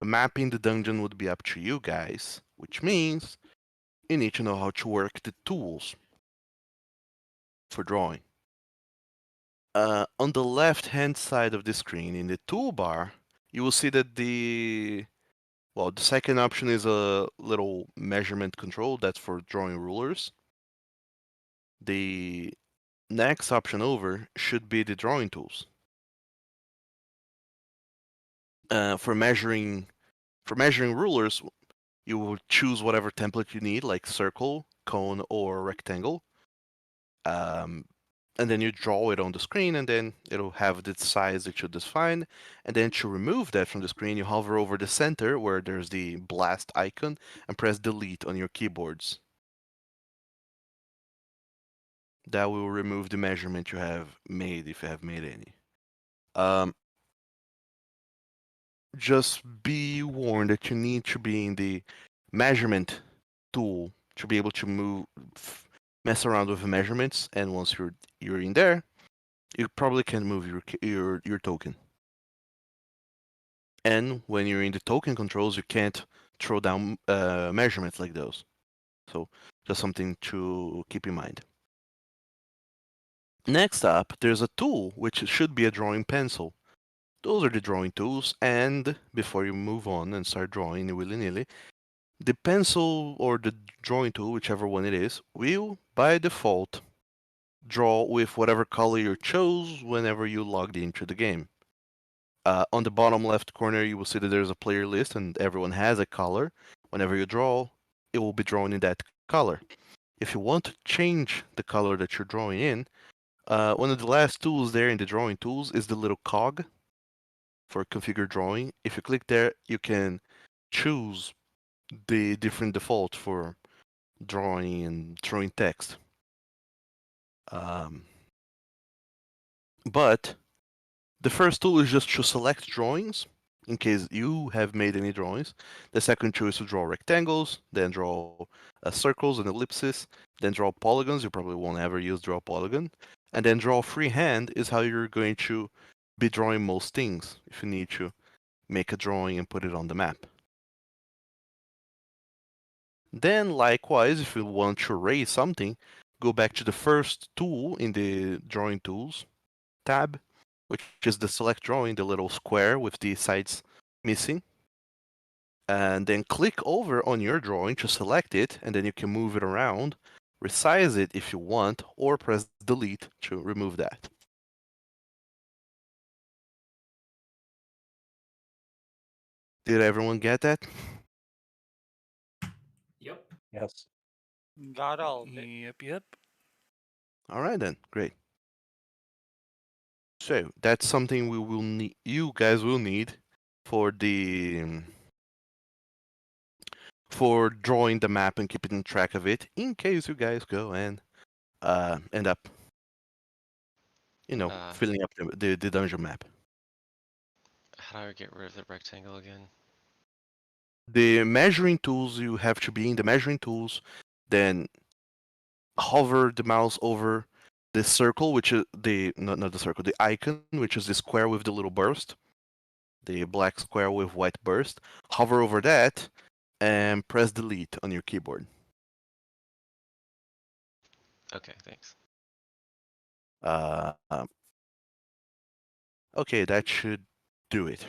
Mapping the dungeon would be up to you guys, which means you need to know how to work the tools for drawing. On the left-hand side of the screen, in the toolbar, you will see that the second option is a little measurement control. That's for drawing rulers. The next option over should be the drawing tools. For measuring rulers, you will choose whatever template you need, like circle, cone, or rectangle. And then you draw it on the screen, and then it'll have the size that you define. And then to remove that from the screen, you hover over the center where there's the blast icon and press delete on your keyboards. That will remove the measurement you have made, if you have made any. Just be warned that you need to be in the measurement tool to be able to mess around with the measurements. And once you're in there, you probably can move your token. And when you're in the token controls, you can't throw down measurements like those. So just something to keep in mind. Next up, there's a tool which should be a drawing pencil. Those are the drawing tools, and before you move on and start drawing willy-nilly, the pencil or the drawing tool, whichever one it is, will, by default, draw with whatever color you chose whenever you logged into the game. On the bottom left corner, you will see that there's a player list and everyone has a color. Whenever you draw, it will be drawn in that color. If you want to change the color that you're drawing in, one of the last tools there in the drawing tools is the little cog for configure drawing. If you click there, you can choose the different default for drawing and throwing text. But the first tool is just to select drawings in case you have made any drawings. The second tool is to draw rectangles, then draw circles and ellipses, then draw polygons. You probably won't ever use draw polygon. And then draw freehand is how you're going to be drawing most things if you need to make a drawing and put it on the map. Then likewise, if you want to erase something, go back to the first tool in the drawing tools tab, which is the select drawing, the little square with the sides missing. And then click over on your drawing to select it, and then you can move it around, resize it if you want, or press delete to remove that. Did everyone get that? Yep. Yes. Got all of it. Yep. All right then, great. So that's something we will need. You guys will need for the for drawing the map and keeping track of it in case you guys go and end up, filling up the dungeon map. How do I get rid of the rectangle again? The measuring tools, you have to be in the measuring tools, then hover the mouse over the circle, which is not the circle, the icon, which is the square with the little burst, the black square with white burst. Hover over that and press delete on your keyboard. Okay, thanks. Okay, that should do it.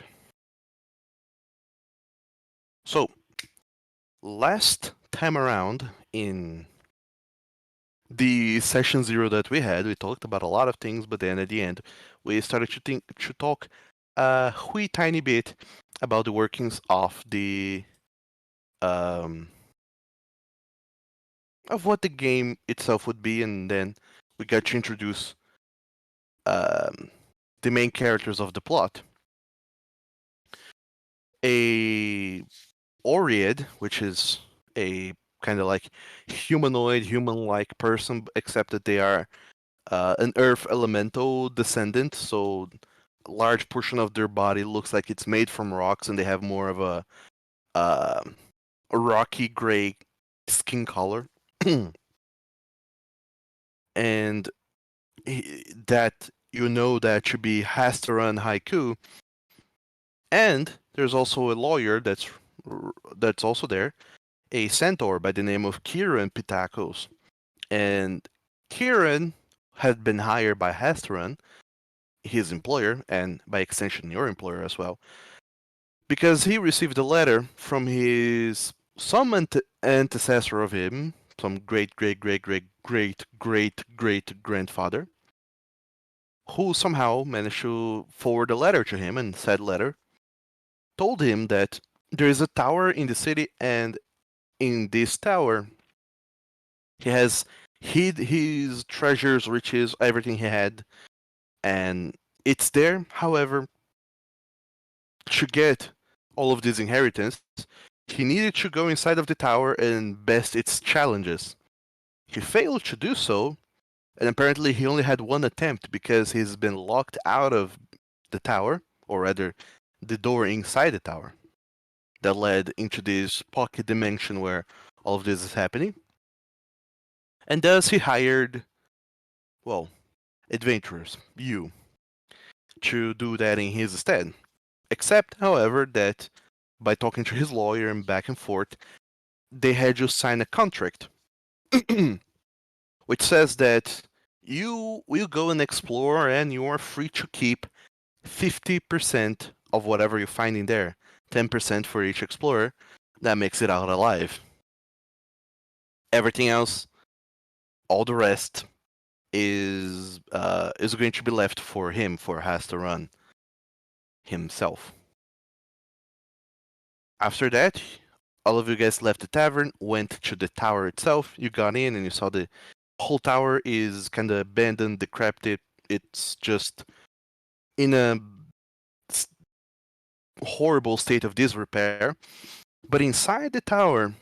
So, last time around in the session 0 that we had, we talked about a lot of things, but then at the end, we started to talk a wee tiny bit about the workings of the of what the game itself would be, and then we got to introduce the main characters of the plot. A Oread, which is a kind of like humanoid, human-like person, except that they are an Earth elemental descendant, so a large portion of their body looks like it's made from rocks, and they have more of a rocky gray skin color. And that that should be has to run Haiku, and there's also a lawyer that's also there, a centaur by the name of Kieran Pitakos. And Kieran had been hired by Hasteran, his employer, and by extension your employer as well, because he received a letter from his some antecessor of him, some great great great great great great great grandfather, who somehow managed to forward a letter to him, and said letter told him that there is a tower in the city, and in this tower he has hid his treasures, riches, everything he had, and it's there. However, to get all of this inheritance, he needed to go inside of the tower and best its challenges. He failed to do so, and apparently he only had one attempt because he's been locked out of the tower, or rather, the door inside the tower that led into this pocket dimension where all of this is happening. And thus he hired, well, adventurers, you, to do that in his stead. Except, however, that by talking to his lawyer and back and forth, they had you sign a contract which says that you will go and explore and you are free to keep 50% of whatever you find in there, 10% for each explorer. That makes it out alive. Everything else, all the rest, is going to be left for him, for has to run himself. After that, all of you guys left the tavern, went to the tower itself. You got in and you saw the whole tower is kind of abandoned, decrepit. It's just in a horrible state of disrepair. But inside the tower,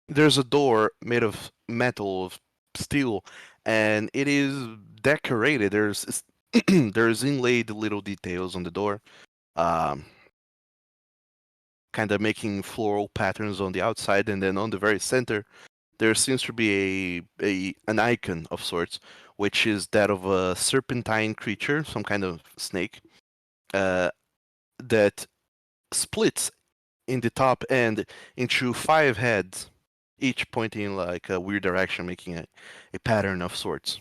there's a door made of metal, of steel, and it is decorated. There's inlaid little details on the door, um, kind of making floral patterns on the outside, and then on the very center, there seems to be an icon of sorts, which is that of a serpentine creature, some kind of snake, uh, that splits in the top end into 5 heads, each pointing like a weird direction, making a pattern of sorts.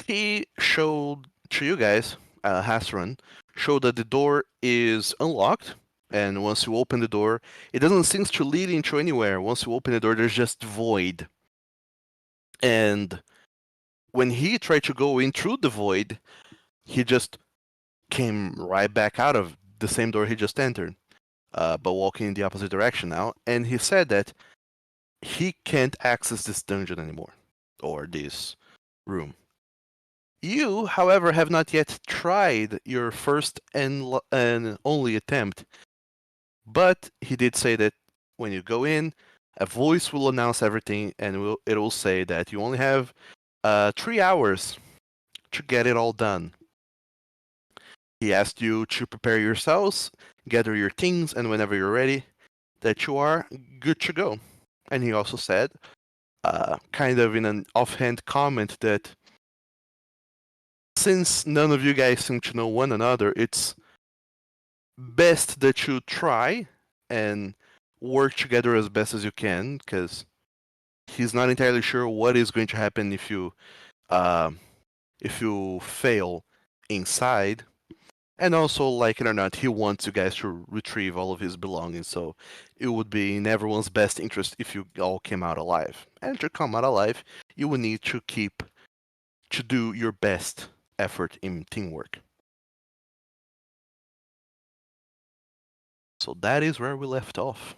He showed to you guys, Hasran, showed that the door is unlocked, and once you open the door, it doesn't seem to lead into anywhere. Once you open the door, there's just void. And when he tried to go in through the void, he just came right back out of the same door he just entered, but walking in the opposite direction now. And he said that he can't access this dungeon anymore, or this room. You, however, have not yet tried your first and only attempt, but he did say that when you go in, a voice will announce everything, and it will say that you only have 3 hours to get it all done. He asked you to prepare yourselves, gather your things, and whenever you're ready, that you are good to go. And he also said, kind of in an offhand comment, that since none of you guys seem to know one another, it's best that you try and work together as best as you can, because he's not entirely sure what is going to happen uh, if you fail inside. And also, like it or not, he wants you guys to retrieve all of his belongings, so it would be in everyone's best interest if you all came out alive. And to come out alive, you will need to do your best effort in teamwork. So that is where we left off.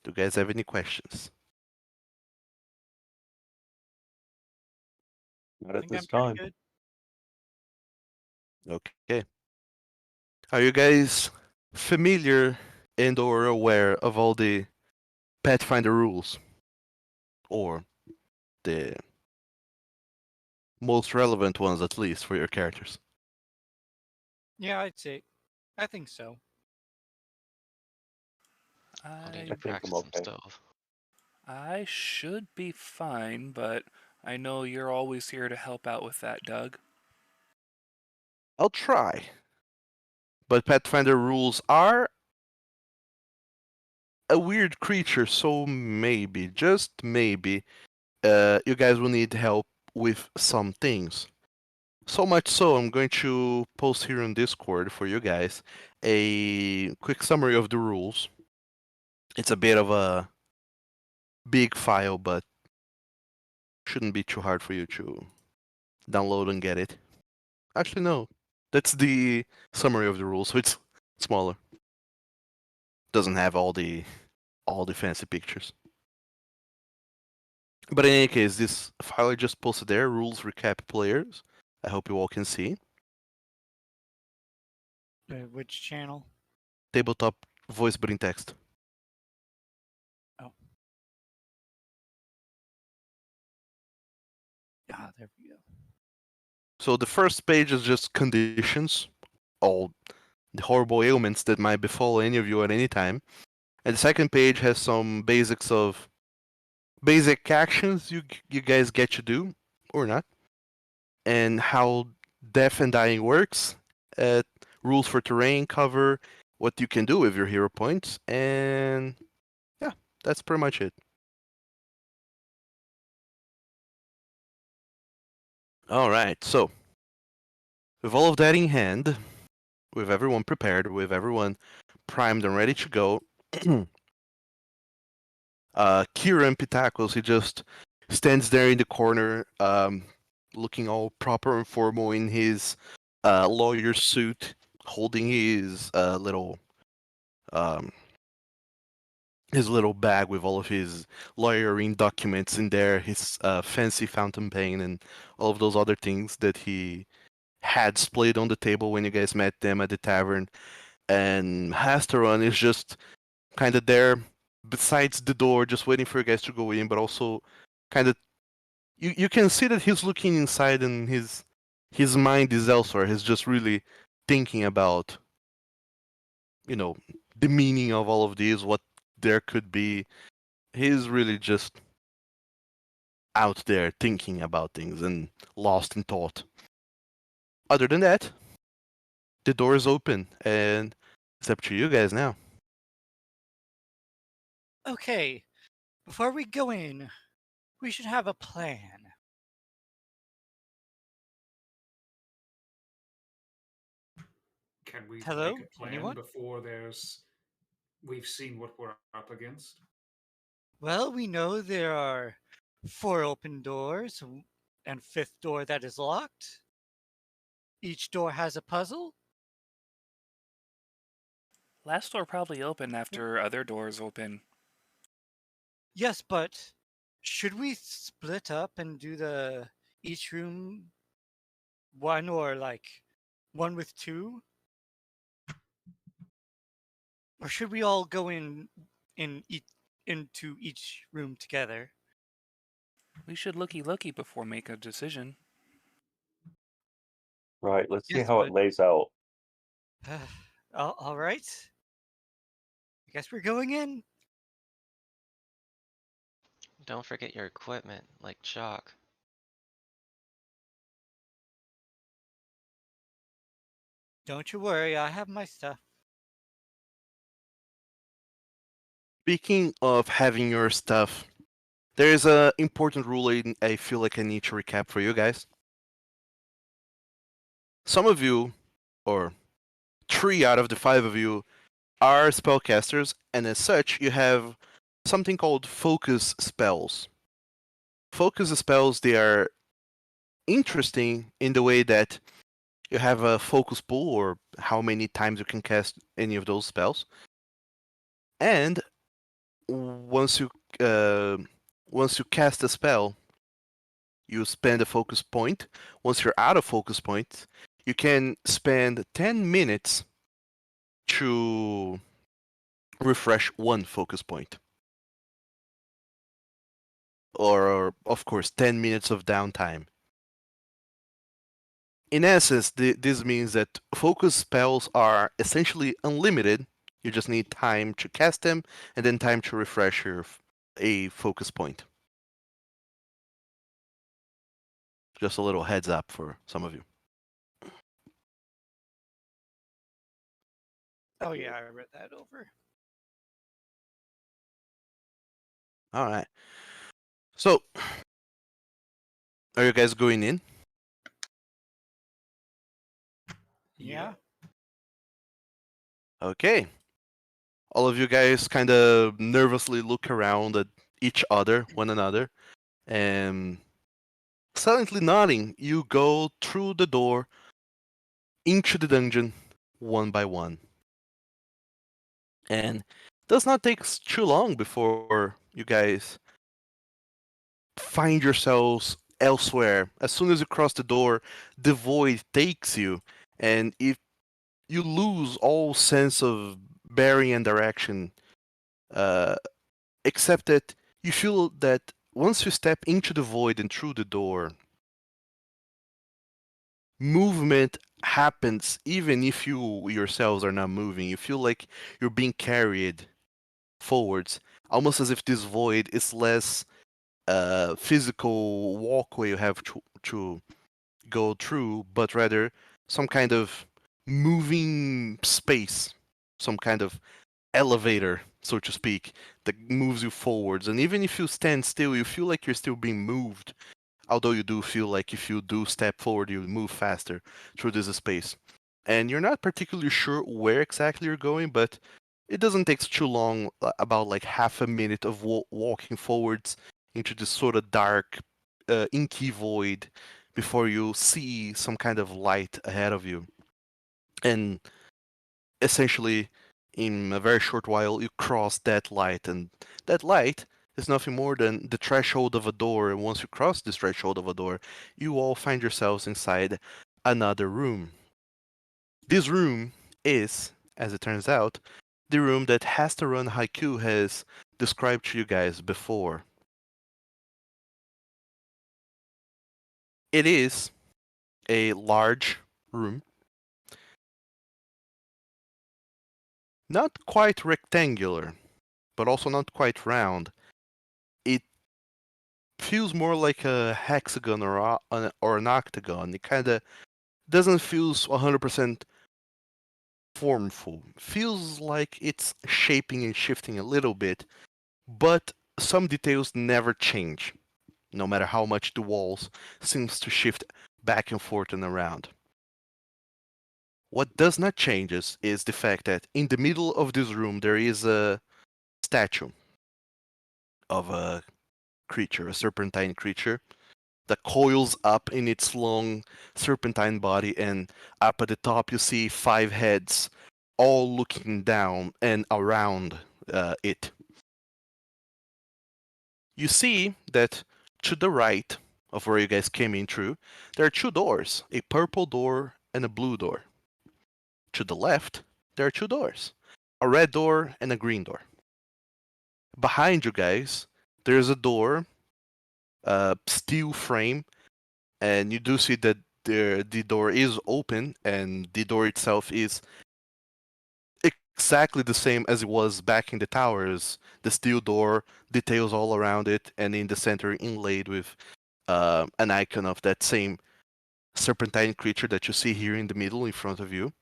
Do you guys have any questions? Not I at think I'm this pretty time. good. Okay. Are you guys familiar and or aware of all the Pathfinder rules? Or the most relevant ones, at least, for your characters? Yeah, I'd say. I think so. I'll need I to think I'm practice some okay. stuff. I should be fine, but I know you're always here to help out with that, Doug. I'll try. But Pathfinder rules are a weird creature, so maybe, just maybe, you guys will need help with some things. So much so, I'm going to post here on Discord for you guys a quick summary of the rules. It's a bit of a big file, but shouldn't be too hard for you to download and get it. Actually, no. That's the summary of the rules, so it's smaller. Doesn't have all the fancy pictures. But in any case, this file I just posted there, rules recap players. I hope you all can see. Which channel? Tabletop voice but in text. Ah, there we go. So the first page is just conditions, all the horrible ailments that might befall any of you at any time. And the second page has some basics of basic actions you guys get to do or not, and how death and dying works, rules for terrain, cover, what you can do with your hero points, and yeah, that's pretty much it. All right, so with all of that in hand, with everyone prepared, with everyone primed and ready to go, Kieran Pitakos, he just stands there in the corner, looking all proper and formal in his lawyer suit, holding um, his little bag with all of his lawyering documents in there, his fancy fountain pen, and all of those other things that he had splayed on the table when you guys met them at the tavern. And Hasteron is just kind of there besides the door, just waiting for you guys to go in, but also kind of you can see that he's looking inside and his mind is elsewhere. He's just really thinking about, you know, the meaning of all of these, what there could be. He's really just out there thinking about things and lost in thought. Other than that, the door is open and it's up to you guys now. Okay, before we go in, we should have a plan. Can we Hello? make a plan Anyone? before we've seen what we're up against? Well, we know there are 4 open doors and 5th door that is locked. Each door has a puzzle. Last door probably open after other doors open. Yes, but should we split up and do each room one, or like one with 2? Or should we all go into each room together? We should looky before make a decision. Right, let's see Yes, how but it lays out. all right. I guess we're going in. Don't forget your equipment, like chalk. Don't you worry, I have my stuff. Speaking of having your stuff, there is an important rule I feel like I need to recap for you guys. Some of you, or 3 out of the 5 of you, are spellcasters, and as such, you have something called focus spells. Focus spells, they are interesting in the way that you have a focus pool, or how many times you can cast any of those spells. And once you cast a spell, you spend a focus point. Once you're out of focus point, you can spend 10 minutes to refresh 1 focus point. Or, of course, 10 minutes of downtime. In essence, this means that focus spells are essentially unlimited. You just need time to cast them and then time to refresh a focus point. Just a little heads up for some of you. Oh yeah, I read that over. All right. So, are you guys going in? Yeah. Okay. All of you guys kind of nervously look around at each other, one another, and silently nodding, you go through the door into the dungeon one by one. And it does not take too long before you guys find yourselves elsewhere. As soon as you cross the door, the void takes you, and if you lose all sense of bearing and direction, uh, except that you feel that once you step into the void and through the door, movement happens even if you yourselves are not moving. You feel like you're being carried forwards, almost as if this void is less physical walkway you have to go through, but rather some kind of moving space, some kind of elevator, so to speak, that moves you forwards. And even if you stand still, you feel like you're still being moved, although you do feel like if you do step forward, you move faster through this space. And you're not particularly sure where exactly you're going, but it doesn't take too long, about like half a minute of walking forwards into this sort of dark, inky void before you see some kind of light ahead of you. And essentially, in a very short while, you cross that light, and that light is nothing more than the threshold of a door. And once you cross this threshold of a door, you all find yourselves inside another room. This room is, as it turns out, the room that Has to Run Haiku has described to you guys before. It is a large room, not quite rectangular, but also not quite round. It feels more like a hexagon or an octagon. It kind of doesn't feel 100% formful. Feels like it's shaping and shifting a little bit, but some details never change, no matter how much the walls seems to shift back and forth and around. What does not change is the fact that in the middle of this room there is a statue of a creature, a serpentine creature, that coils up in its long serpentine body, and up at the top you see 5 heads, all looking down and around it. You see that to the right of where you guys came in through, there are 2 doors, a purple door and a blue door. To the left, there are 2 doors, a red door and a green door. Behind you guys, there's a door, steel frame, and you do see that the door is open, and the door itself is exactly the same as it was back in the towers. The steel door, details all around it, and in the center inlaid with an icon of that same serpentine creature that you see here in the middle in front of you,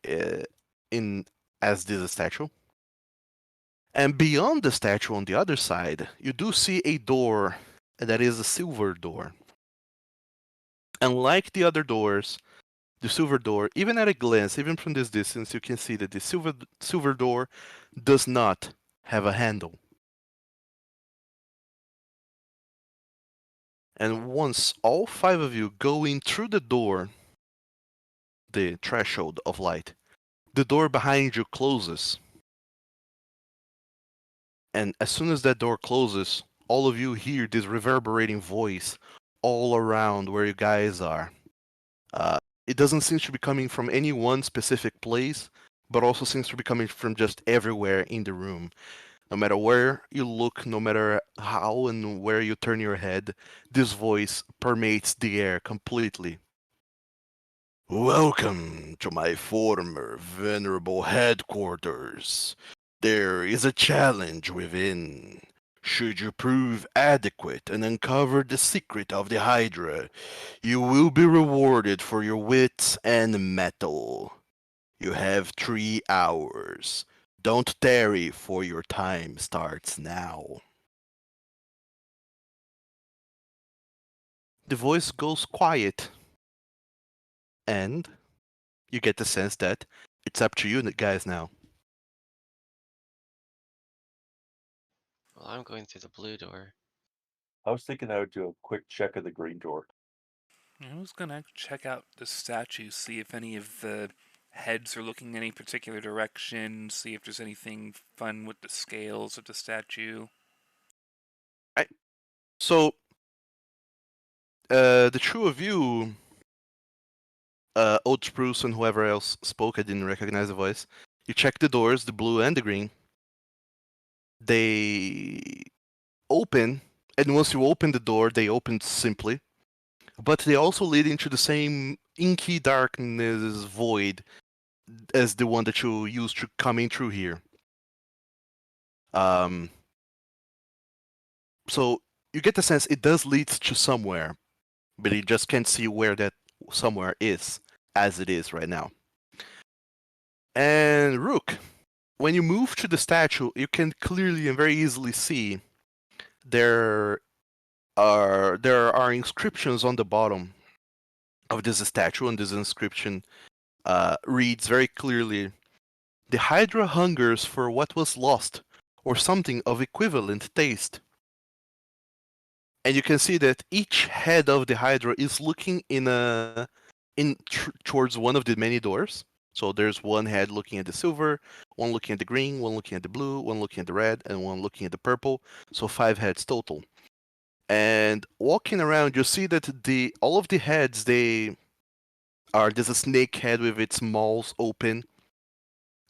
uh, in as this statue. And beyond the statue on the other side, you do see a door that is a silver door. And like the other doors, the silver door, even at a glance, even from this distance, you can see that the silver door does not have a handle. And once all 5 of you go in through the door, the threshold of light, the door behind you closes. And as soon as that door closes, all of you hear this reverberating voice all around where you guys are. It doesn't seem to be coming from any one specific place, but also seems to be coming from just everywhere in the room. No matter where you look, no matter how and where you turn your head, this voice permeates the air completely. Welcome to my former venerable headquarters. There is a challenge within. Should you prove adequate and uncover the secret of the Hydra, you will be rewarded for your wits and mettle. You have 3 hours. Don't tarry, for your time starts now. The voice goes quiet, and you get the sense that it's up to you guys now. Well, I'm going through the blue door. I was thinking I would do a quick check of the green door. I was gonna check out the statue, see if any of the heads are looking any particular direction, see if there's anything fun with the scales of the statue. So, the two of you, Old Spruce and whoever else spoke, I didn't recognize the voice. You check the doors, the blue and the green. They open, and once you open the door, they open simply. But they also lead into the same inky darkness void as the one that you used to coming through here. So you get the sense it does lead to somewhere, but you just can't see where that somewhere is as it is right now. And Rook, when you move to the statue, you can clearly and very easily see there are inscriptions on the bottom of this statue, and this inscription reads very clearly, "The Hydra hungers for what was lost, or something of equivalent taste." And you can see that each head of the Hydra is looking towards one of the many doors. So there's one head looking at the silver, one looking at the green, one looking at the blue, one looking at the red, and one looking at the purple. So 5 heads total. And walking around, you see that all of the heads, there's a snake head with its mouth open,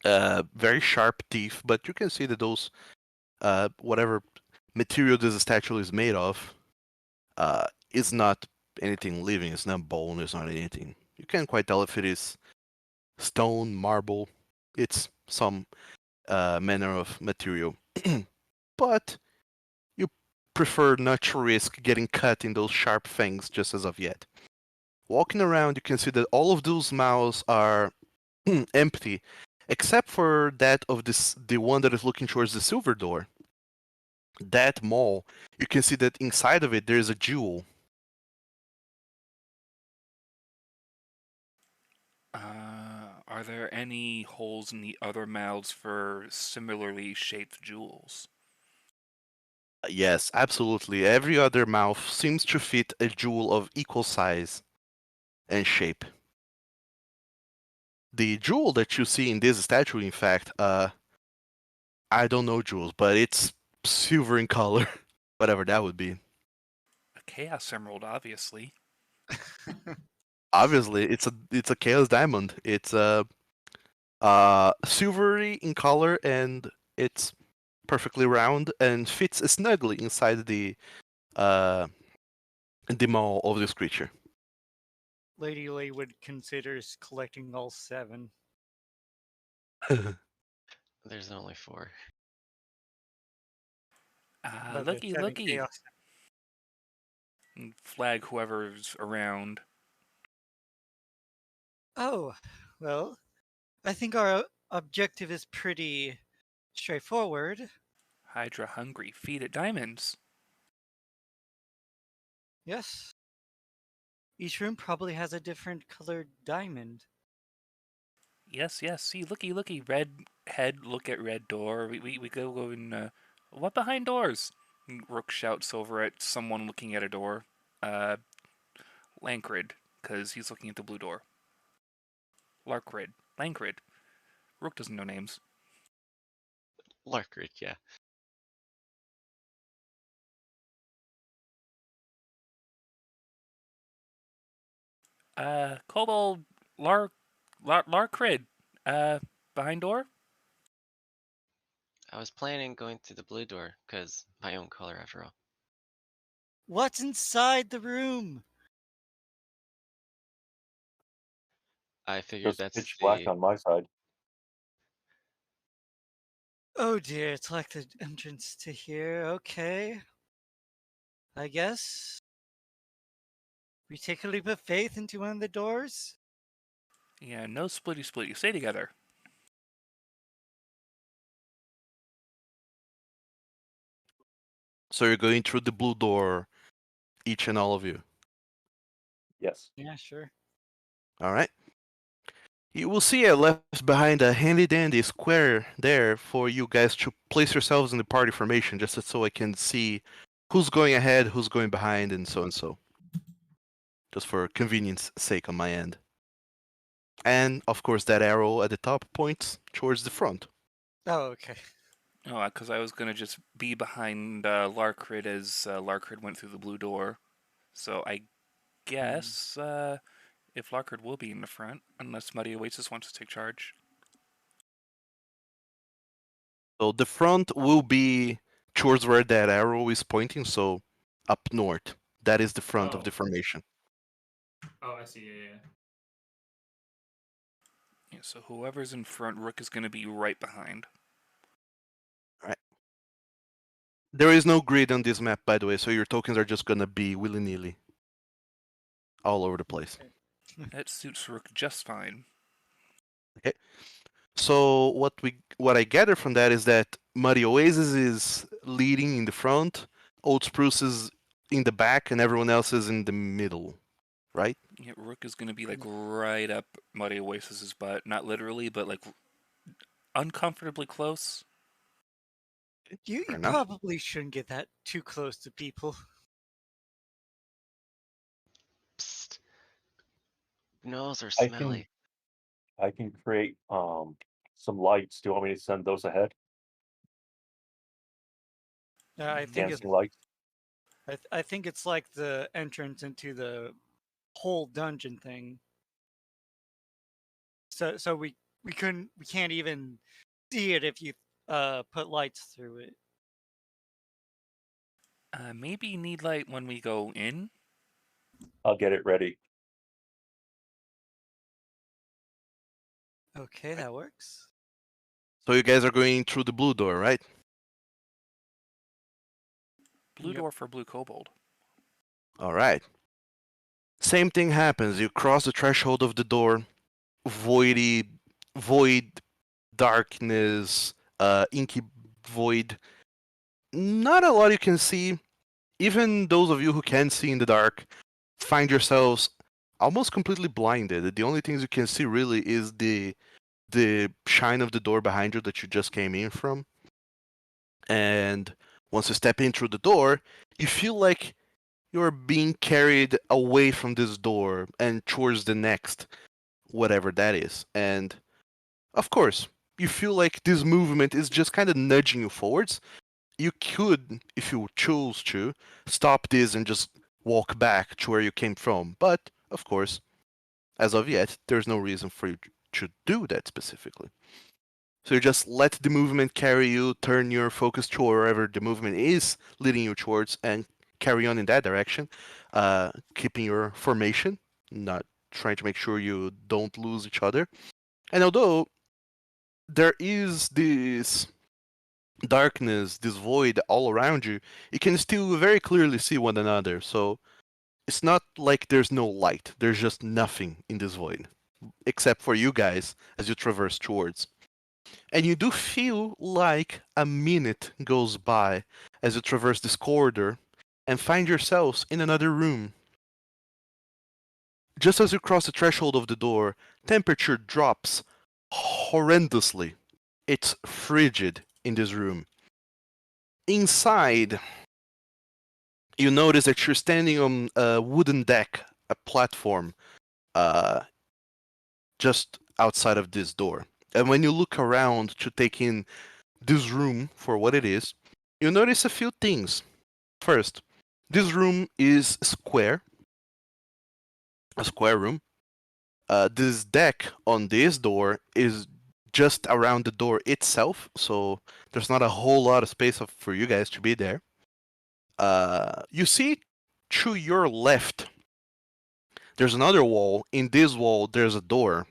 very sharp teeth, but you can see that those whatever material this statue is made of is not anything living. It's not bone. It's not anything. You can't quite tell if it is stone, marble. It's some manner of material. But you prefer not to risk getting cut in those sharp fangs just as of yet. Walking around, you can see that all of those mouths are empty, except for that of the one that is looking towards the silver door. That maw, you can see that inside of it there is a jewel. Are there any holes in the other mouths for similarly shaped jewels? Yes, absolutely. Every other mouth seems to fit a jewel of equal size and shape. The jewel that you see in this statue, in fact, I don't know jewels, but it's silver in color, whatever that would be. A Chaos Emerald, obviously. Obviously, it's a chaos diamond. It's silvery in color, and it's perfectly round and fits snugly inside the maw of this creature. Lady Laywood considers collecting all 7. There's only 4. But the Looky, 7 looky. chaos. And flag whoever's around. Oh, well, I think our objective is pretty straightforward. Hydra hungry, feed it diamonds. Yes. Each room probably has a different colored diamond. Yes, yes. See, looky, looky. Red head, look at red door. We go in. What behind doors? And Rook shouts over at someone looking at a door. Lankrid, because he's looking at the blue door. Larkrid, Lankrid. Rook doesn't know names. Larkrick, yeah. Kobold, Larkrid. Behind door. I was planning going through the blue door, because my own color after all. What's inside the room? I figured Just that's pitch black the... on my side. Oh dear, it's like the entrance to here. Okay. I guess we take a leap of faith into one of the doors. Yeah, no splitty splitty. Stay together. So you're going through the blue door, each and all of you. Yes. Yeah, sure. All right. You will see I left behind a handy dandy square there for you guys to place yourselves in the party formation, just so I can see who's going ahead, who's going behind, and so and so. Just for convenience sake on my end. And of course, that arrow at the top points towards the front. Oh, okay. Oh, because I was gonna just be behind Larkrid as Larkrid went through the blue door. So I guess if Larkrid will be in the front, unless Muddy Oasis wants to take charge. So the front will be towards where that arrow is pointing, so up north. That is the front of the Oh. formation. Oh, I see. Yeah. Yeah, so whoever's in front, Rook is gonna be right behind. There is no grid on this map, by the way, so your tokens are just gonna be willy-nilly. All over the place. That suits Rook just fine. So what I gather from that is that Muddy Oasis is leading in the front, Old Spruce is in the back, and everyone else is in the middle, right? Yeah, Rook is gonna be like right up Muddy Oasis's butt. Not literally, but like uncomfortably close. You Fair enough. probably shouldn't get that too close to people. Psst. Nose are I smelly. can create some lights. Do you want me to send those ahead? I think it's Dancing lights. I think it's like the entrance into the whole dungeon thing. So we can't even see it if you put lights through it. Maybe need light when we go in. I'll get it ready. Okay, that works. So you guys are going through the blue door, right? Blue Yep. door for Blue Kobold. All right. Same thing happens. You cross the threshold of the door, void, darkness, inky void. Not a lot you can see. Even those of you who can see in the dark find yourselves almost completely blinded. The only things you can see really is the shine of the door behind you that you just came in from. And once you step in through the door, you feel like you're being carried away from this door and towards the next, whatever that is. And of course, you feel like this movement is just kind of nudging you forwards. You could, if you choose to, stop this and just walk back to where you came from. But, of course, as of yet, there's no reason for you to do that specifically. So you just let the movement carry you, turn your focus to wherever the movement is leading you towards, and carry on in that direction, keeping your formation, not trying to make sure you don't lose each other. And although there is this darkness, this void all around you, you can still very clearly see one another. So it's not like there's no light. There's just nothing in this void, except for you guys as you traverse towards. And you do feel like a minute goes by as you traverse this corridor and find yourselves in another room. Just as you cross the threshold of the door, temperature drops horrendously. It's frigid in this room. Inside, you notice that you're standing on a wooden deck, a platform, just outside of this door. And when you look around to take in this room for what it is, you notice a few things. First, this room is square, a square room. This deck on this door is just around the door itself, so there's not a whole lot of space for you guys to be there. You see to your left, there's another wall. In this wall, there's a door.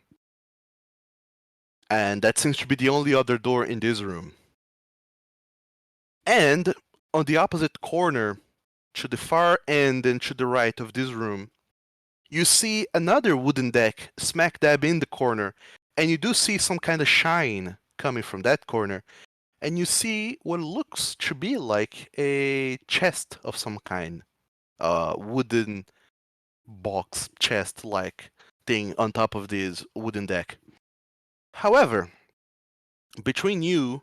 And that seems to be the only other door in this room. And on the opposite corner, to the far end and to the right of this room, you see another wooden deck smack dab in the corner, and you do see some kind of shine coming from that corner, and you see what looks to be like a chest of some kind, wooden box chest like thing on top of this wooden deck. However, between you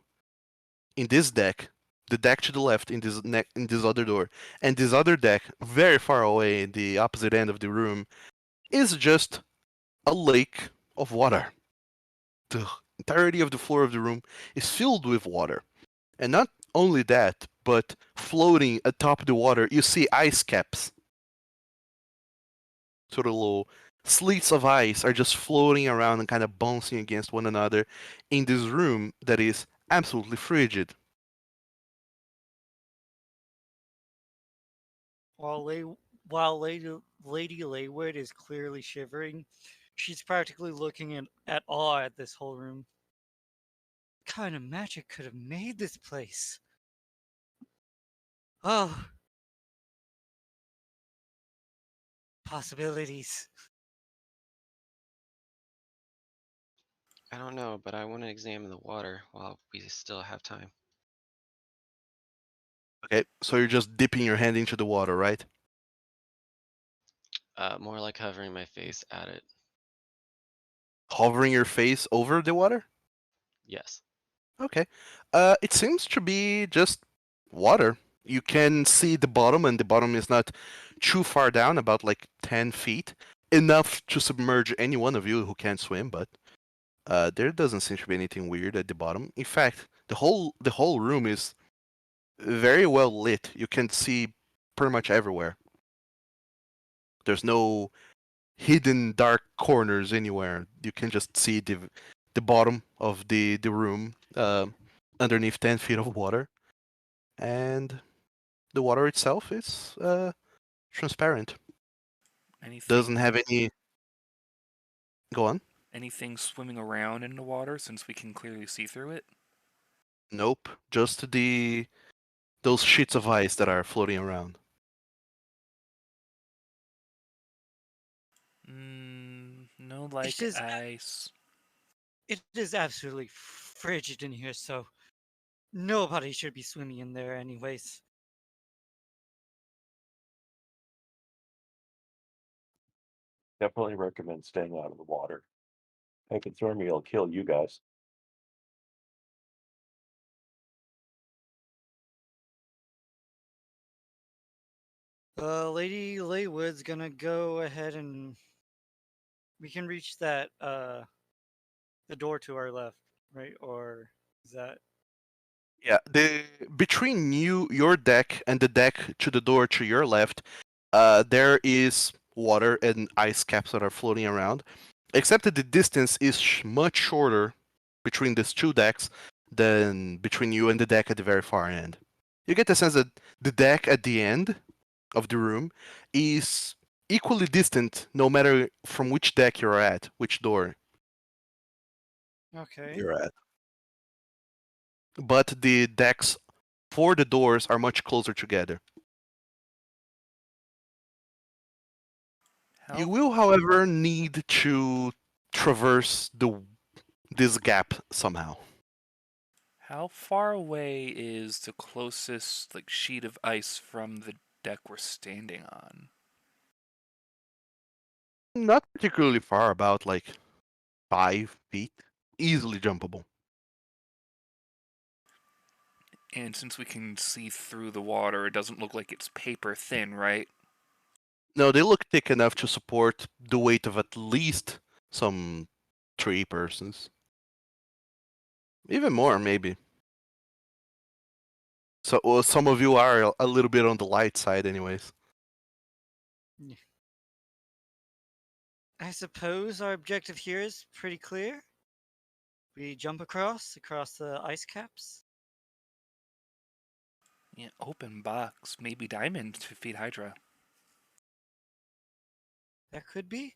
in this deck, the deck to the left in this other door, and this other deck very far away in the opposite end of the room is just a lake of water. The entirety of the floor of the room is filled with water. And not only that, but floating atop the water, you see ice caps. Sort of little slits of ice are just floating around and kind of bouncing against one another in this room that is absolutely frigid. While Lady Laywood is clearly shivering, she's practically looking at awe at this whole room. What kind of magic could have made this place? Oh, possibilities. I don't know, but I want to examine the water while we still have time. Okay, so you're just dipping your hand into the water, right? More like hovering my face at it. Hovering your face over the water? Yes. Okay. It seems to be just water. You can see the bottom, and the bottom is not too far down, about like 10 feet. Enough to submerge any one of you who can't swim, but there doesn't seem to be anything weird at the bottom. In fact, the whole room is very well lit. You can see pretty much everywhere. There's no hidden dark corners anywhere. You can just see the bottom of the room underneath 10 feet of water, and the water itself is transparent. Doesn't Anything, have any. Go on. anything swimming around in the water since we can clearly see through it? Nope. Just those sheets of ice that are floating around. No, It's like just, ice. it is absolutely frigid in here, so nobody should be swimming in there anyways. Definitely recommend staying out of the water. Hypothermia will kill you guys. Lady Laywood's gonna go ahead and we can reach that the door to our left, right? Or is that Yeah, the between your deck and the deck to the door to your left, there is water and ice caps that are floating around. Except that the distance is much shorter between these two decks than between you and the deck at the very far end. You get the sense that the deck at the end of the room is equally distant, no matter from which deck you're at, which door okay? you're at. But the decks for the doors are much closer together. You How will, however, need to traverse this gap somehow. how far away is the closest like sheet of ice from the deck we're standing on? Not particularly far, about like 5 feet, easily jumpable. And since we can see through the water, it doesn't look like it's paper thin, right? No, they look thick enough to support the weight of at least some 3 persons. Even more, maybe. So well, some of you are a little bit on the light side, anyways. I suppose our objective here is pretty clear. We jump across the ice caps. Yeah, open box, maybe diamond to feed Hydra. That could be.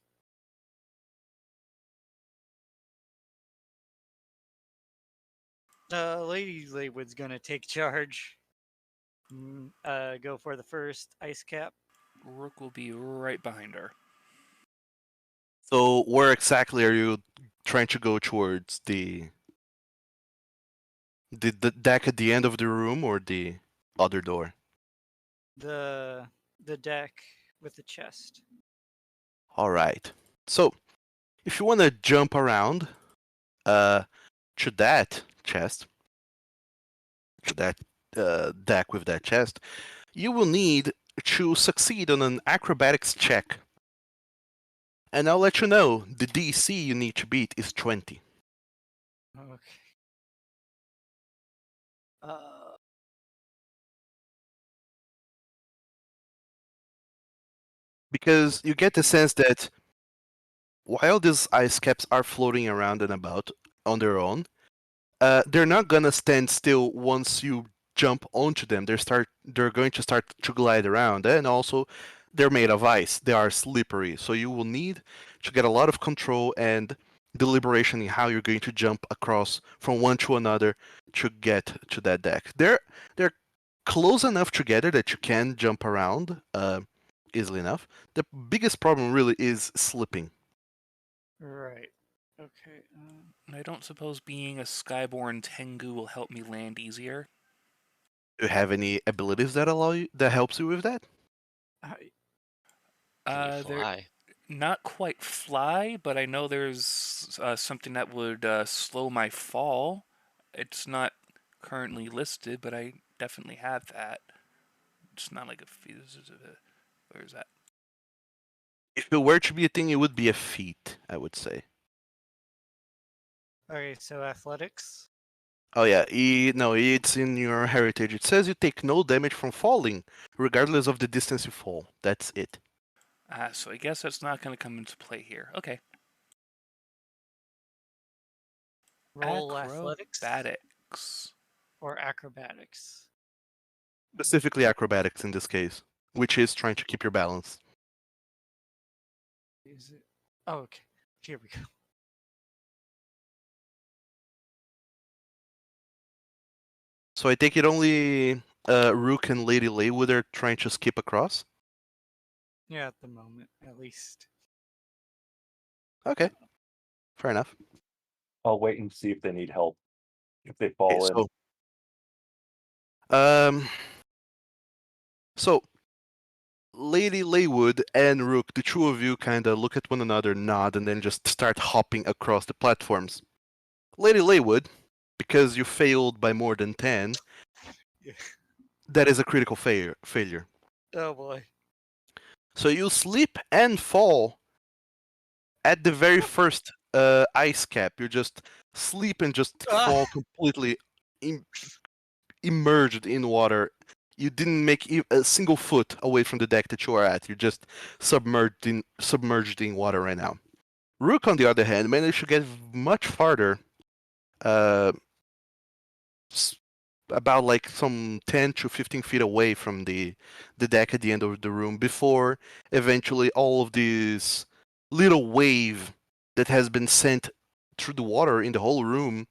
Lady Laywood's gonna take charge. Go for the first ice cap. Rook will be right behind her. So where exactly are you trying to go towards? The deck at the end of the room or the other door? The deck with the chest. All right. So if you want to jump around, to that chest, to that deck with that chest, you will need to succeed on an acrobatics check. And I'll let you know the DC you need to beat is 20. Okay. Because you get the sense that while these ice caps are floating around and about on their own, they're not gonna stand still once you jump onto them. They're going to start to glide around, and also they're made of ice. They are slippery, so you will need to get a lot of control and deliberation in how you're going to jump across from one to another to get to that deck. They're close enough together that you can jump around easily enough. The biggest problem really is slipping. Right. Okay. I don't suppose being a skyborn Tengu will help me land easier. Do you have any abilities that helps you with that? I, Can you They're fly? not quite fly, but I know there's something that would slow my fall. It's not currently listed, but I definitely have that. It's not like a where is that? If it were to be a thing, it would be a feat, I would say. okay. So athletics. Oh yeah, no, it's in your heritage. It says you take no damage from falling, regardless of the distance you fall. That's it. So I guess that's not going to come into play here. Okay. Roll athletics Acrobatics. or acrobatics. Specifically acrobatics in this case, which is trying to keep your balance. Is it? Oh, okay. Here we go. So I take it only Rook and Lady Laywood are trying to skip across? Yeah, at the moment, at least. Okay, fair enough. I'll wait and see if they need help. If they Okay, fall in. So Lady Laywood and Rook, the two of you kind of look at one another, nod, and then just start hopping across the platforms. Lady Laywood, because you failed by more than 10, Yeah. that is a critical failure. Oh boy. So you slip and fall at the very first ice cap. You just slip and just fall completely immersed in water. You didn't make a single foot away from the deck that you are at. You're just submerged in water right now. Rook, on the other hand, managed to get much farther, uh, about like some 10 to 15 feet away from the deck at the end of the room before eventually all of this little wave that has been sent through the water in the whole room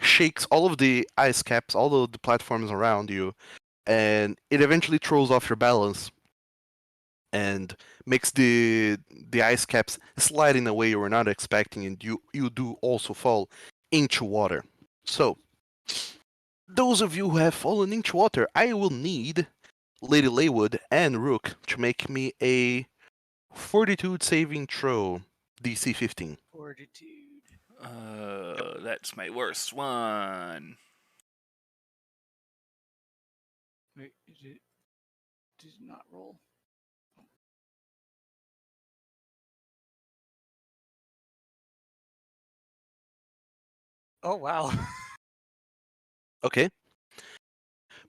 shakes all of the ice caps, all of the platforms around you, and it eventually throws off your balance and makes the ice caps slide in a way you were not expecting, and you do also fall into water. So those of you who have fallen into water, I will need Lady Laywood and Rook to make me a fortitude saving throw, DC 15. Fortitude. That's my worst one. Wait, did it not roll? Oh wow. Okay.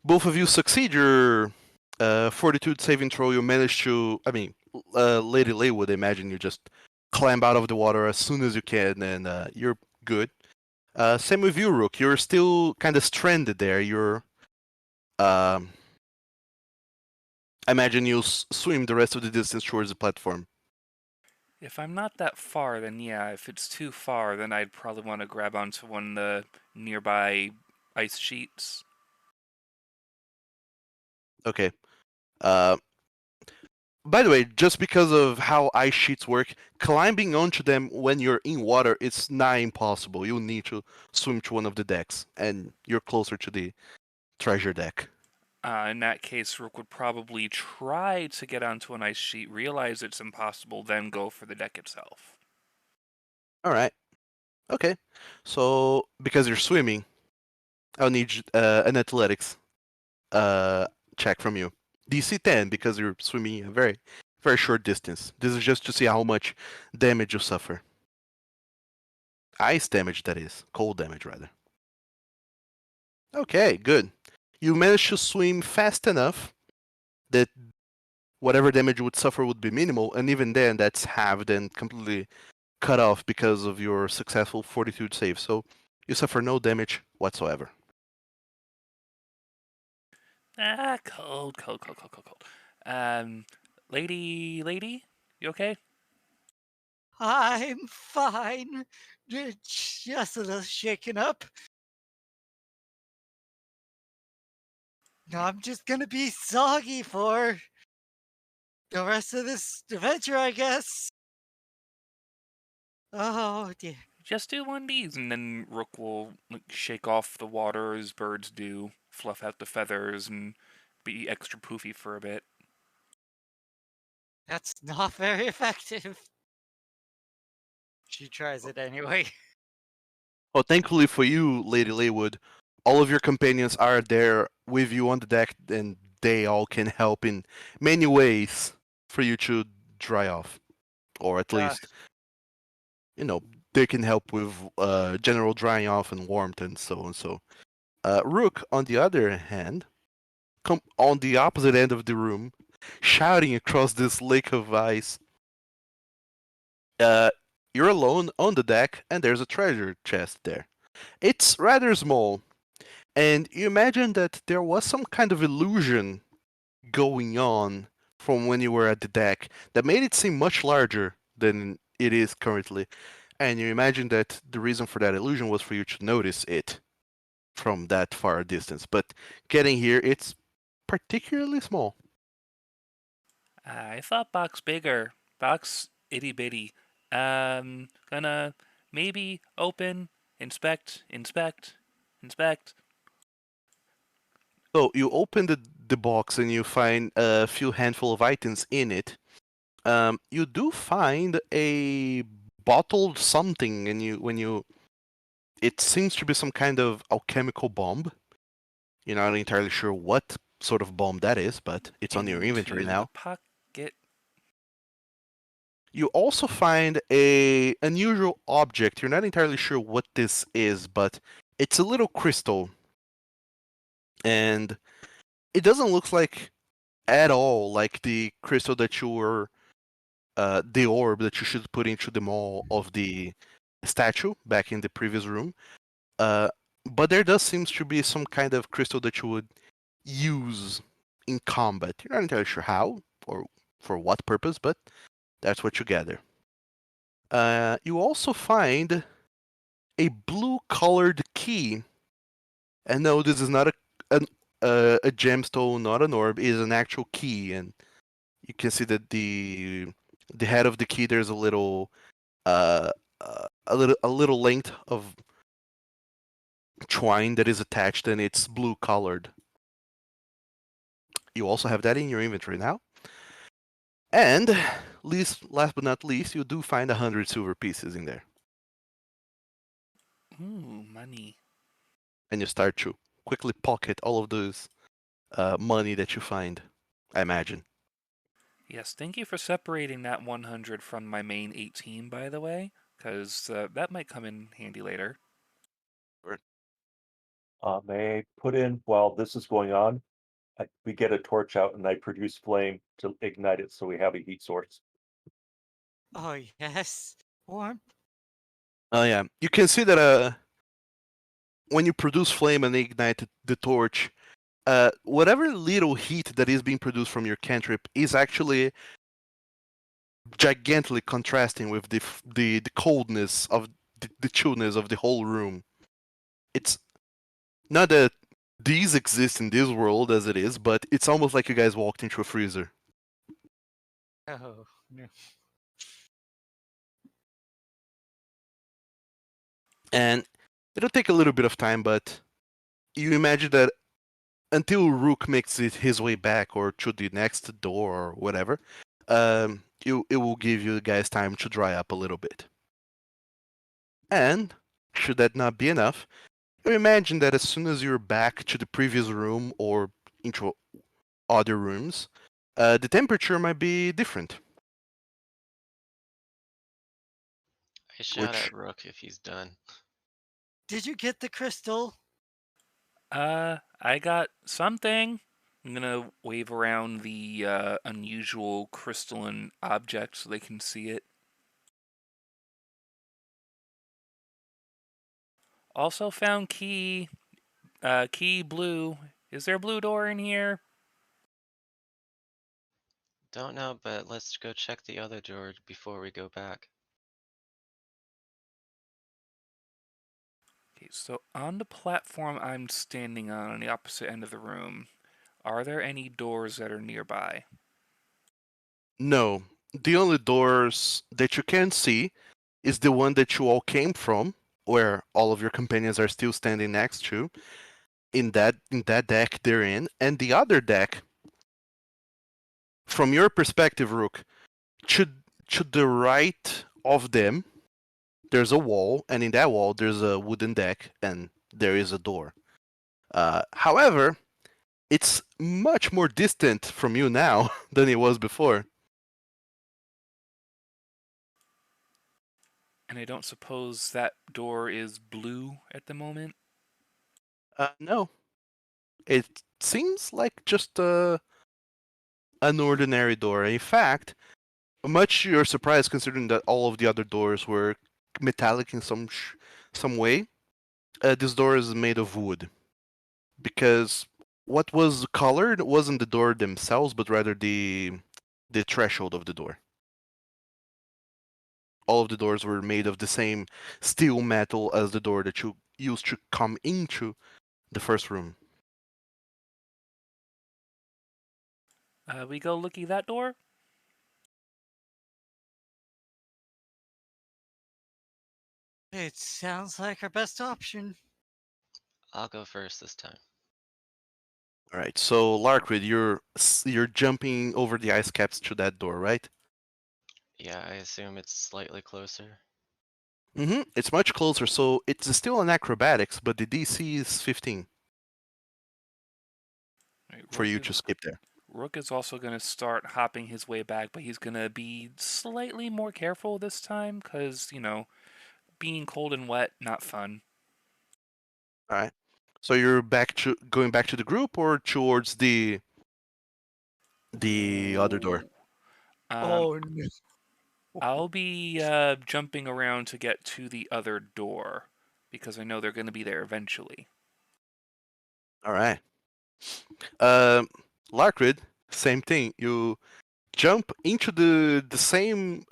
Both of you succeed your fortitude saving throw. You manage to, Lady Laywood, I imagine you just climb out of the water as soon as you can, and you're good. Same with you, Rook. You're still kind of stranded there. Um, I imagine you swim the rest of the distance towards the platform. If I'm not that far, then yeah. If it's too far, then I'd probably want to grab onto one of the nearby ice sheets. Okay. Uh, by the way, just because of how ice sheets work, climbing onto them when you're in water it's nigh impossible. You need to swim to one of the decks, and you're closer to the treasure deck. In that case, Rook would probably try to get onto an ice sheet, realize it's impossible, then go for the deck itself. All right. Okay. So because you're swimming, I'll need an athletics check from you. DC 10 because you're swimming a very, very short distance. This is just to see how much damage you suffer. Ice damage, that is. Cold damage, rather. Okay, good. You managed to swim fast enough that whatever damage you would suffer would be minimal, and even then, that's halved and completely cut off because of your successful fortitude save. So you suffer no damage whatsoever. Cold. Lady, you okay? I'm fine. Just a little shaken up. I'm just gonna be soggy for the rest of this adventure, I guess. Oh dear. Just do one of these, and then Rook will shake off the water as birds do, fluff out the feathers, and be extra poofy for a bit. That's not very effective. She tries it anyway. Well, thankfully for you, Lady Laywood, all of your companions are there with you on the deck, and they all can help in many ways for you to dry off. Or at least, they can help with general drying off and warmth and so on. So, Rook, on the other hand, come on the opposite end of the room, shouting across this lake of ice. You're alone on the deck, and there's a treasure chest there. It's rather small, and you imagine that there was some kind of illusion going on from when you were at the deck that made it seem much larger than it is currently. And you imagine that the reason for that illusion was for you to notice it from that far distance. But getting here, it's particularly small. I thought box bigger. Box itty bitty. Gonna maybe open, inspect. So you open the box and you find a few handful of items in it. You do find a bottled something, and it seems to be some kind of alchemical bomb. You're not entirely sure what sort of bomb that is, but it's on your inventory Into now. the pocket. You also find a unusual object. You're not entirely sure what this is, but it's a little crystal. And it doesn't look like at all like the crystal that you were the orb that you should put into the maw of the statue back in the previous room. But there does seems to be some kind of crystal that you would use in combat. You're not entirely sure how or for what purpose, but that's what you gather. You also find a blue-colored key. And no, this is not a gemstone, not an orb. It is an actual key, and you can see that the head of the key there's a little a little length of twine that is attached, and it's blue-colored. You also have that in your inventory now. And last but not least, you do find 100 silver pieces in there. Ooh, money. And you start to quickly pocket all of those money that you find, I imagine. Yes, thank you for separating that 100 from my main 18, by the way, because that might come in handy later. May I put in while this is going on? We get a torch out and I produce flame to ignite it so we have a heat source. Oh yes. Warm. Oh yeah, you can see that when you produce flame and ignite the torch, whatever little heat that is being produced from your cantrip is actually gigantically contrasting with the coldness of the chillness of the whole room. It's not that these exist in this world as it is, but it's almost like you guys walked into a freezer. Oh, no. And it'll take a little bit of time, but you imagine that until Rook makes his way back or to the next door or whatever, it will give you guys time to dry up a little bit. And should that not be enough, you imagine that as soon as you're back to the previous room or into other rooms, the temperature might be different. I shout Which at Rook if he's done. Did you get the crystal? I got something. I'm gonna wave around the unusual crystalline object so they can see it. Also found key. Key blue. Is there a blue door in here? Don't know, but let's go check the other door before we go back. Okay, so on the platform I'm standing on the opposite end of the room, are there any doors that are nearby? No, the only doors that you can see is the one that you all came from, where all of your companions are still standing next to, in that deck they're in, and the other deck, from your perspective, Rook, to the right of them, there's a wall, and in that wall there's a wooden deck, and there is a door. However, it's much more distant from you now than it was before. And I don't suppose that door is blue at the moment? No, it seems like just an ordinary door. In fact, much to your surprise, considering that all of the other doors were metallic in some way, this door is made of wood. Because what was colored wasn't the door themselves, but rather the threshold of the door. All of the doors were made of the same steel metal as the door that you used to come into the first room. We go looky that door? It sounds like our best option. I'll go first this time. All right, so Larkrid, you're jumping over the ice caps to that door, right? Yeah, I assume it's slightly closer. It's much closer, so it's still an acrobatics, but the DC is 15 Right, for you to skip there. Rook is also going to start hopping his way back, but he's going to be slightly more careful this time because, being cold and wet, not fun. All right. So you're going back to the group or towards the other door? Oh no. I'll be jumping around to get to the other door because I know they're going to be there eventually. All right. Larkrid, same thing. You jump into the same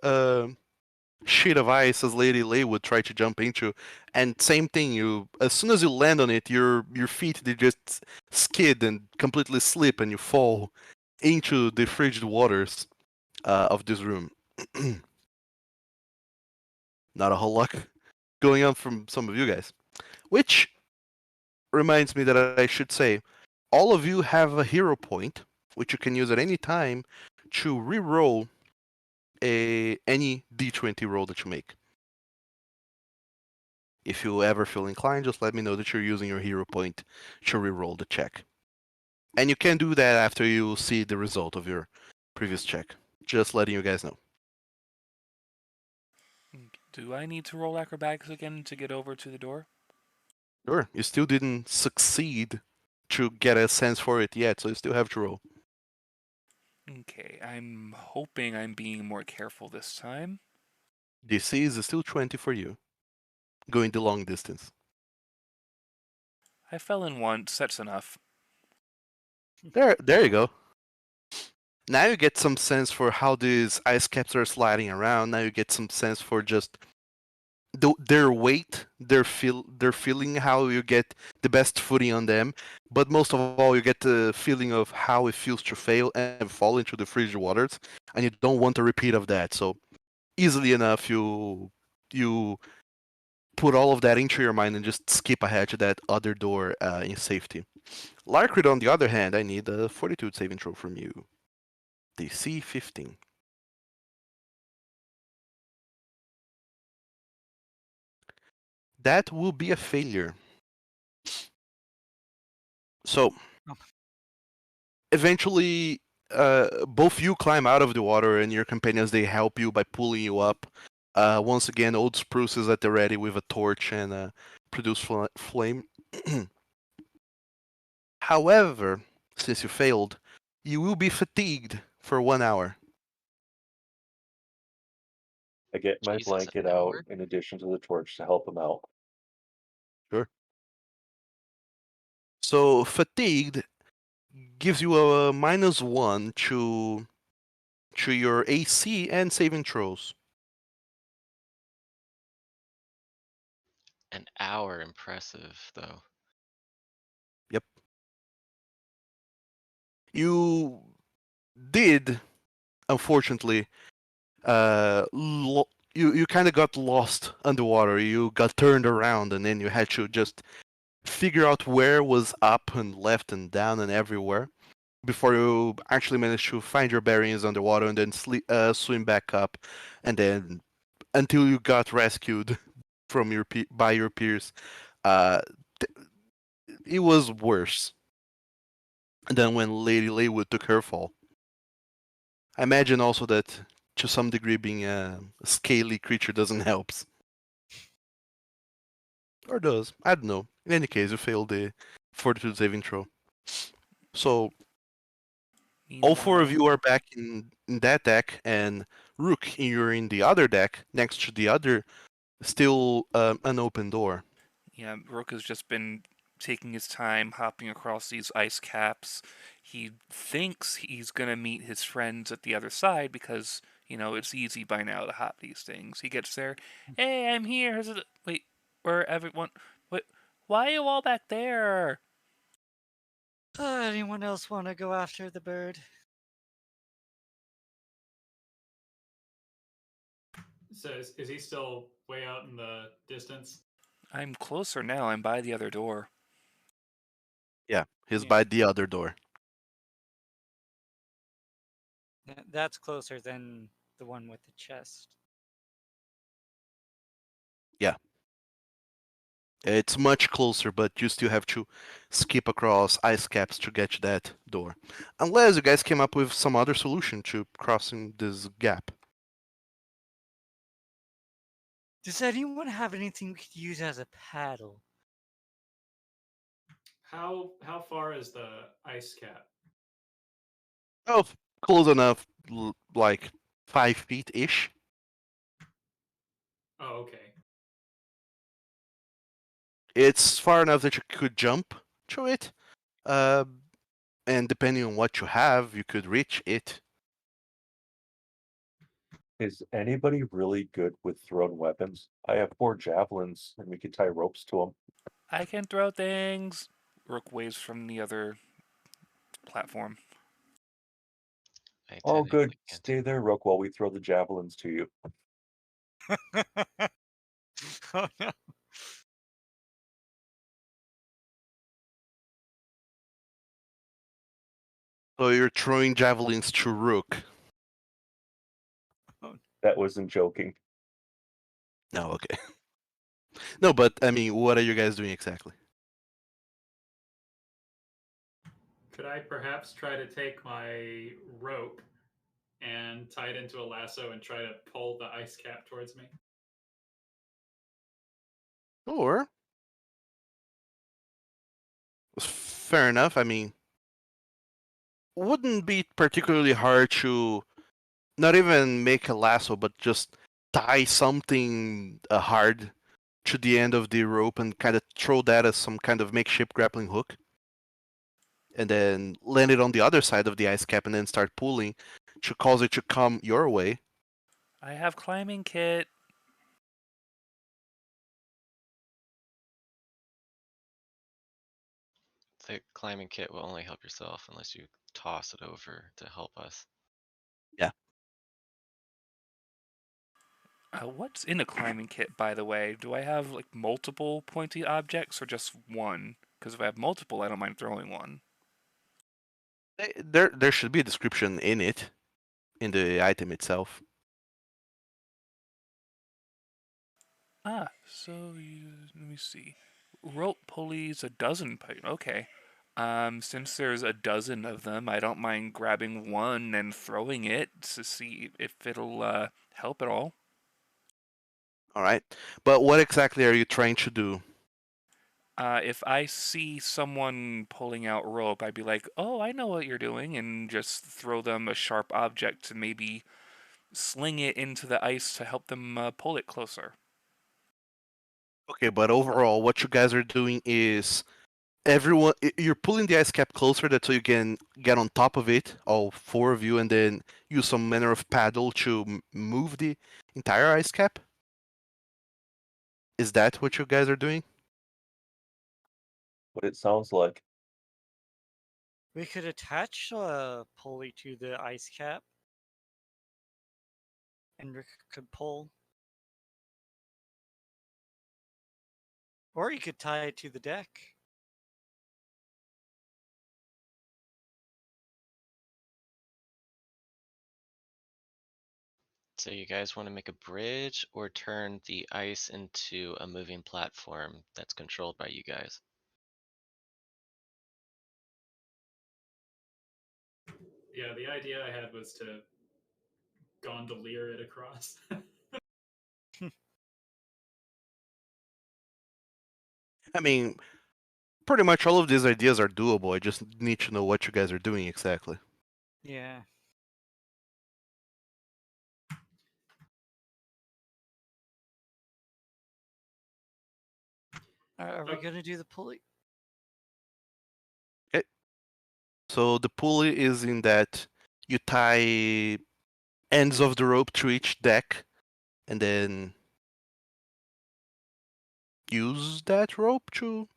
sheet of ice as Lady Lay would try to jump into, and same thing. You as soon as you land on it, your feet they just skid and completely slip, and you fall into the frigid waters of this room. Not a whole lot going on from some of you guys, which reminds me that I should say, all of you have a hero point, which you can use at any time to re-roll any d20 roll that you make. If you ever feel inclined, just let me know that you're using your hero point to re-roll the check. And you can do that after you see the result of your previous check. Just letting you guys know. Do I need to roll acrobatics again to get over to the door? Sure, you still didn't succeed to get a sense for it yet, so you still have to roll. Okay, I'm hoping I'm being more careful this time. DC is still 20 for you, going the long distance. I fell in once, that's enough. There you go. Now you get some sense for how these ice caps are sliding around. Now you get some sense for just their weight, their feeling, how you get the best footing on them, but most of all, you get the feeling of how it feels to fail and fall into the frigid waters, and you don't want a repeat of that. So easily enough, you put all of that into your mind and just skip ahead to that other door in safety. Larkrid, on the other hand, I need a Fortitude saving throw from you. DC 15. That will be a failure. So, eventually, both you climb out of the water, and your companions they help you by pulling you up. Once again, Old Spruce is at the ready with a torch and produce flame. However, since you failed, you will be fatigued for 1 hour. I get my Jesus, blanket an out hour? in addition to the torch to help him out. Sure. So fatigued gives you a -1 to your AC and saving throws. An hour, impressive though. Yep. You did, unfortunately, you kind of got lost underwater. You got turned around, and then you had to just figure out where was up and left and down and everywhere before you actually managed to find your bearings underwater and then swim back up, and then until you got rescued from by your peers. Uh, it was worse than when Lady Laywood took her fall. I imagine also that to some degree being a scaly creature doesn't help. Or does. I don't know. In any case, you failed the fortitude saving throw. So all four of Meanwhile, you are back in that deck, and Rook, you're in the other deck next to the other still an open door. yeah, Rook has just been taking his time hopping across these ice caps. He thinks he's gonna meet his friends at the other side because, it's easy by now to hop these things. He gets there, hey, I'm here. Wait, where everyone? Wait, why are you all back there? Anyone else want to go after the bird? So is he still way out in the distance? I'm closer now. I'm by the other door. Yeah, he's Yeah. by the other door. That's closer than the one with the chest. Yeah. It's much closer, but you still have to skip across ice caps to get to that door. Unless you guys came up with some other solution to crossing this gap. Does anyone have anything we could use as a paddle? How far is the ice cap? Oh, close enough, like 5 feet ish. Oh, okay. It's far enough that you could jump to it. Uh, and depending on what you have, you could reach it. Is anybody really good with thrown weapons? I have 4 javelins, and we could tie ropes to them. I can throw things. Rook waves from the other platform. I Oh, good. technically can't. Stay there, Rook, while we throw the javelins to you. Oh no. So you're throwing javelins to Rook. That wasn't joking. No, okay. No, but I mean, what are you guys doing exactly? Could I perhaps try to take my rope and tie it into a lasso and try to pull the ice cap towards me? Or fair enough. I mean, wouldn't be particularly hard to not even make a lasso, but just tie something hard to the end of the rope and kind of throw that as some kind of makeshift grappling hook. And then land it on the other side of the ice cap and then start pulling to cause it to come your way. I have climbing kit. The climbing kit will only help yourself unless you toss it over to help us. What's in a climbing kit, by the way? Do I have like multiple pointy objects or just one? Because if I have multiple, I don't mind throwing one. There should be a description in it, in the item itself. Let me see. Rope pulleys, a dozen. Okay. Since there's a dozen of them, I don't mind grabbing one and throwing it to see if it'll help at all. All right, but what exactly are you trying to do? If I see someone pulling out rope, I'd be like, "Oh, I know what you're doing," and just throw them a sharp object to maybe sling it into the ice to help them pull it closer. Okay, but overall, what you guys are doing is you're pulling the ice cap closer that so you can get on top of it, all four of you, and then use some manner of paddle to move the entire ice cap. Is that what you guys are doing? What it sounds like. We could attach a pulley to the ice cap, and Rick could pull. Or you could tie it to the deck. So you guys want to make a bridge or turn the ice into a moving platform that's controlled by you guys? Yeah, the idea I had was to gondolier it across. I mean, pretty much all of these ideas are doable. I just need to know what you guys are doing exactly. Yeah. Are we gonna do the pulley? Okay. So the pulley is in that you tie ends of the rope to each deck, and then use that rope to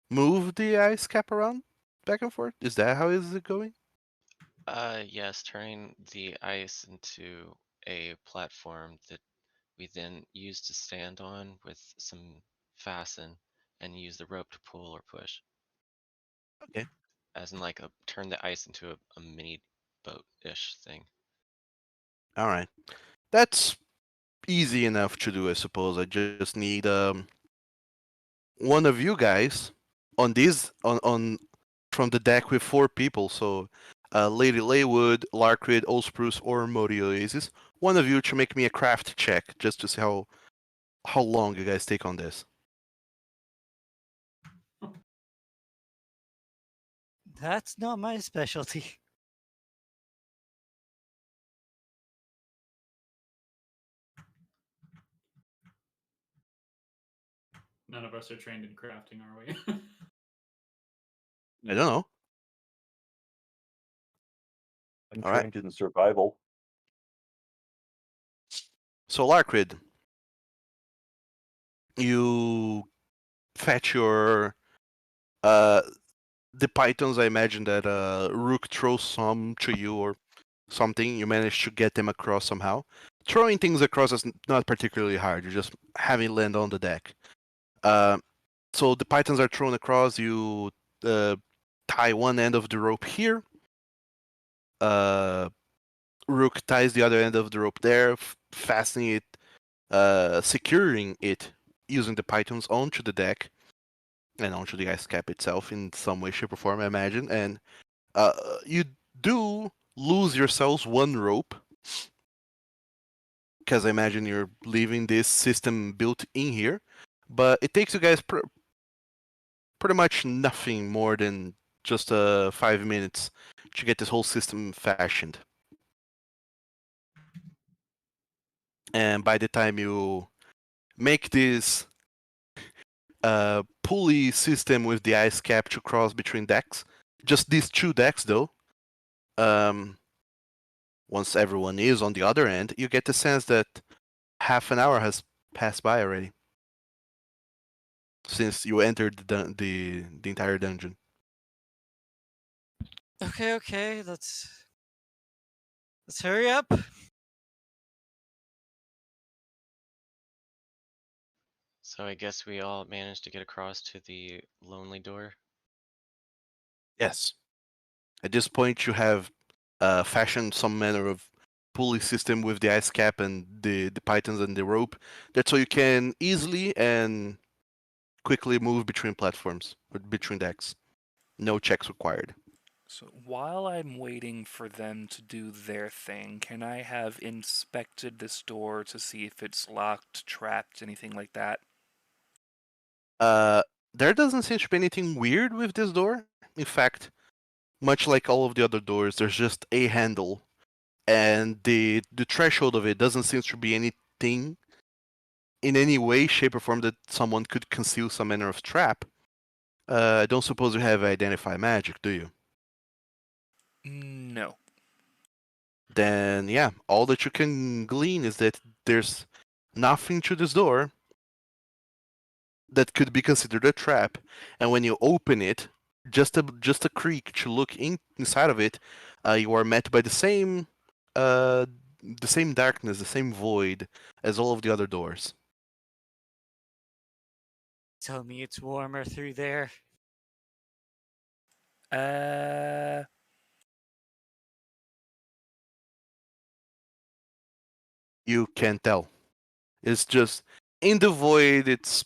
move the ice cap around back and forth. Is that how is it going? Yes, turning the ice into a platform that we then use to stand on with some fasten and use the rope to pull or push. Okay. As in like turn the ice into a mini boat-ish thing. All right. That's easy enough to do, I suppose. I just need one of you guys on from the deck with four people. So, Lady Laywood, Larkrid, Old Spruce, or Modi Oasis. One of you to make me a craft check just to see how long you guys take on this. That's not my specialty. None of us are trained in crafting, are we? I don't know. I'm All right. trained in survival. So, Larkrid, you fetch your the pythons. I imagine that Rook throws some to you or something. You manage to get them across somehow. Throwing things across is not particularly hard. You're just having land on the deck. So the pythons are thrown across. You tie one end of the rope here. Rook ties the other end of the rope there, fastening it, securing it using the pythons onto the deck and onto the ice cap itself in some way, shape, or form, I imagine. And you do lose yourselves one rope because I imagine you're leaving this system built in here, but it takes you guys pretty much nothing more than just 5 minutes to get this whole system fashioned. And by the time you make this pulley system with the ice cap to cross between decks, just these two decks though, once everyone is on the other end, you get the sense that half an hour has passed by already since you entered the entire dungeon. Okay, let's hurry up. So I guess we all managed to get across to the lonely door. Yes. At this point, you have fashioned some manner of pulley system with the ice cap and the pythons and the rope. That's so you can easily and quickly move between platforms or between decks. No checks required. So while I'm waiting for them to do their thing, can I have inspected this door to see if it's locked, trapped, anything like that? Uh, there doesn't seem to be anything weird with this door. In fact, much like all of the other doors, there's just a handle, and the threshold of it doesn't seem to be anything in any way, shape, or form that someone could conceal some manner of trap. I don't suppose you have identify magic, do you? No. Then yeah, all that you can glean is that there's nothing to this door that could be considered a trap, and when you open it, just a creak to look inside of it, you are met by uh, the same darkness, the same void as all of the other doors. Tell me it's warmer through there. Uh, You can't tell. It's just in the void. It's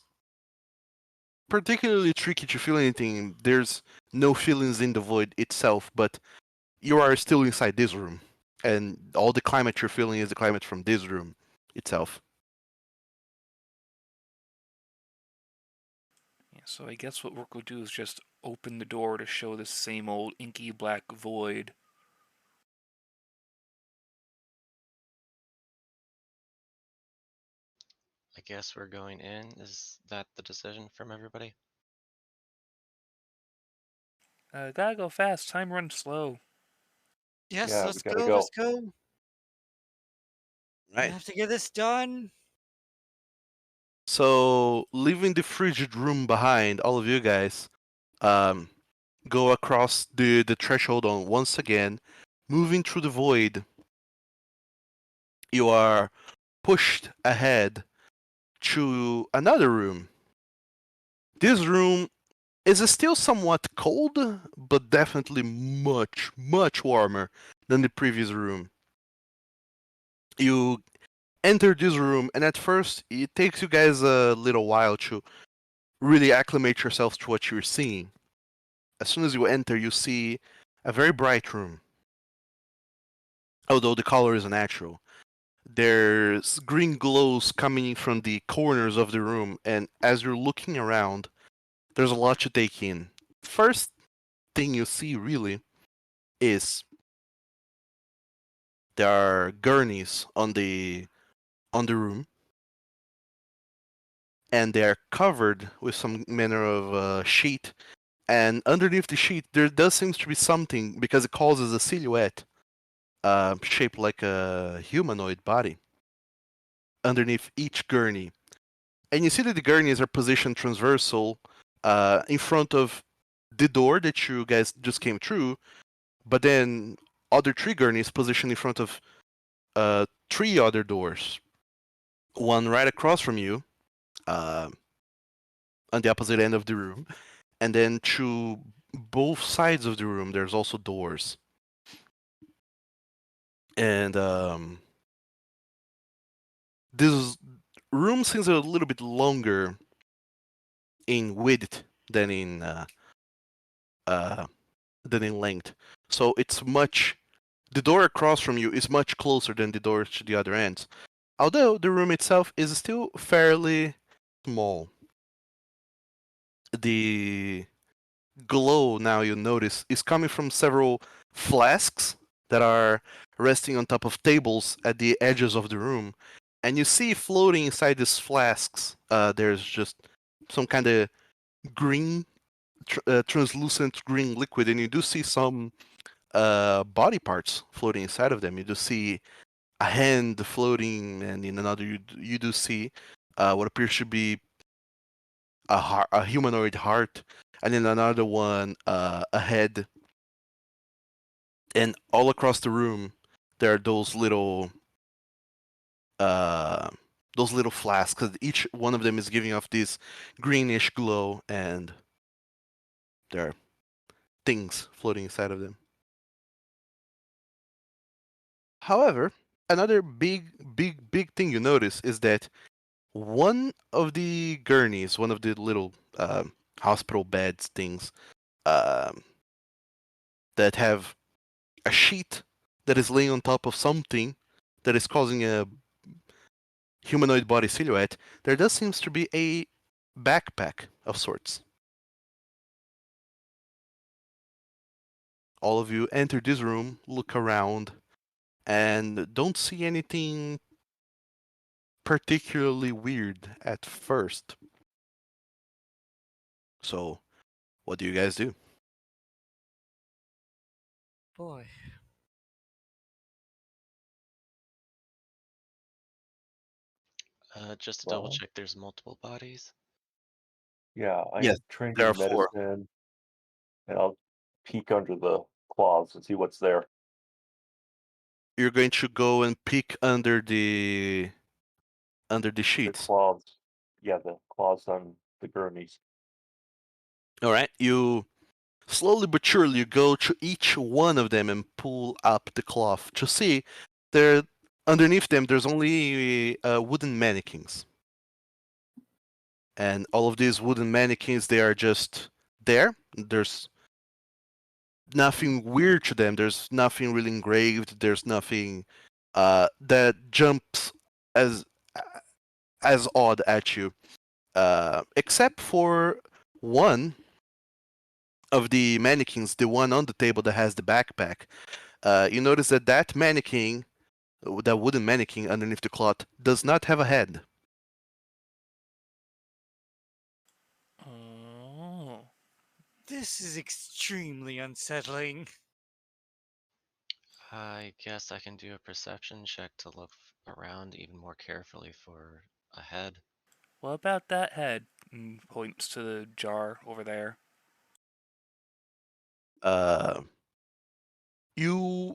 particularly tricky to feel anything. There's no feelings in the void itself, but you are still inside this room, and all the climate you're feeling is the climate from this room itself. yeah, so I guess what we're going to do is just open the door to show the same old inky black void. I guess we're going in. Is that the decision from everybody? Gotta go fast. Time runs slow. Yes, Yeah, we let's gotta go. go. Let's go. We Right. have to get this done. So, leaving the frigid room behind, all of you guys um, go across the threshold on once again, moving through the void. You are pushed ahead to another room. This room is still somewhat cold, but definitely much, much warmer than the previous room. You enter this room, and at first, it takes you guys a little while to really acclimate yourselves to what you're seeing. As soon as you enter, you see a very bright room, although the color is natural. There's green glows coming from the corners of the room, and as you're looking around, there's a lot to take in. First thing you see, really, is there are gurneys on the room, and they are covered with some manner of sheet. And underneath the sheet, there does seems to be something because it causes a silhouette shaped like a humanoid body underneath each gurney. And you see that the gurneys are positioned transversal in front of the door that you guys just came through, but then other three gurneys positioned in front of three other doors. One right across from you, uh, on the opposite end of the room, and then to both sides of the room, there's also doors. And this room seems a little bit longer in width than in uh, than in length. So it's much. The door across from you is much closer than the door to the other ends. Although the room itself is still fairly small. The glow now you notice is coming from several flasks that are resting on top of tables at the edges of the room. And you see floating inside these flasks, there's just some kind of green, translucent green liquid, and you do see some body parts floating inside of them. You do see a hand floating, and in another, you do see what appears to be a humanoid heart, and in another one, a head And all across the room, there are uh, those little flasks. 'Cause each one of them is giving off this greenish glow, and there are things floating inside of them. However, another big thing you notice is that one of the gurneys, one of the little hospital beds things, um, that have a sheet that is laying on top of something that is causing a humanoid body silhouette, there does seems to be a backpack of sorts. All of you enter this room, look around, and don't see anything particularly weird at first. So, what do you guys do? Boy. Just to double Well, check, there's multiple bodies. yeah, Yes, I'm trained there are in 4. medicine, and I'll peek under the cloths and see what's there. You're going to go and peek under the The sheets. cloths, yeah, the cloths on the gurneys. All right, you slowly but surely go to each one of them and pull up the cloth to see there underneath them. There's only wooden mannequins, and all of these wooden mannequins, they are just there. There's nothing weird to them. There's nothing really engraved. There's nothing that jumps as odd at you, except for one of the mannequins, the one on the table that has the backpack. You notice that that mannequin, that wooden mannequin underneath the cloth, does not have a head. Oh. This is extremely unsettling. I guess I can do a perception check to look around even more carefully for a head. What about that head? And points to the jar over there. Uh, you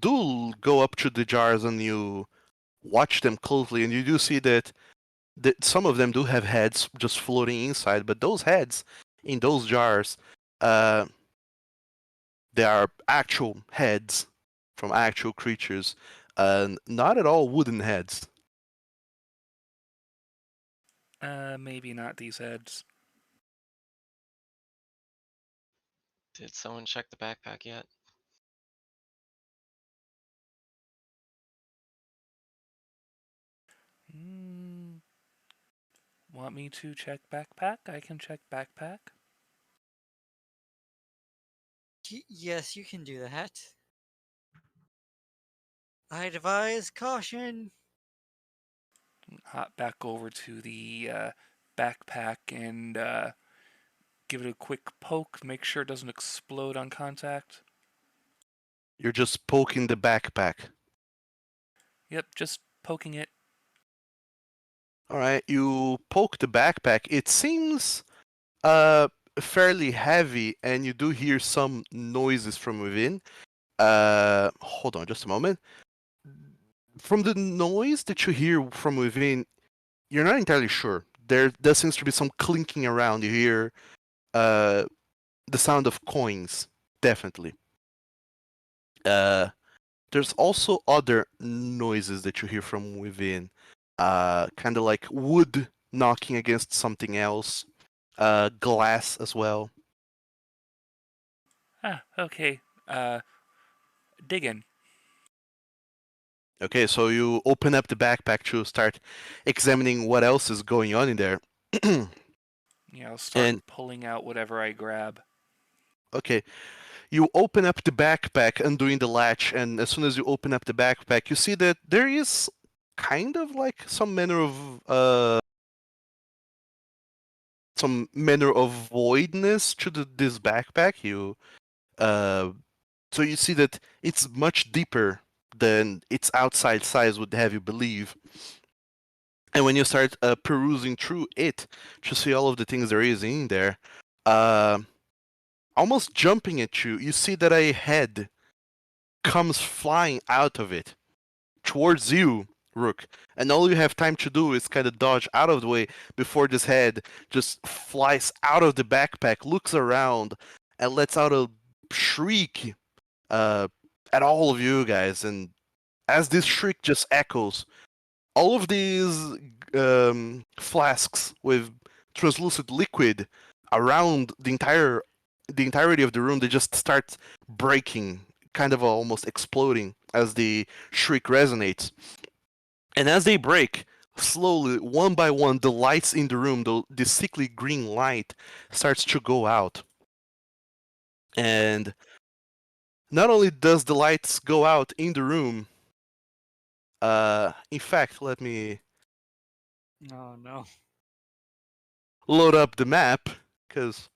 do go up to the jars and you watch them closely, and you do see that some of them do have heads just floating inside, but those heads in those jars, uh, they are actual heads from actual creatures, and not at all wooden heads. Maybe not these heads. Did someone check the backpack yet? Hmm. Want me to check backpack? I can check backpack. Yes, you can do that. I advise caution. Hop back over to the backpack and give it a quick poke. Make sure it doesn't explode on contact. You're just poking the backpack. Yep, just poking it. All right, you poke the backpack. It seems fairly heavy, and you do hear some noises from within. Hold on just a moment. From the noise that you hear from within, you're not entirely sure. There seems to be some clinking around. You hear the sound of coins, definitely. There's also other noises that you hear from within, kind of like wood knocking against something else, glass as well. Ah, okay. Dig in. Okay, so you open up the backpack to start examining what else is going on in there. Yeah, I'll start And pulling out whatever I grab. okay, you open up the backpack, undoing the latch, and as soon as you open up the backpack, you see that there is kind of like some manner of voidness to this backpack. So you see that it's much deeper than its outside size would have you believe. And when you start perusing through it to see all of the things there is in there, uh, almost jumping at you, you see that a head comes flying out of it towards you, Rook. And all you have time to do is kind of dodge out of the way before this head just flies out of the backpack, looks around, and lets out a shriek at all of you guys. And as this shriek just echoes, all of these flasks with translucent liquid around the entirety of the room, they just start breaking, kind of almost exploding as the shriek resonates. And as they break, slowly, one by one, the lights in the room, the sickly green light, starts to go out. And not only does the lights go out in the room, in fact, let me Oh no. load up the map, because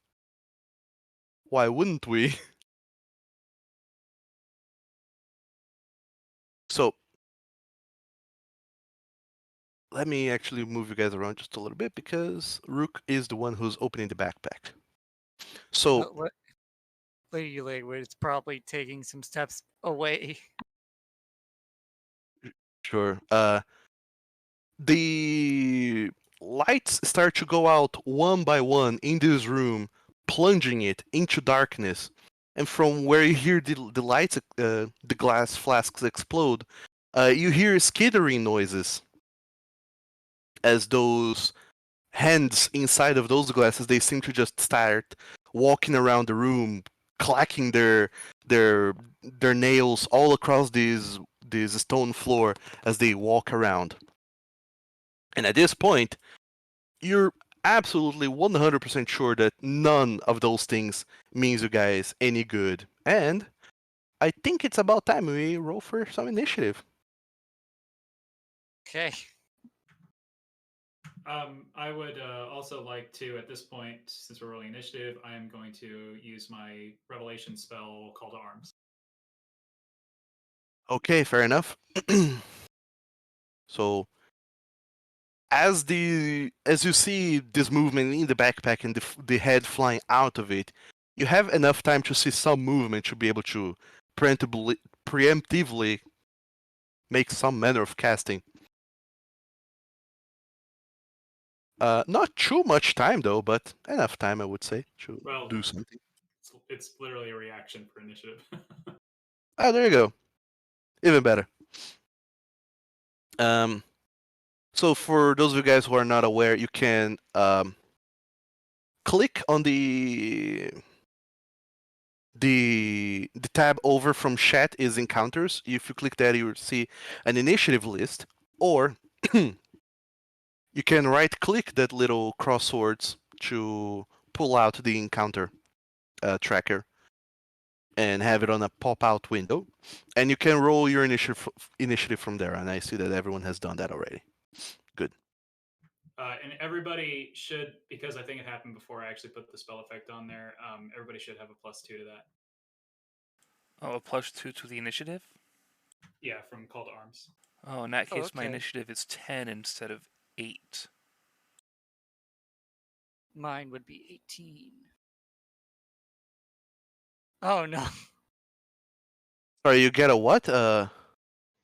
why wouldn't we? So, let me actually move you guys around just a little bit, because Rook is the one who's opening the backpack. So, Lady Lakewood is probably taking some steps away. sure. The lights start to go out one by one in this room, plunging it into darkness. And from where you hear the lights, the glass flasks explode, you hear skittering noises as those hands inside of those glasses, they seem to just start walking around the room, clacking their nails all across this stone floor as they walk around. And at this point, you're absolutely 100% sure that none of those things means you guys any good. And I think it's about time we roll for some initiative. Okay. I would also like to, at this point, since we're rolling initiative, I am going to use my revelation spell, Call to Arms. Okay, fair enough. So as you see this movement in the backpack and the head flying out of it, you have enough time to see some movement to be able to preemptively make some manner of casting. Not too much time though, but enough time I would say to Well, do something. it's literally a reaction for initiative. Oh, there you go. Even better. So for those of you guys who are not aware, you can click on the tab over from chat is encounters. If you click that, you will see an initiative list, or you can right click that little crosswords to pull out the encounter tracker and have it on a pop out window, and you can roll your initiative from there. And I see that everyone has done that already. Good. And everybody should, because I think it happened before I actually put the spell effect on there, everybody should have a +2 to that. Oh, a +2 to the initiative? Yeah, from Call to Arms. Oh, in that case, my okay. initiative is 10 instead of 8. Mine would be 18. Oh no. Sorry, you get a what?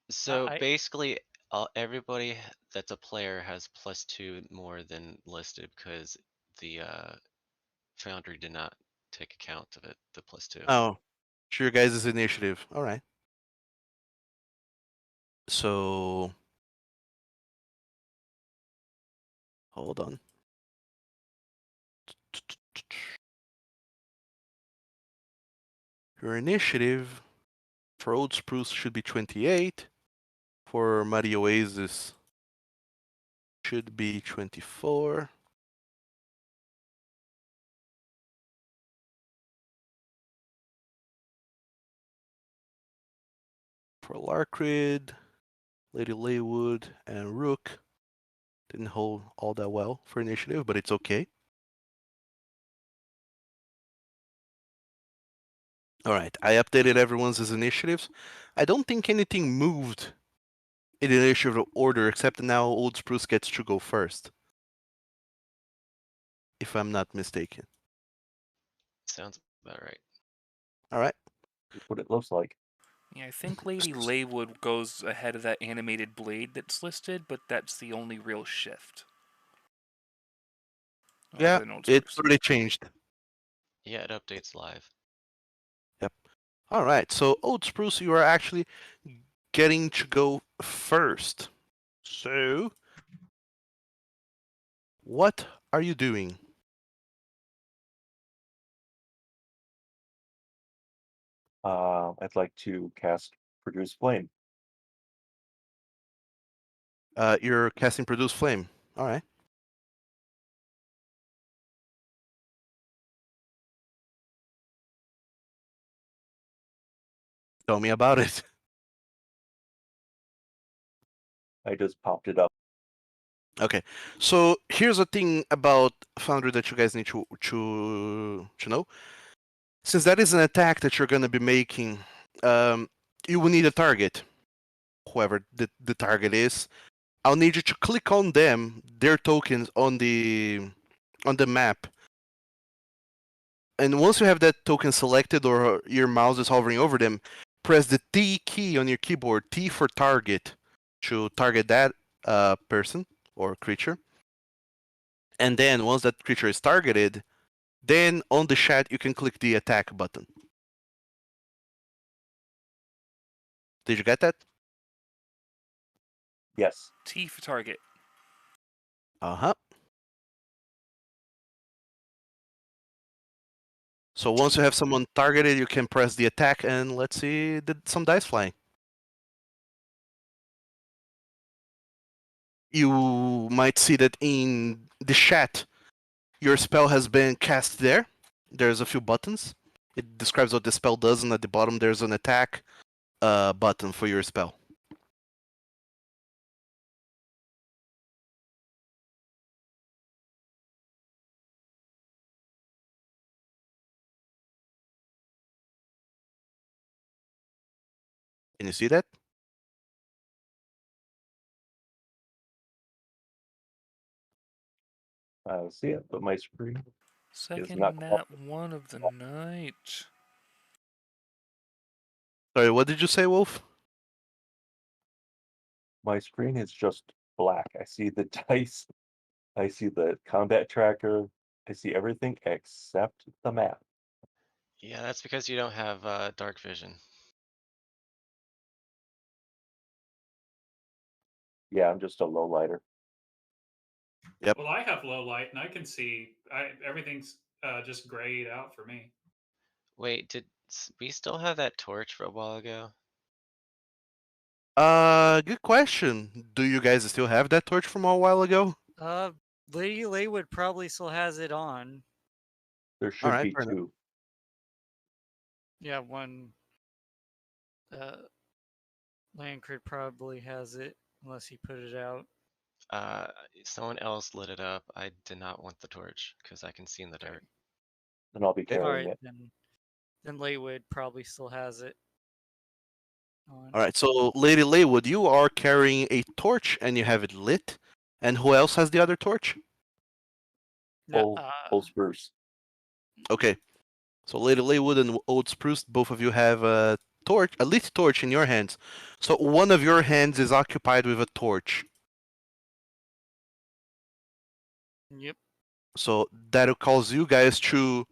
So I- basically, everybody that's a player has +2 more than listed because the Foundry did not take account of it, the +2. Oh, sure, guys' initiative. All right. So hold on. Your initiative for Old Spruce should be 28. For Muddy Oasis should be 24. For Larkrid, Lady Laywood, and Rook didn't hold all that well for initiative, but it's okay. Alright, I updated everyone's initiatives. I don't think anything moved in the initiative order, except now Old Spruce gets to go first. If I'm not mistaken. Sounds about right. Alright. That's what it looks like. Yeah, I think Lady Laywood goes ahead of that animated blade that's listed, but that's the only real shift. Yeah, Other than Old it's Spruce. already changed. Yeah, it updates live. All right, so Old Spruce, you are actually getting to go first. So, what are you doing? I'd like to cast Produce Flame. You're casting Produce Flame. All right. Tell me about it. I just popped it up. Okay, so here's a thing about Foundry that you guys need to know. Since that is an attack that you're going to be making, you will need a target, whoever the target is. I'll need you to click on them, their tokens on the map, and once you have that token selected or your mouse is hovering over them, press the T key on your keyboard, T for target, to target that person or creature. And then once that creature is targeted, then on the chat you can click the attack button. Did you get that? Yes. T for target. Uh-huh. So once you have someone targeted, you can press the attack and let's see some dice flying. You might see that in the chat, your spell has been cast there. There's a few buttons. It describes what the spell does, and at the bottom there's an attack button for your spell. Can you see that? I see it, but my screen Second not nat 1 of the night. Sorry, what did you say, Wolf? my screen is just black. I see the dice. I see the combat tracker. I see everything except the map. Yeah, that's because you don't have dark vision. Yeah, I'm just a low lighter. Yep. Well, I have low light and I can see. Everything's just grayed out for me. Wait, did we still have that torch for a while ago? Good question. Do you guys still have that torch from a while ago? Lady Laywood probably still has it on. There should Alright, be fair enough. two. Yeah, one. Landcrit probably has it, unless he put it out. Someone else lit it up. I did not want the torch because I can see in the dark. Then I'll be All carrying right, it. then Laywood probably still has it on. Alright, so Lady Laywood, you are carrying a torch and you have it lit. And who else has the other torch? No, Old Spruce. Okay. So Lady Laywood and Old Spruce, both of you have a torch, a lit torch in your hands. So one of your hands is occupied with a torch. Yep. So that'll cause you guys to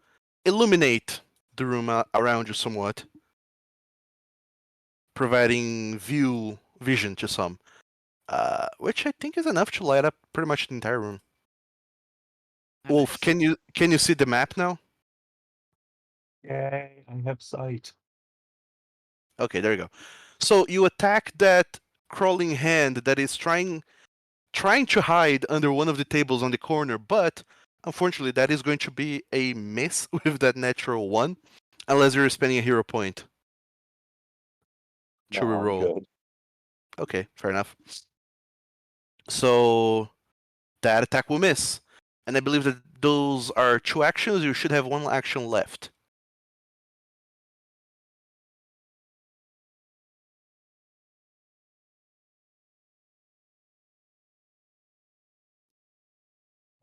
illuminate the room around you somewhat, providing vision to some, which I think is enough to light up pretty much the entire room. Wolf, Nice. can you see the map now? Yay, I have sight. Okay, there you go. So you attack that crawling hand that is trying to hide under one of the tables on the corner, but unfortunately that is going to be a miss with that natural one, unless you're spending a hero point to No, I'm reroll. good. Okay, fair enough. So that attack will miss. And I believe that those are 2 actions. You should have 1 action left.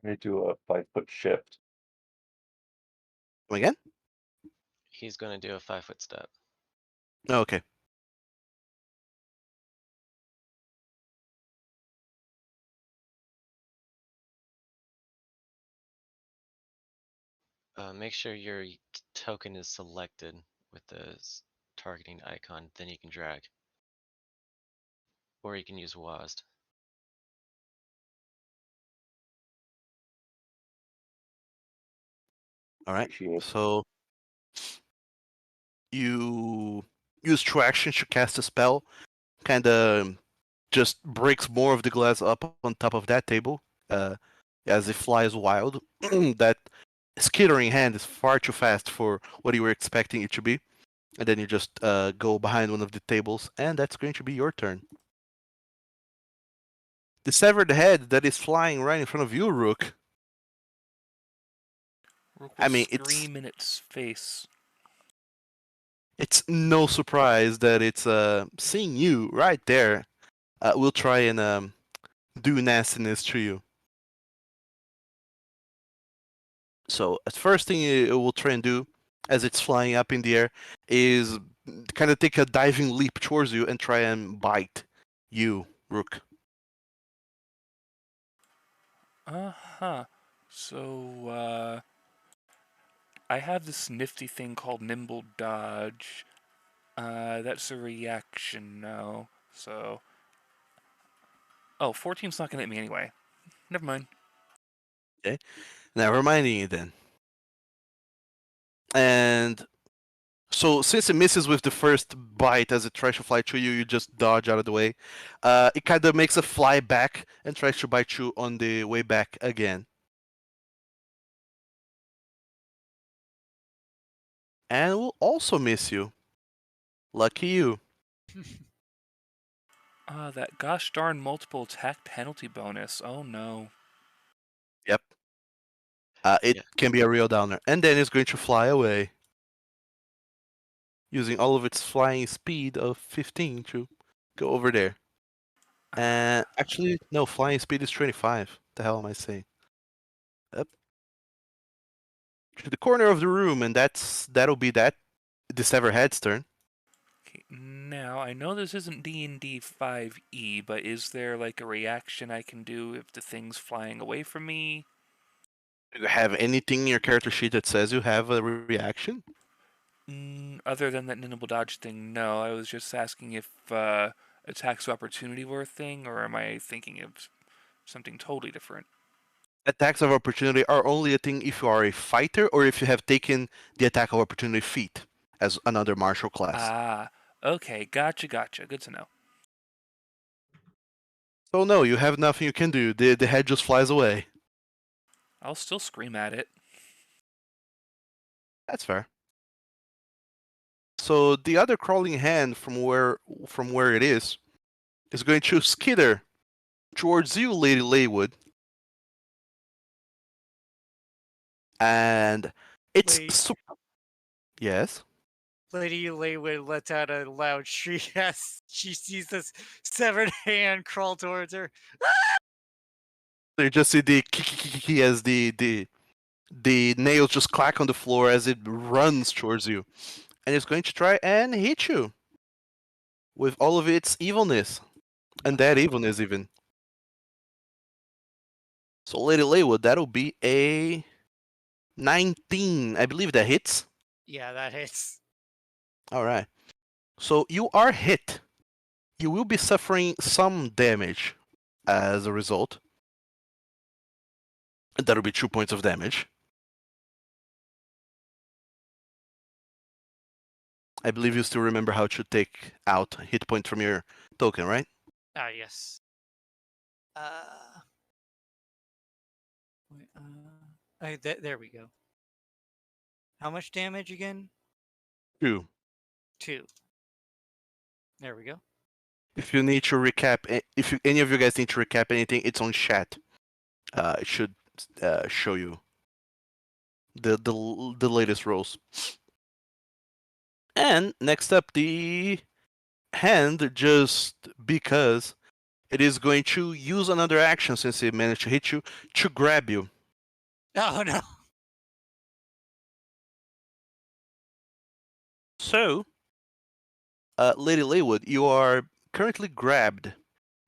I'm gonna do a 5-foot shift. Come again? He's going to do a 5-foot step. Oh, okay. Make sure your token is selected with the targeting icon, then you can drag. Or you can use WASD. All right. Appreciate it. So you use true action to cast a spell, kind of just breaks more of the glass up on top of that table as it flies wild. That skittering hand is far too fast for what you were expecting it to be. And then you just go behind one of the tables, and that's going to be your turn. The severed head that is flying right in front of you, Rook. Rook will I mean, scream in its face. it's no surprise that it's seeing you right there. We'll try and do nastiness to you. So, the first thing it will try and do, as it's flying up in the air, is kind of take a diving leap towards you and try and bite you, Rook. Uh-huh. So, I have this nifty thing called Nimble Dodge. That's a reaction now. So... Oh, 14's not gonna hit me anyway. Never mind. Okay, now reminding you then. And so since it misses with the first bite as it tries to fly to you, you just dodge out of the way. It kind of makes a fly back and tries to bite you on the way back again. And will also miss you. Lucky you. That gosh darn multiple attack penalty bonus. Oh no. Yep. It Yeah. can be a real downer. And then it's going to fly away. Using all of its flying speed of 15 to go over there. And actually, no, flying speed is 25. The hell am I saying? Up to the corner of the room, and that'll be that. The Severhead's turn. Okay, now I know this isn't D&D 5e, but is there like a reaction I can do if the thing's flying away from me? Do you have anything in your character sheet that says you have a reaction? Other than that nimble dodge thing, no. I was just asking if attacks of opportunity were a thing, or am I thinking of something totally different? Attacks of opportunity are only a thing if you are a fighter or if you have taken the attack of opportunity feat as another martial class. Ah, okay, gotcha. Good to know. So no, you have nothing you can do. The head just flies away. I'll still scream at it. That's fair. So the other crawling hand from where it is going to skitter towards you, Lady Laywood. And it's yes. Lady Laywood lets out a loud shriek as she sees this severed hand crawl towards her. So you just see the kiki as the nails just clack on the floor as it runs towards you. And it's going to try and hit you with all of its evilness. And that evilness even. So Lady Laywood, that'll be a 19. I believe that hits. Yeah, that hits. Alright. So you are hit. You will be suffering some damage as a result. That'll be 2 points of damage. I believe you still remember how to take out a hit point from your token, right? Ah, yes. There we go. How much damage again? 2. 2. There we go. If you need to recap, if any of you guys need to recap anything, it's on chat. It should show you the latest rolls. And next up, the hand, just because it is going to use another action since it managed to hit you to grab you. Oh no. So, Lady Laywood, you are currently grabbed,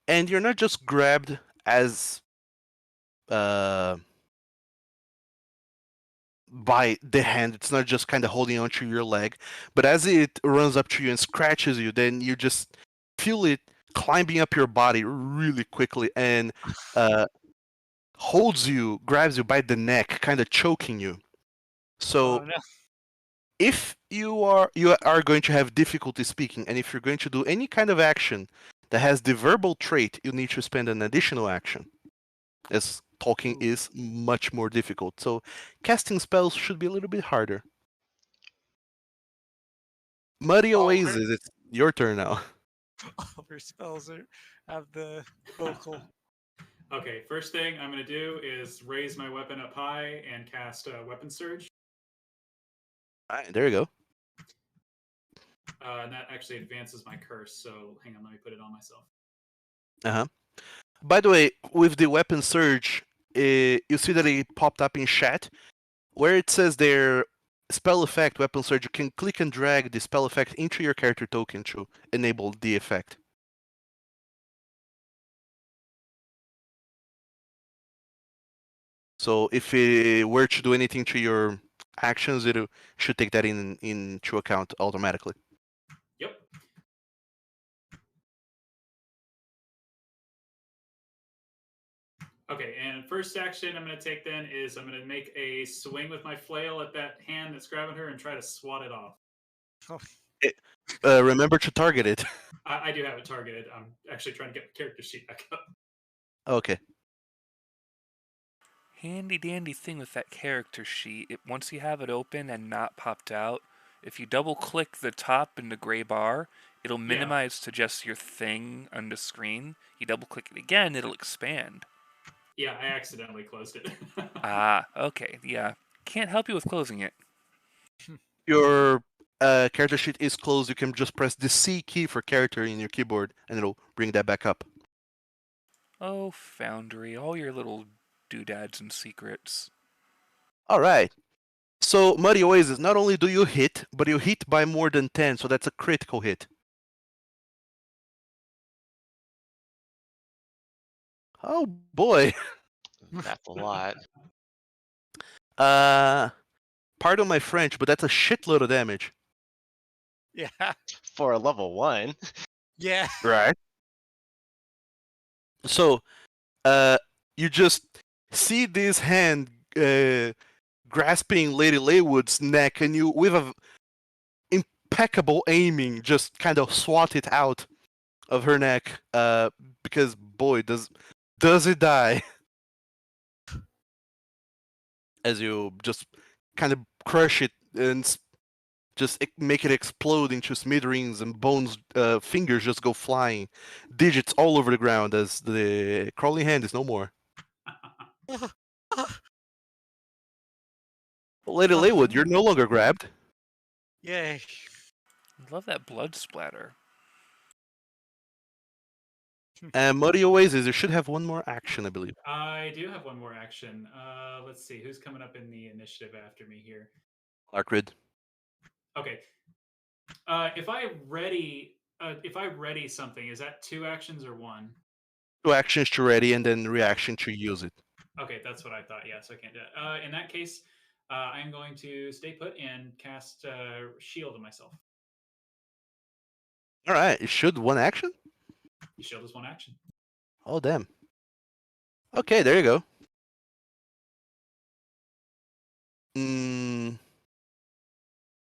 and you're not just grabbed as by the hand. It's not just kind of holding onto your leg, but as it runs up to you and scratches you, then you just feel it climbing up your body really quickly and holds you, grabs you by the neck, kind of choking you. So Oh no. if you are going to have difficulty speaking, and if you're going to do any kind of action that has the verbal trait, you need to spend an additional action, as talking Ooh. is much more difficult. So casting spells should be a little bit harder. Muddy Oh, Oasis, it's your turn now. All of her spells have the vocal. Okay, first thing I'm going to do is raise my weapon up high and cast Weapon Surge. Alright, there you go. And that actually advances my curse, so hang on, let me put it on myself. Uh-huh. By the way, with the weapon surge, you see that it popped up in chat. Where it says their spell effect, weapon surge, you can click and drag the spell effect into your character token to enable the effect. So if it were to do anything to your actions, it should take that into account automatically. Yep. Okay, and first action I'm going to take then is I'm going to make a swing with my flail at that hand that's grabbing her and try to swat it off. Remember to target it. I do have it targeted. I'm actually trying to get the character sheet back up. Okay. Handy dandy thing with that character sheet, once you have it open and not popped out, if you double click the top in the gray bar, it'll minimize to just your thing on the screen. You double click it again, it'll expand. Yeah, I accidentally closed it. Ah, okay, yeah. Can't help you with closing it. Your character sheet is closed. You can just press the C key for character in your keyboard, and it'll bring that back up. Oh, Foundry, all your little doodads and secrets. All right. So Muddy Oasis, not only do you hit, but you hit by more than 10, so that's a critical hit. Oh boy. That's a lot. Pardon my French, but that's a shitload of damage. Yeah. For a level 1. Yeah. Right. So, you just see this hand grasping Lady Laywood's neck, and you, with a impeccable aiming, just kind of swat it out of her neck. Because boy, does it die? As you just kind of crush it and just make it explode into smithereens, and bones, fingers just go flying, digits all over the ground as the crawling hand is no more. Lady Laywood, you're no longer grabbed. Yay. Love that blood splatter. And Muddy Oasis, you should have one more action, I believe. I do have one more action. Let's see, who's coming up in the initiative after me here? Larkrid. Okay. If I ready something, is that 2 actions or 1? 2 actions to ready, and then reaction to use it. Okay, that's what I thought. Yeah, so I can't do it. In that case, I'm going to stay put and cast Shield on myself. All right, it should one action. Shield is 1 action. Oh damn. Okay, there you go.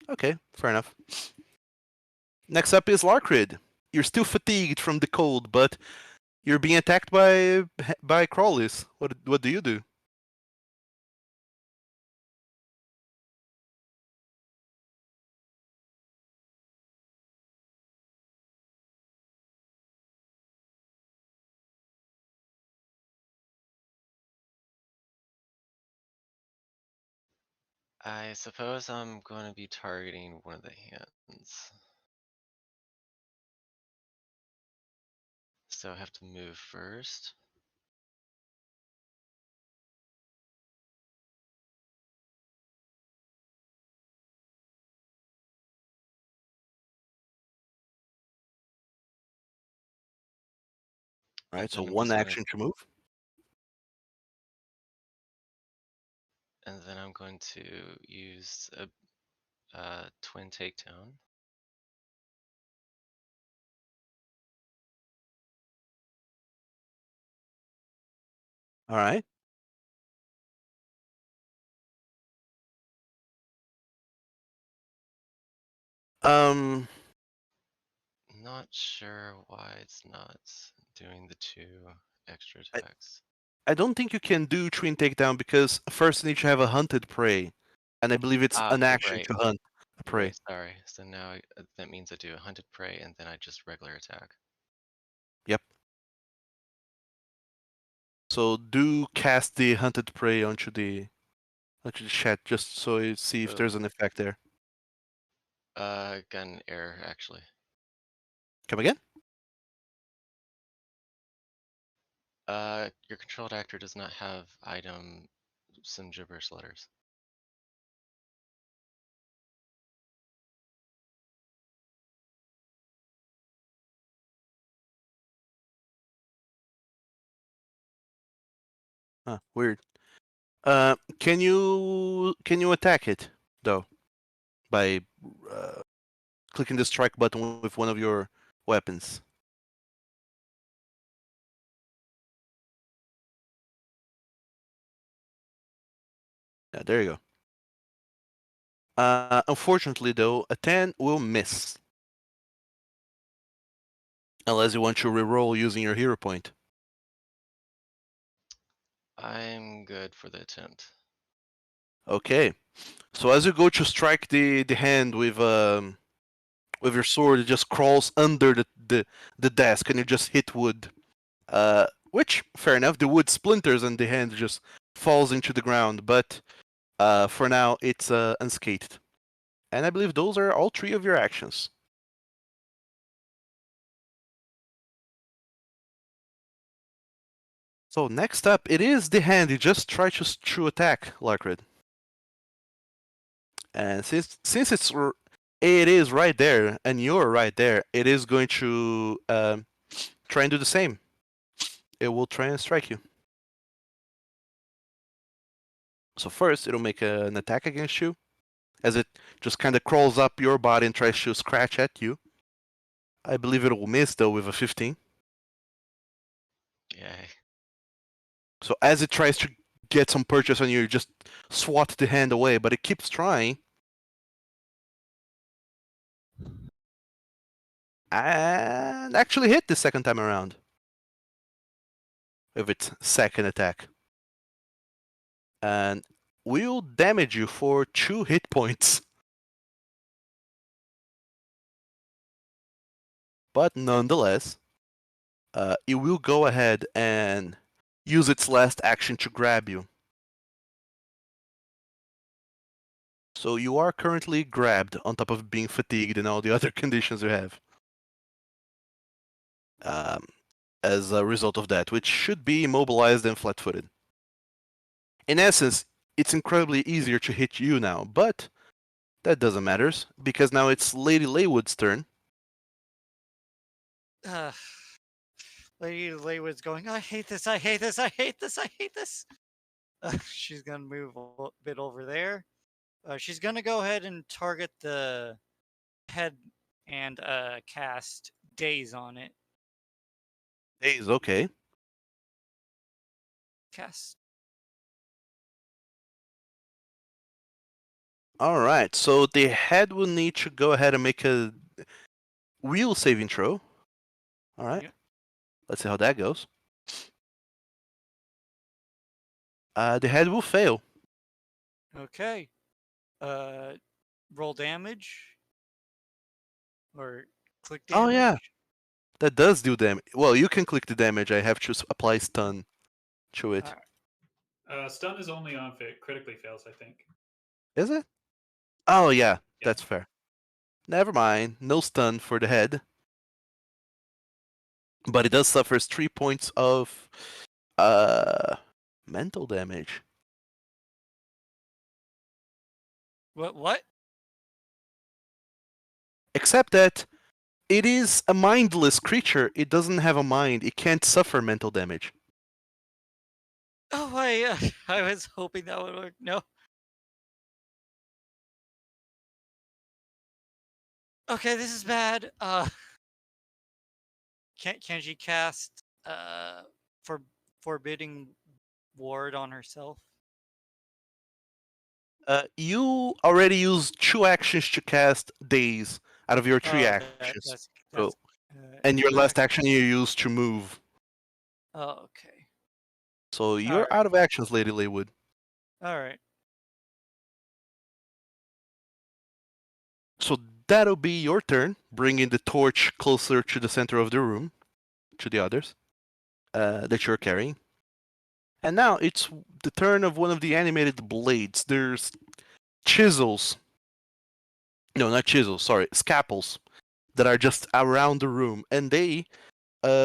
Okay, fair enough. Next up is Larkrid. You're still fatigued from the cold, but you're being attacked by crawlies. What do you do? I suppose I'm going to be targeting one of the hands. So I have to move first. All right, so Then I'm one just gonna, action to move. And then I'm going to use a twin takedown. All right. Um, Not sure why it's not doing the 2 extra I- attacks. I don't think you can do twin takedown because first you need to have a hunted prey, and I believe it's an action Right. to hunt a prey. Right, sorry. So now that means I do a hunted prey and then I just regular attack. Yep. So do cast the hunted prey onto the chat just so you see if So- there's an effect there. Got an error actually. Come again? Your controlled actor does not have item some gibberish letters. Huh, weird. Can you attack it though by clicking the strike button with one of your weapons? Yeah, there you go. Unfortunately, though, a 10 will miss. Unless you want to reroll using your hero point. I'm good for the attempt. Okay. So as you go to strike the hand with your sword, it just crawls under the desk and you just hit wood. Which, fair enough, the wood splinters and the hand just falls into the ground, but for now it's unscathed. And I believe those are all 3 of your actions. So next up, it is the hand. You just try to attack Larkred. And since it is right there, and you're right there, it is going to try and do the same. It will try and strike you. So first, it'll make an attack against you, as it just kind of crawls up your body and tries to scratch at you. I believe it will miss, though, with a 15. Yay. So as it tries to get some purchase on you, you just swat the hand away, but it keeps trying. And actually hit the second time around. With its second attack. And will damage you for 2 hit points. But nonetheless, it will go ahead and use its last action to grab you. So you are currently grabbed on top of being fatigued and all the other conditions you have. As a result of that, which should be immobilized and flat-footed. In essence, it's incredibly easier to hit you now, but that doesn't matter, because now it's Lady Laywood's turn. Lady Laywood's going, I hate this, I hate this, I hate this, I hate this. She's going to move a bit over there. She's going to go ahead and target the head and cast Daze on it. Daze, okay. Cast. Alright, so the head will need to go ahead and make a wheel saving throw. Alright. Yep. Let's see how that goes. The head will fail. Okay. Roll damage. Or click damage. Oh, yeah. That does do damage. Well, you can click the damage. I have to apply stun to it. Stun is only on if it critically fails, I think. Is it? Oh, yeah. That's fair. Never mind. No stun for the head. But it does suffer 3 points of mental damage. What? Except that it is a mindless creature. It doesn't have a mind. It can't suffer mental damage. Oh, I was hoping that would work. No. Okay, this is bad. Can she cast for forbidding ward on herself? You already used 2 actions to cast Daze out of your 3 actions. That's So, and your 2 last actions. action you used to move. Oh, okay. So you're Alright. out of actions, Lady Laywood. All right. So that'll be your turn, bringing the torch closer to the center of the room, to the others that you're carrying. And now it's the turn of one of the animated blades. There's chisels. No, not chisels, sorry, scalpels that are just around the room. And they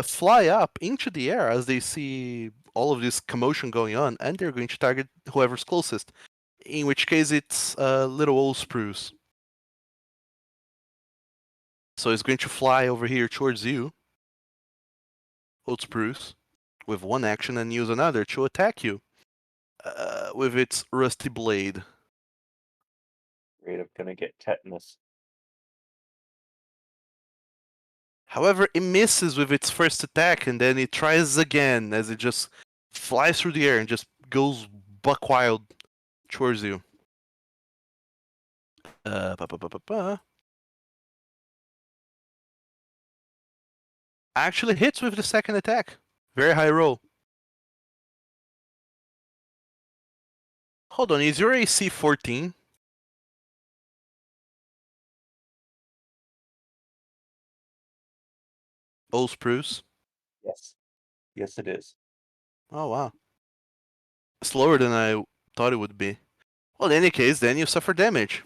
fly up into the air as they see all of this commotion going on, and they're going to target whoever's closest. In which case, it's little old spruce. So it's going to fly over here towards you, old spruce, with 1 action and use another to attack you with its rusty blade. Afraid of gonna get tetanus. However, it misses with its first attack, and then it tries again as it just flies through the air and just goes buck wild towards you. Ba, ba, ba, ba, ba. Actually hits with the second attack. Very high roll. Hold on, is your AC 14? Old spruce? Yes. Yes, it is. Oh, wow. It's lower than I thought it would be. Well, in any case, then you suffer damage.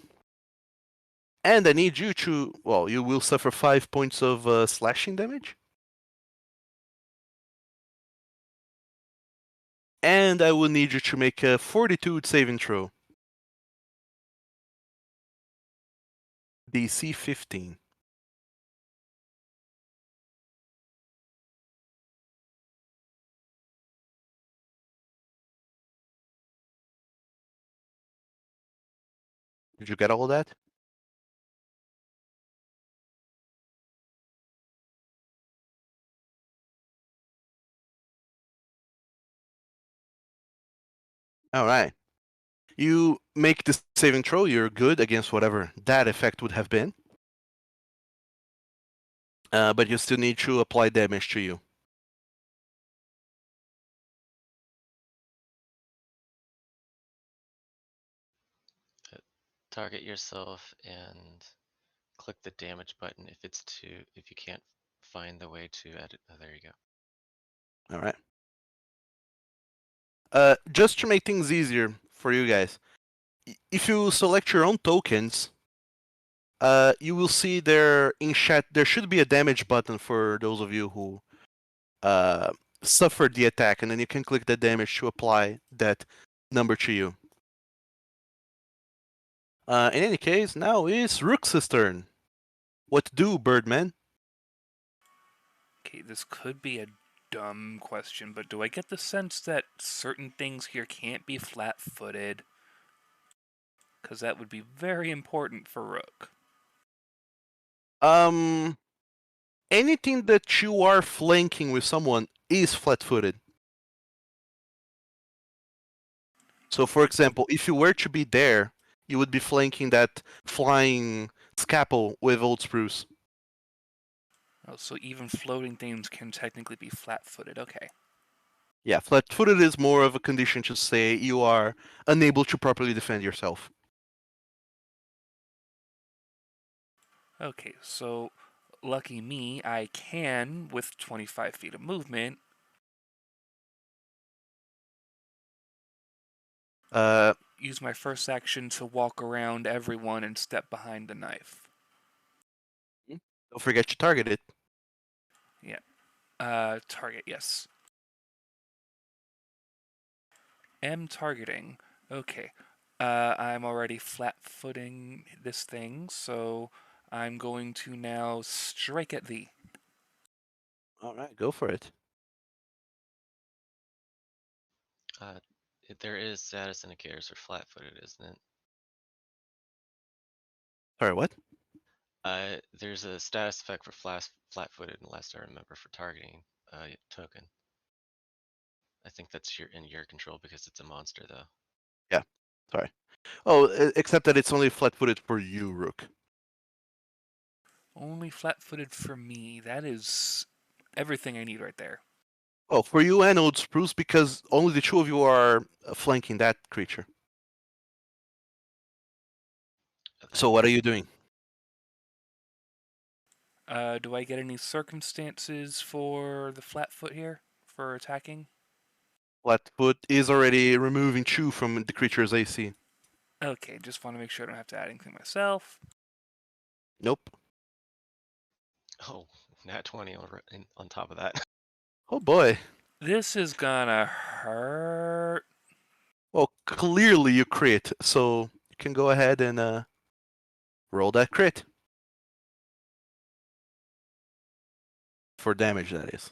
And I need you to... Well, you will suffer 5 points of slashing damage. And I will need you to make a fortitude saving throw. DC 15. Did you get all of that? Alright. You make the saving throw, you're good against whatever that effect would have been. But you still need to apply damage to you. Target yourself and click the damage button if you can't find the way to edit. Oh, there you go. Alright. Just to make things easier for you guys, if you select your own tokens, you will see there in chat there should be a damage button for those of you who suffered the attack, and then you can click the damage to apply that number to you. In any case, now it's Rook's turn. What to do, Birdman? Okay, this could be a dumb question, but do I get the sense that certain things here can't be flat-footed? Because that would be very important for Rook. Anything that you are flanking with someone is flat-footed. So, for example, if you were to be there, you would be flanking that flying scalpel with old spruce. Oh, so even floating things can technically be flat-footed. Okay. Yeah, flat-footed is more of a condition to say you are unable to properly defend yourself. Okay, so lucky me, I can, with 25 feet of movement, use my first action to walk around everyone and step behind the knife. Don't forget to target it. Yeah. Target, yes. Am targeting. Okay. I'm already flat-footing this thing, so I'm going to now strike at thee. Alright, go for it. There is status indicators for flat-footed, isn't it? Sorry, what? There's a status effect for flat-footed, last I remember, for targeting a token. I think that's in your control because it's a monster, though. Yeah, sorry. Oh, except that it's only flat-footed for you, Rook. Only flat-footed for me. That is everything I need right there. Oh, for you and Old Spruce, because only the two of you are flanking that creature. So what are you doing? Do I get any circumstances for the flat-foot here for attacking? Flatfoot is already removing 2 from the creature's AC. Okay, just want to make sure I don't have to add anything myself. Nope. Oh, nat 20 on top of that. Oh boy. This is gonna hurt. Well, clearly you crit, so you can go ahead and roll that crit. For damage, that is.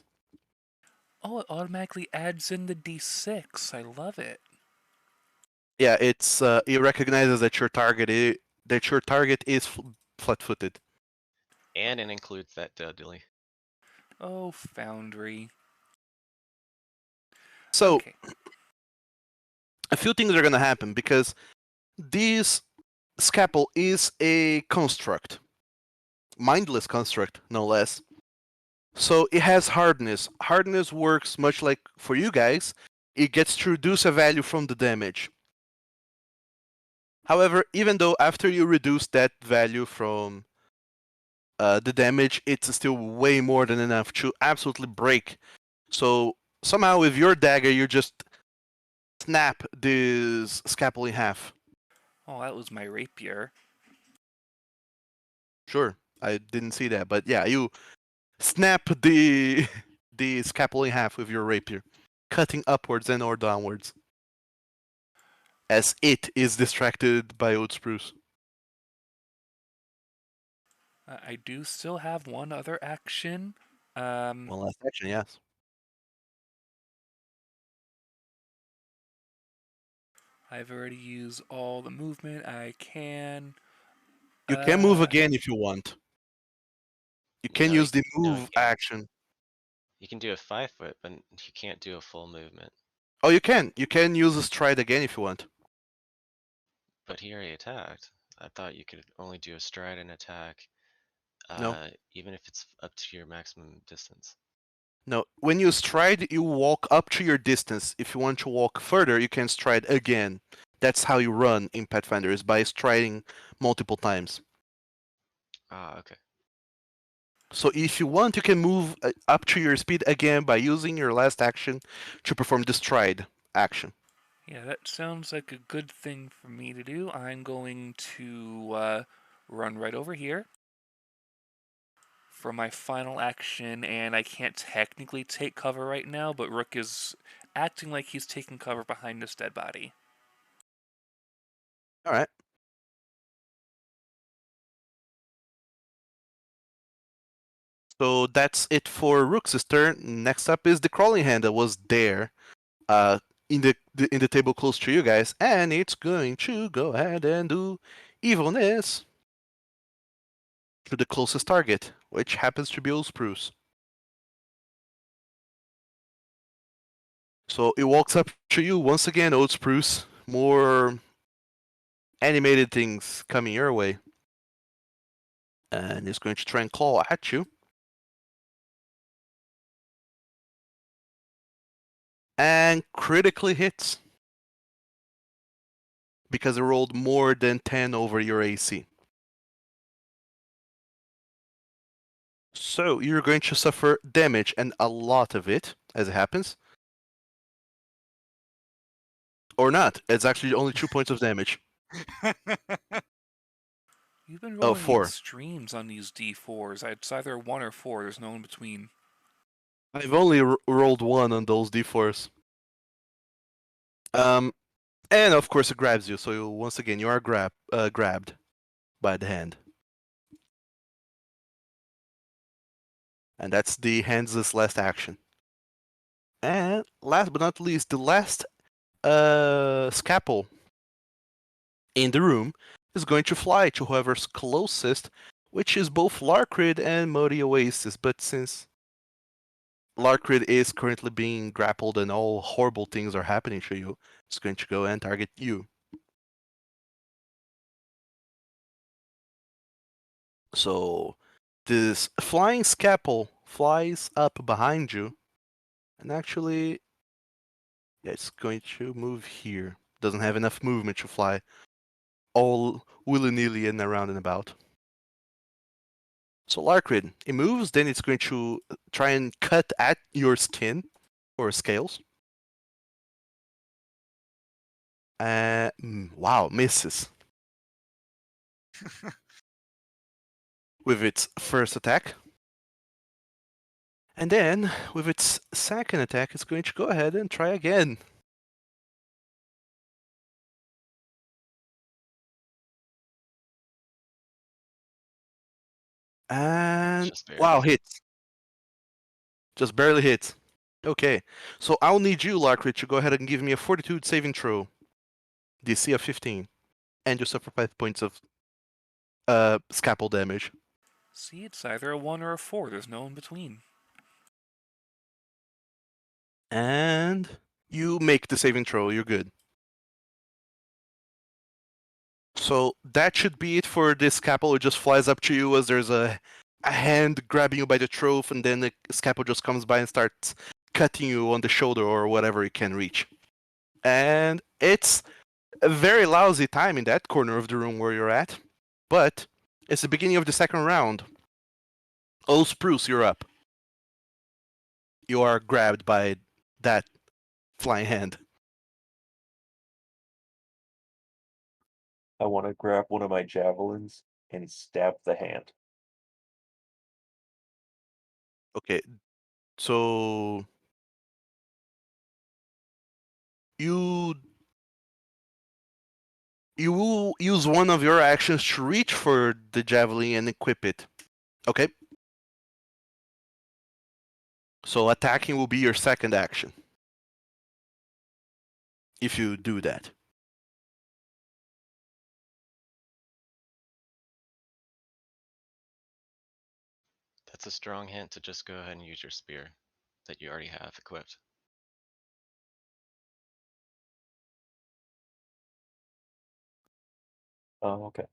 Oh, it automatically adds in the d6. I love it. Yeah, it's it recognizes that your target is flat-footed. And it includes that Dudley. Oh, Foundry. So Okay. a few things are gonna happen because this scalpel is a construct, mindless construct, no less. So it has hardness. Hardness works much like for you guys. It gets to reduce a value from the damage. However, even though after you reduce that value from the damage, it's still way more than enough to absolutely break. So somehow with your dagger, you just snap this scalpel in half. Oh, that was my rapier. Sure, I didn't see that, but yeah, you snap the the scalpel in half with your rapier, cutting upwards and or downwards, as it is distracted by Old Spruce. I do still have one other action. One last action, yes. I've already used all the movement I can. You can move again if you want. You can No, use the no, move action. You can do a 5-foot, but you can't do a full movement. Oh, you can. You can use a stride again if you want. But he already attacked. I thought you could only do a stride and attack, No. even if it's up to your maximum distance. No, when you stride, you walk up to your distance. If you want to walk further, you can stride again. That's how you run in Pathfinder, is by striding multiple times. Ah, okay. So if you want, you can move up to your speed again by using your last action to perform the stride action. Yeah, that sounds like a good thing for me to do. I'm going to run right over here for my final action, and I can't technically take cover right now, but Rook is acting like he's taking cover behind this dead body. All right. So that's it for Rook's turn. Next up is the crawling hand that was there, in the table close to you guys, and it's going to go ahead and do evilness to the closest target, which happens to be Old Spruce. So it walks up to you once again, Old Spruce. More animated things coming your way, and it's going to try and claw at you. And critically hits because it rolled more than 10 over your AC. So you're going to suffer damage, and a lot of it, as it happens. Or not. It's actually only 2 points of damage. You've been Oh, rolling 4. extremes on these d4s. It's either 1 or 4. There's no in between. I've only rolled 1 on those d4s. And of course it grabs you, so once again you are grabbed by the hand. And that's the hand's last action. And last but not least, the last scalpel in the room is going to fly to whoever's closest which is both Larkrid and Muddy Oasis, but since Larkrid is currently being grappled and all horrible things are happening to you, it's going to go and target you. So this flying scalpel flies up behind you, and actually, yeah, it's going to move here. Doesn't have enough movement to fly all willy-nilly and around and about. So Larkrid, it moves, then it's going to try and cut at your skin or scales. Wow, misses. With its first attack. And then, with its second attack, it's going to go ahead and try again. And Just wow, barely. hits. Just barely hits. Okay, so I'll need you, Larkrid, to go ahead and give me a Fortitude saving throw. DC of 15. And you suffer 5 points of scalpel damage. See, it's either a 1 or a 4. There's no in between. And you make the saving throw. You're good. So that should be it for this scalpel. It just flies up to you as there's a hand grabbing you by the throat, and then the scalpel just comes by and starts cutting you on the shoulder or whatever it can reach. And it's a very lousy time in that corner of the room where you're at, but it's the beginning of the second round. Oh, Spruce, you're up. You are grabbed by that flying hand. I want to grab one of my javelins and stab the hand. Okay, so you will use one of your actions to reach for the javelin and equip it. Okay? So attacking will be your second action. If you do that. That's a strong hint to just go ahead and use your spear that you already have equipped. Oh, okay.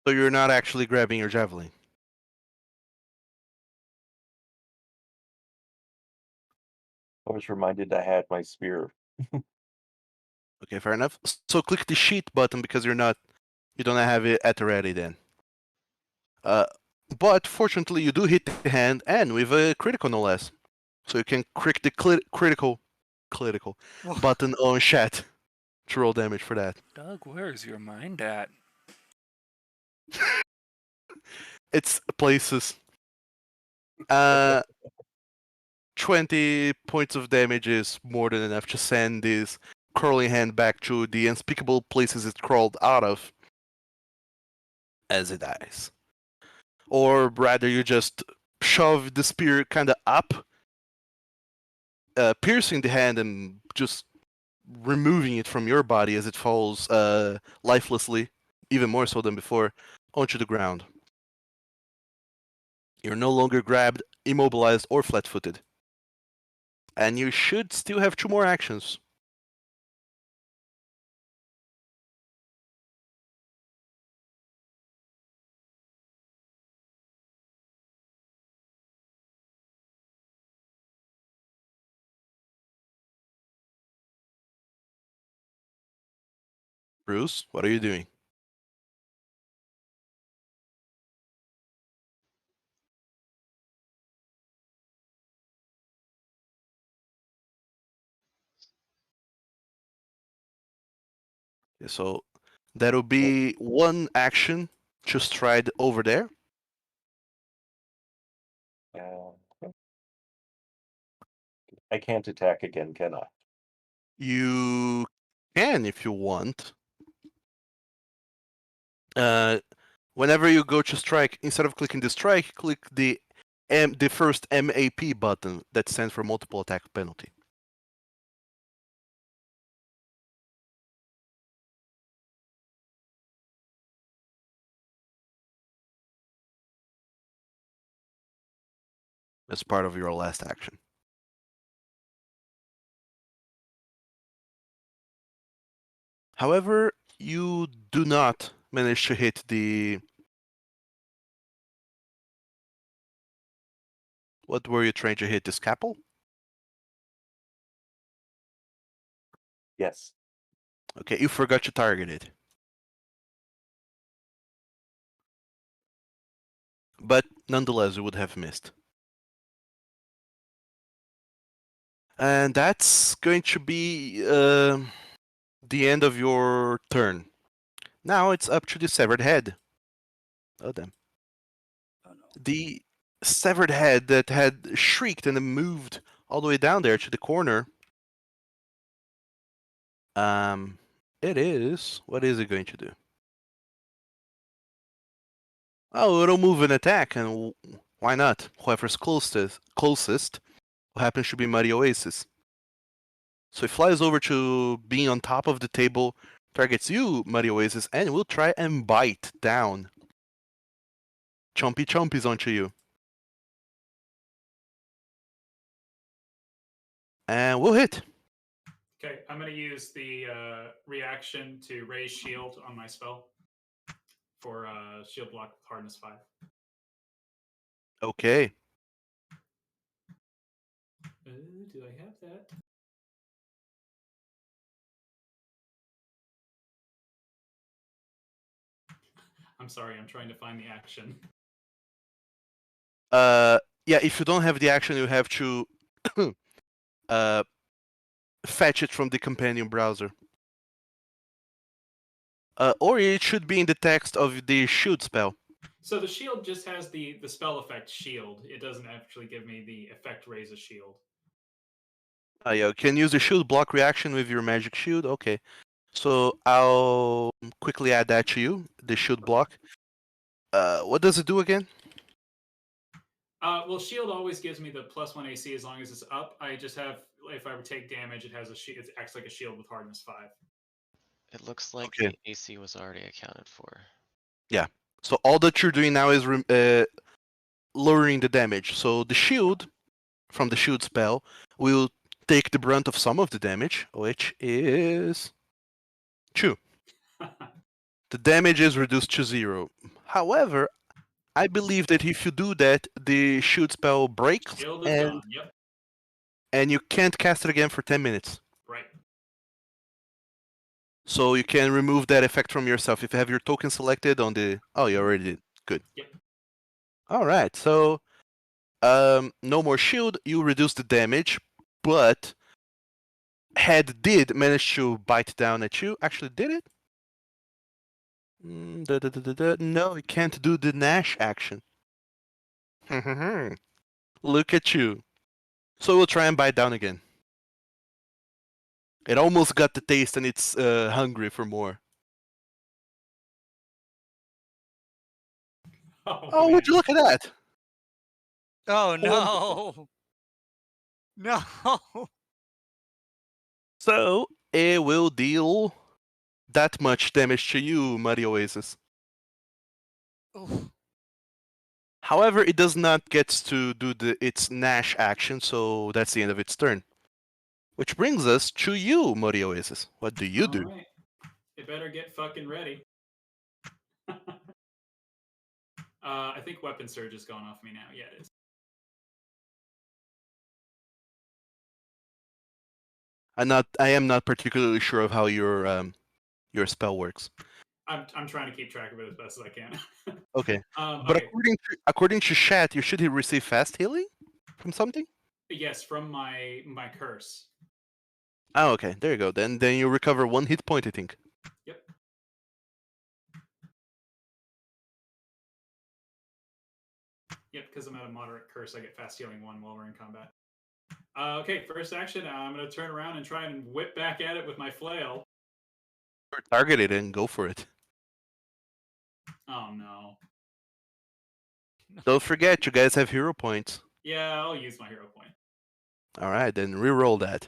So you're not actually grabbing your javelin. I was reminded I had my spear. Okay, fair enough. So click the sheet button because you don't have it at the ready then. But fortunately you do hit the hand and with a critical no less. So you can click the critical button on chat to roll damage for that. Doug, where's your mind at? It's places. 20 points of damage is more than enough to send this curling hand back to the unspeakable places it crawled out of as it dies. Or rather, you just shove the spear kind of up, piercing the hand and just removing it from your body as it falls lifelessly, even more so than before, onto the ground. You're no longer grabbed, immobilized, or flat-footed. And you should still have 2 more actions. Bruce, what are you doing? Okay, so that'll be 1 action to stride over there. I can't attack again, can I? You can if you want. Uh, Whenever you go to strike, instead of clicking the strike, click the first MAP button that stands for multiple attack penalty. As part of your last action. However, you do not manage to hit the... What were you trying to hit? The scalpel? Yes. Okay, you forgot to target it. But nonetheless, you would have missed. And that's going to be the end of your turn. Now it's up to the severed head. Oh, damn. Oh no. The severed head that had shrieked and then moved all the way down there to the corner. It is... What is it going to do? Oh, it'll move and attack, and why not? Whoever's closest happens to be Muddy Oasis. So it flies over to being on top of the table, targets you, Muddy Oasis, and will try and bite down. Chompies onto you. And we'll hit. Okay, I'm going to use the reaction to raise shield on my spell for shield block with hardness 5. Okay. Do I have that? I'm sorry, I'm trying to find the action. Yeah, if you don't have the action, you have to fetch it from the companion browser. Or it should be in the text of the shield spell. So the shield just has the spell effect shield. It doesn't actually give me the effect raise a shield. Yeah, you can use the shield block reaction with your magic shield. Okay. So I'll quickly add that to you, the shield block. What does it do again? Well, shield always gives me the +1 AC as long as it's up. I just have, if I would take damage, it has a shield. It acts like a shield with hardness 5. It looks like Okay. the AC was already accounted for. Yeah. So all that you're doing now is lowering the damage. So the shield from the shield spell will take the brunt of some of the damage, which is 2. The damage is reduced to 0. However, I believe that if you do that, the shield spell breaks Shield is gone. Yep. and you can't cast it again for 10 minutes. Right. So you can remove that effect from yourself if you have your token selected on the... Oh, you already did. Good. Yep. Alright, so no more shield, you reduce the damage, but head did manage to bite down at you. Actually, did it? No, it can't do the Nash action. Look at you. So we'll try and bite down again. It almost got the taste and it's hungry for more. Oh, would you look at that? Oh no! No! So it will deal that much damage to you, Muddy Oasis. Oof. However, it does not get to do its Nash action, so that's the end of its turn. Which brings us to you, Muddy Oasis. What do you do? All right. You better get fucking ready. I think Weapon Surge is going off me now. Yeah, it is. I am not particularly sure of how your spell works. I'm trying to keep track of it as best as I can. Okay. But okay. according to chat, you should receive fast healing from something? Yes, from my curse. Oh, okay. There you go. Then you recover 1 hit point, I think. Yep. Yep, because I'm at a moderate curse, I get fast healing 1 while we're in combat. Okay, first action, I'm going to turn around and try and whip back at it with my flail. Target it and go for it. Oh no. Don't forget, you guys have hero points. Yeah, I'll use my hero point. All right, then reroll that.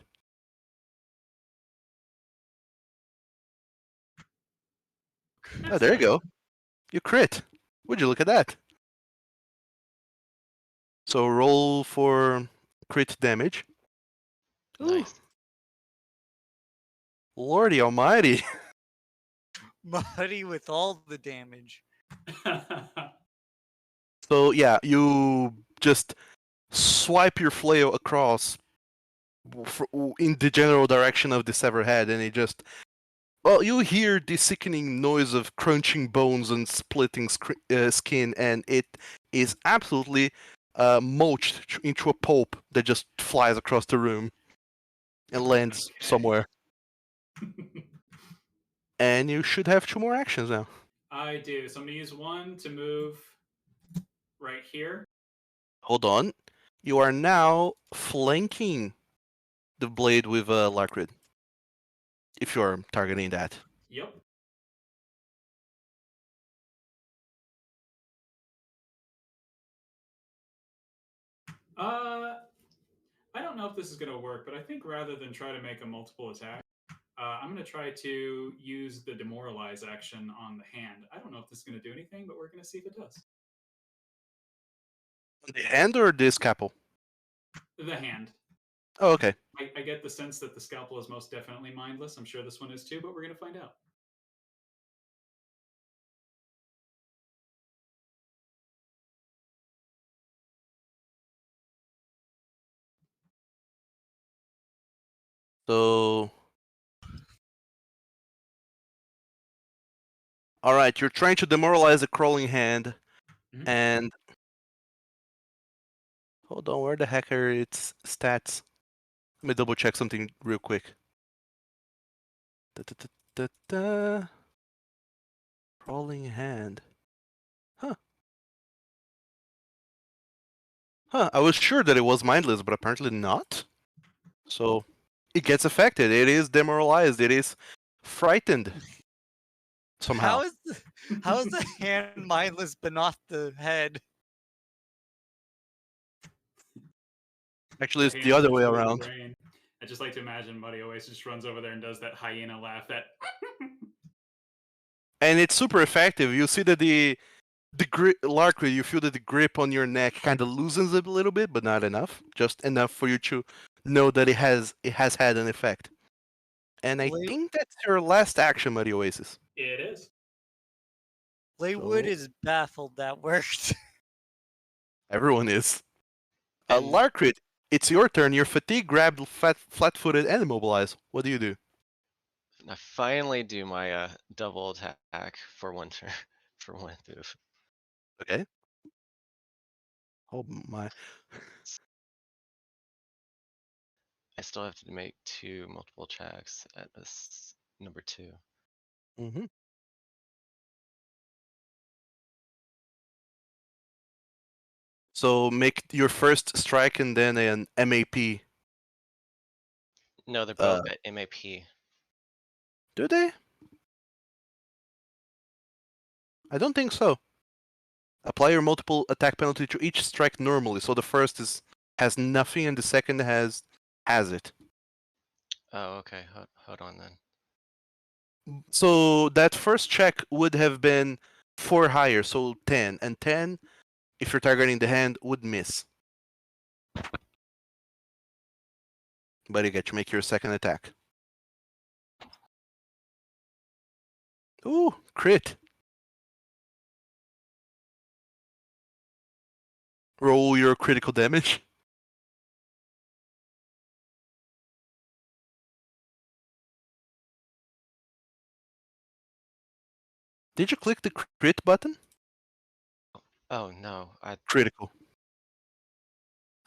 Oh, there you go. You crit. Would you look at that? So roll for crit damage. Ooh, Nice. Lordy Almighty! Muddy with all the damage. So yeah, you just swipe your flail across in the general direction of the severed head, and it just you hear the sickening noise of crunching bones and splitting skin, and it is absolutely mulched into a pulp that just flies across the room and lands Okay. somewhere. And you should have 2 more actions now. I do. So I'm gonna use one to move right here. Hold on. You are now flanking the blade with Larkrid. If you're targeting that. Yep. I don't know if this is gonna work, but I think rather than try to make a multiple attack, I'm gonna try to use the demoralize action on the hand. I don't know if this is gonna do anything, but we're gonna see if it does. The hand or the scalpel? The hand. Oh, okay. I get the sense that the scalpel is most definitely mindless. I'm sure this one is too, but we're gonna find out. So. Alright, you're trying to demoralize the crawling hand, Mhm. and. Hold on, where the heck are its stats? Let me double check something real quick. Da. Crawling hand. Huh. I was sure that it was mindless, but apparently not. So, it gets affected. It is demoralized. It is frightened. Somehow. How is the hand mindless but not the head? Actually, it's the Hand other way controls the around. brain. I just like to imagine Buddy always just runs over there and does that hyena laugh. That. And it's super effective. You see that the grip, Larkrid, you feel that the grip on your neck kind of loosens a little bit, but not enough. Just enough for you to know that it has had an effect. And I Lay- think that's your last action, Muddy Oasis. It is. Laywood So- is baffled that worked. Everyone is. And Larkrid, it's your turn. You're fatigued, grabbed, flat-footed, and immobilized. What do you do? I finally do my double attack for one turn, for one move. Okay. Oh my. I still have to make 2 multiple attacks at this number 2. Mm-hmm. So make your first strike and then an MAP. No, they're both at MAP. Do they? I don't think so. Apply your multiple attack penalty to each strike normally. So the first has nothing, and the second has it. Oh, okay. Hold on then. So that first check would have been 4 higher, so 10, and 10, if you're targeting the hand, would miss. But you get to make your second attack. Ooh, crit. Roll your critical damage. Did you click the crit button? Oh no, Critical.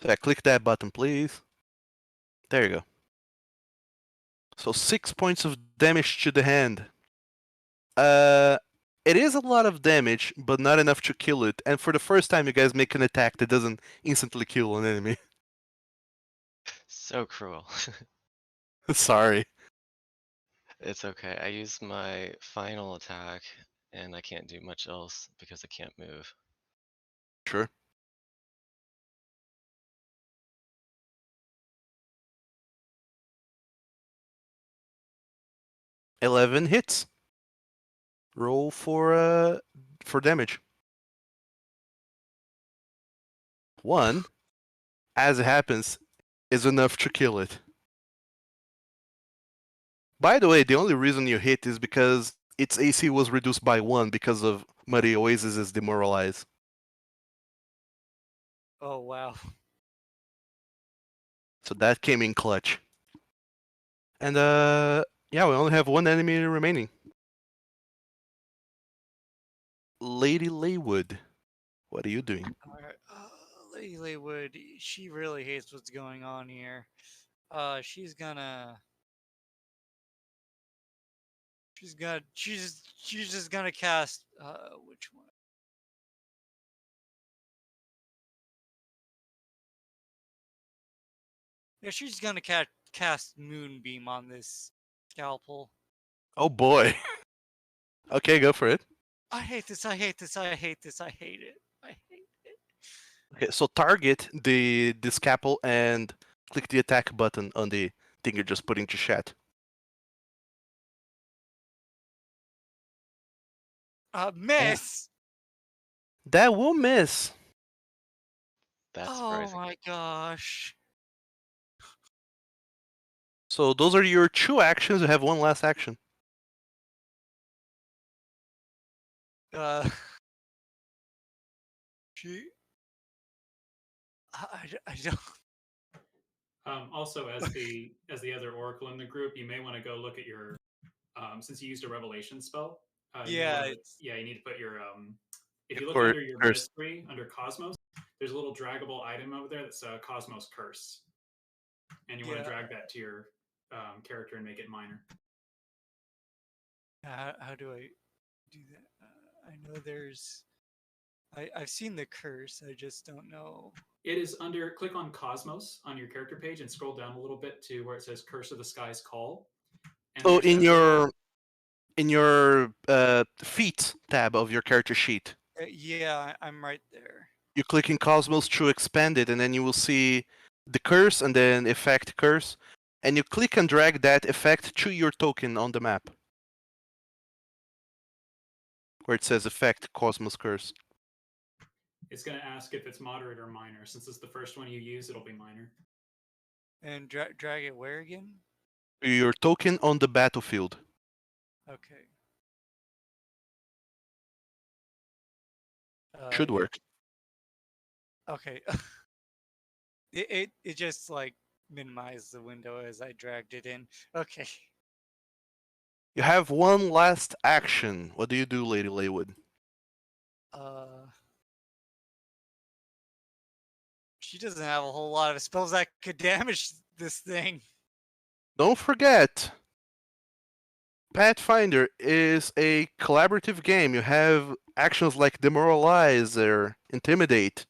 Yeah, click that button, please. There you go. So 6 points of damage to the hand. It is a lot of damage, but not enough to kill it. And for the first time, you guys make an attack that doesn't instantly kill an enemy. so cruel. Sorry. It's okay. I use my final attack and I can't do much else because I can't move. Sure. $11 hits. Roll for damage. 1, as it happens, is enough to kill it. By the way, the only reason you hit is because its AC was reduced by 1 because of Muddy Oasis's Demoralize. Oh wow. So that came in clutch. And yeah, we only have one enemy remaining. Lady Laywood, what are you doing? Alright, Lady Laywood, she really hates what's going on here. She's just gonna cast, which one? Yeah, she's gonna cast Moonbeam on this scalpel. Oh boy. Okay, go for it. I hate this, I hate this, I hate this, I hate it. I hate it. Okay, so target the scalpel and click the attack button on the thing you're just putting to chat. Miss! That will miss. That's Oh surprising. my gosh. So those are your 2 actions. You have 1 last action. She... I don't... Also, as the other oracle in the group, you may want to go look at your since you used a revelation spell. Yeah, you need to put your if you look For under your curse. mystery under Cosmos, there's a little draggable item over there that's Cosmos Curse, and you want to drag that to your character and make it minor. how do I do that? I know there's... I've seen the curse, I just don't know. It is under. Click on Cosmos on your character page and scroll down a little bit to where it says Curse of the Skies Call. And So there's that little, in your feet tab of your character sheet, Yeah, I'm right there. you click in Cosmos to expand it, and then you will see the curse and then effect curse, and you click and drag that effect to your token on the map, where it says effect Cosmos curse. it's going to ask if it's moderate or minor. Since it's the first one you use, it'll be minor. And drag it where again? Your token on the battlefield. Okay. Should work. Okay. it just like minimized the window as I dragged it in. Okay. You have 1 last action. What do you do, Lady Laywood? She doesn't have a whole lot of spells that could damage this thing. Don't forget, Pathfinder is a collaborative game. You have actions like Demoralize or Intimidate.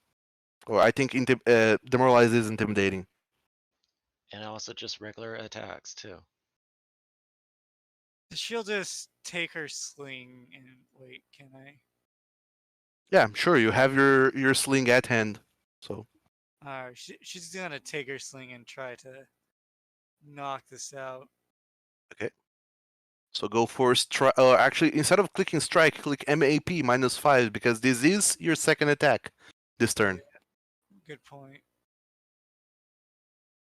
Or I think Demoralize is intimidating. And also just regular attacks too. She'll just take her sling and wait, can I? Yeah, sure, you have your sling at hand. So She's gonna take her sling and try to knock this out. okay. So go for strike. Actually, instead of clicking strike, click MAP -5 because this is your second attack this turn. Good point.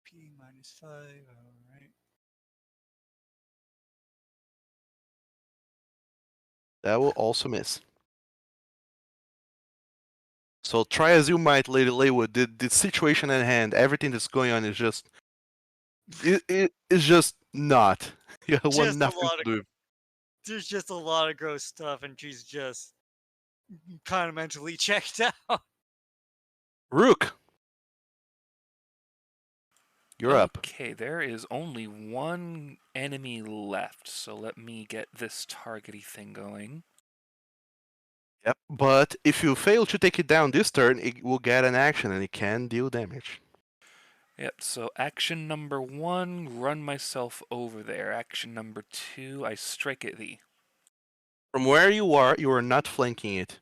P -5. All right. That will also miss. So try as you might, Lady Laywood, the situation at hand, everything that's going on is just it is just not. You want Just a nothing lot to of do. There's just a lot of gross stuff, and she's just kind of mentally checked out. Rook, you're up. Okay, there is only 1 enemy left, so let me get this targety thing going. Yep. But if you fail to take it down this turn, it will get an action and it can deal damage. Yep, so action number 1, run myself over there. Action number 2, I strike at thee. From where you are not flanking it.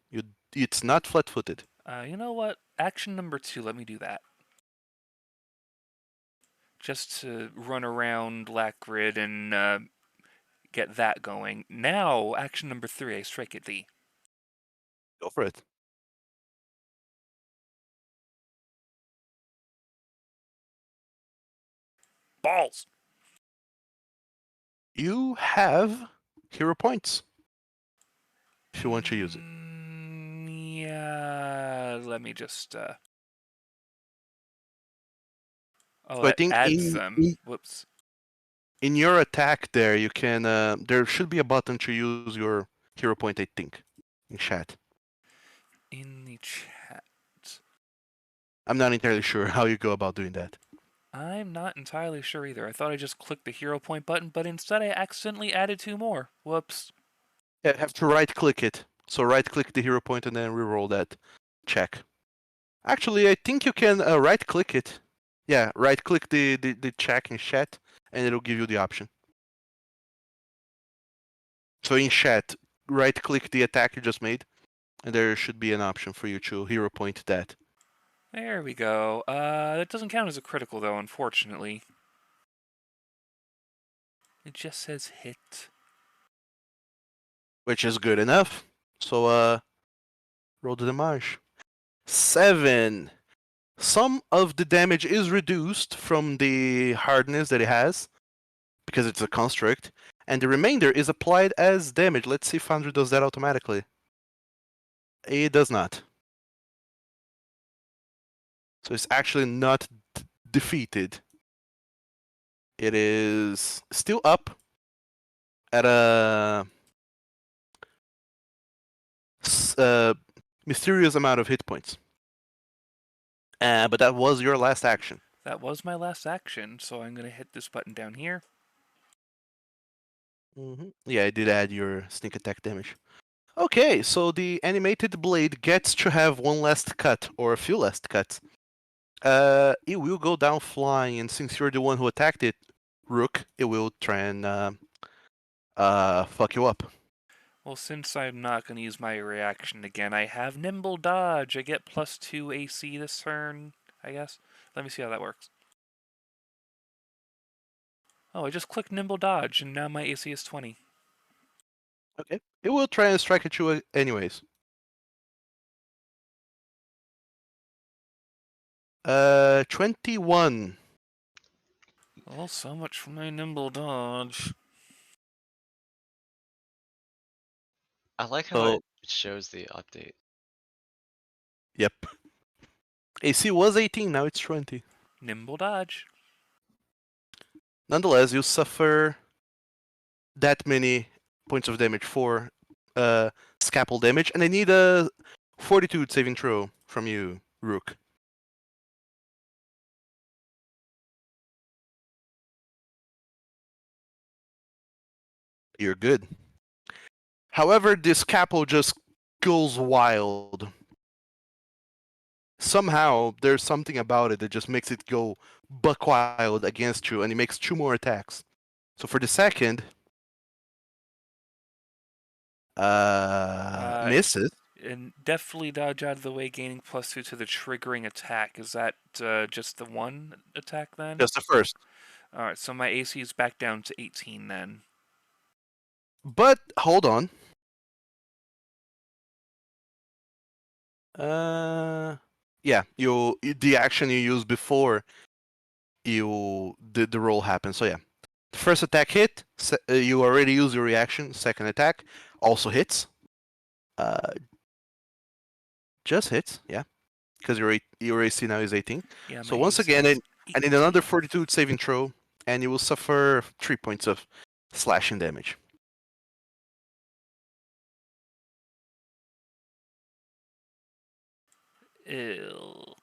It's not flat-footed. You know what? Action number 2, let me do that. Just to run around Lackrid and get that going. Now, action number 3, I strike at thee. Go for it. Balls! You have hero points. If you want to use it. Yeah, let me just. Oh, So I that think adds them. Whoops. in your attack there, you can. There should be a button to use your hero point, I think, in chat. In the chat. I'm not entirely sure how you go about doing that. I'm not entirely sure either. I thought I just clicked the hero point button, but instead I accidentally added 2 more. Whoops. Yeah, have to right-click it. So right-click the hero point and then reroll that check. Actually, I think you can right-click it. Yeah, right-click the check in chat, and it'll give you the option. So in chat, right-click the attack you just made, and there should be an option for you to hero point that. There we go. That doesn't count as a critical, though, unfortunately. It just says hit. Which is good enough. So, roll the damage. 7. Some of the damage is reduced from the hardness that it has, because it's a construct, and the remainder is applied as damage. Let's see if Foundry does that automatically. It does not. So it's actually not defeated. It is still up at a mysterious amount of hit points. But that was your last action. That was my last action, so I'm going to hit this button down here. Yeah, I did add your sneak attack damage. Okay, so the animated blade gets to have one last cut, or a few last cuts. It will go down flying, and since you're the one who attacked it, Rook, it will try and fuck you up. Well, since I'm not going to use my reaction again, I have Nimble Dodge. I get +2 AC this turn, I guess. Let me see how that works. Oh, I just clicked Nimble Dodge, and now my AC is 20. Okay. It will try and strike at you anyways. 21. Well, so much for my Nimble Dodge. I like how So, it shows the update. yep. AC was 18, now it's 20. Nimble Dodge. Nonetheless, you suffer that many points of damage for scalpel damage, and I need a fortitude saving throw from you, Rook. You're good. However, this scalpel just goes wild. Somehow, there's something about it that just makes it go buck wild against you, and it makes 2 more attacks. So for the second, misses. And definitely dodge out of the way, gaining +2 to the triggering attack. Is that just the one attack then? Just the first. Alright, so my AC is back down to 18 then. But hold on. Yeah, the action you used before you did the roll happen. So yeah, the first attack hit. You already used your reaction. Second attack also hits. Just hits. Yeah, because your AC now is 18. Yeah, So my once AC again, is I need another 18. fortitude saving throw, and you will suffer 3 points of slashing damage. Ew.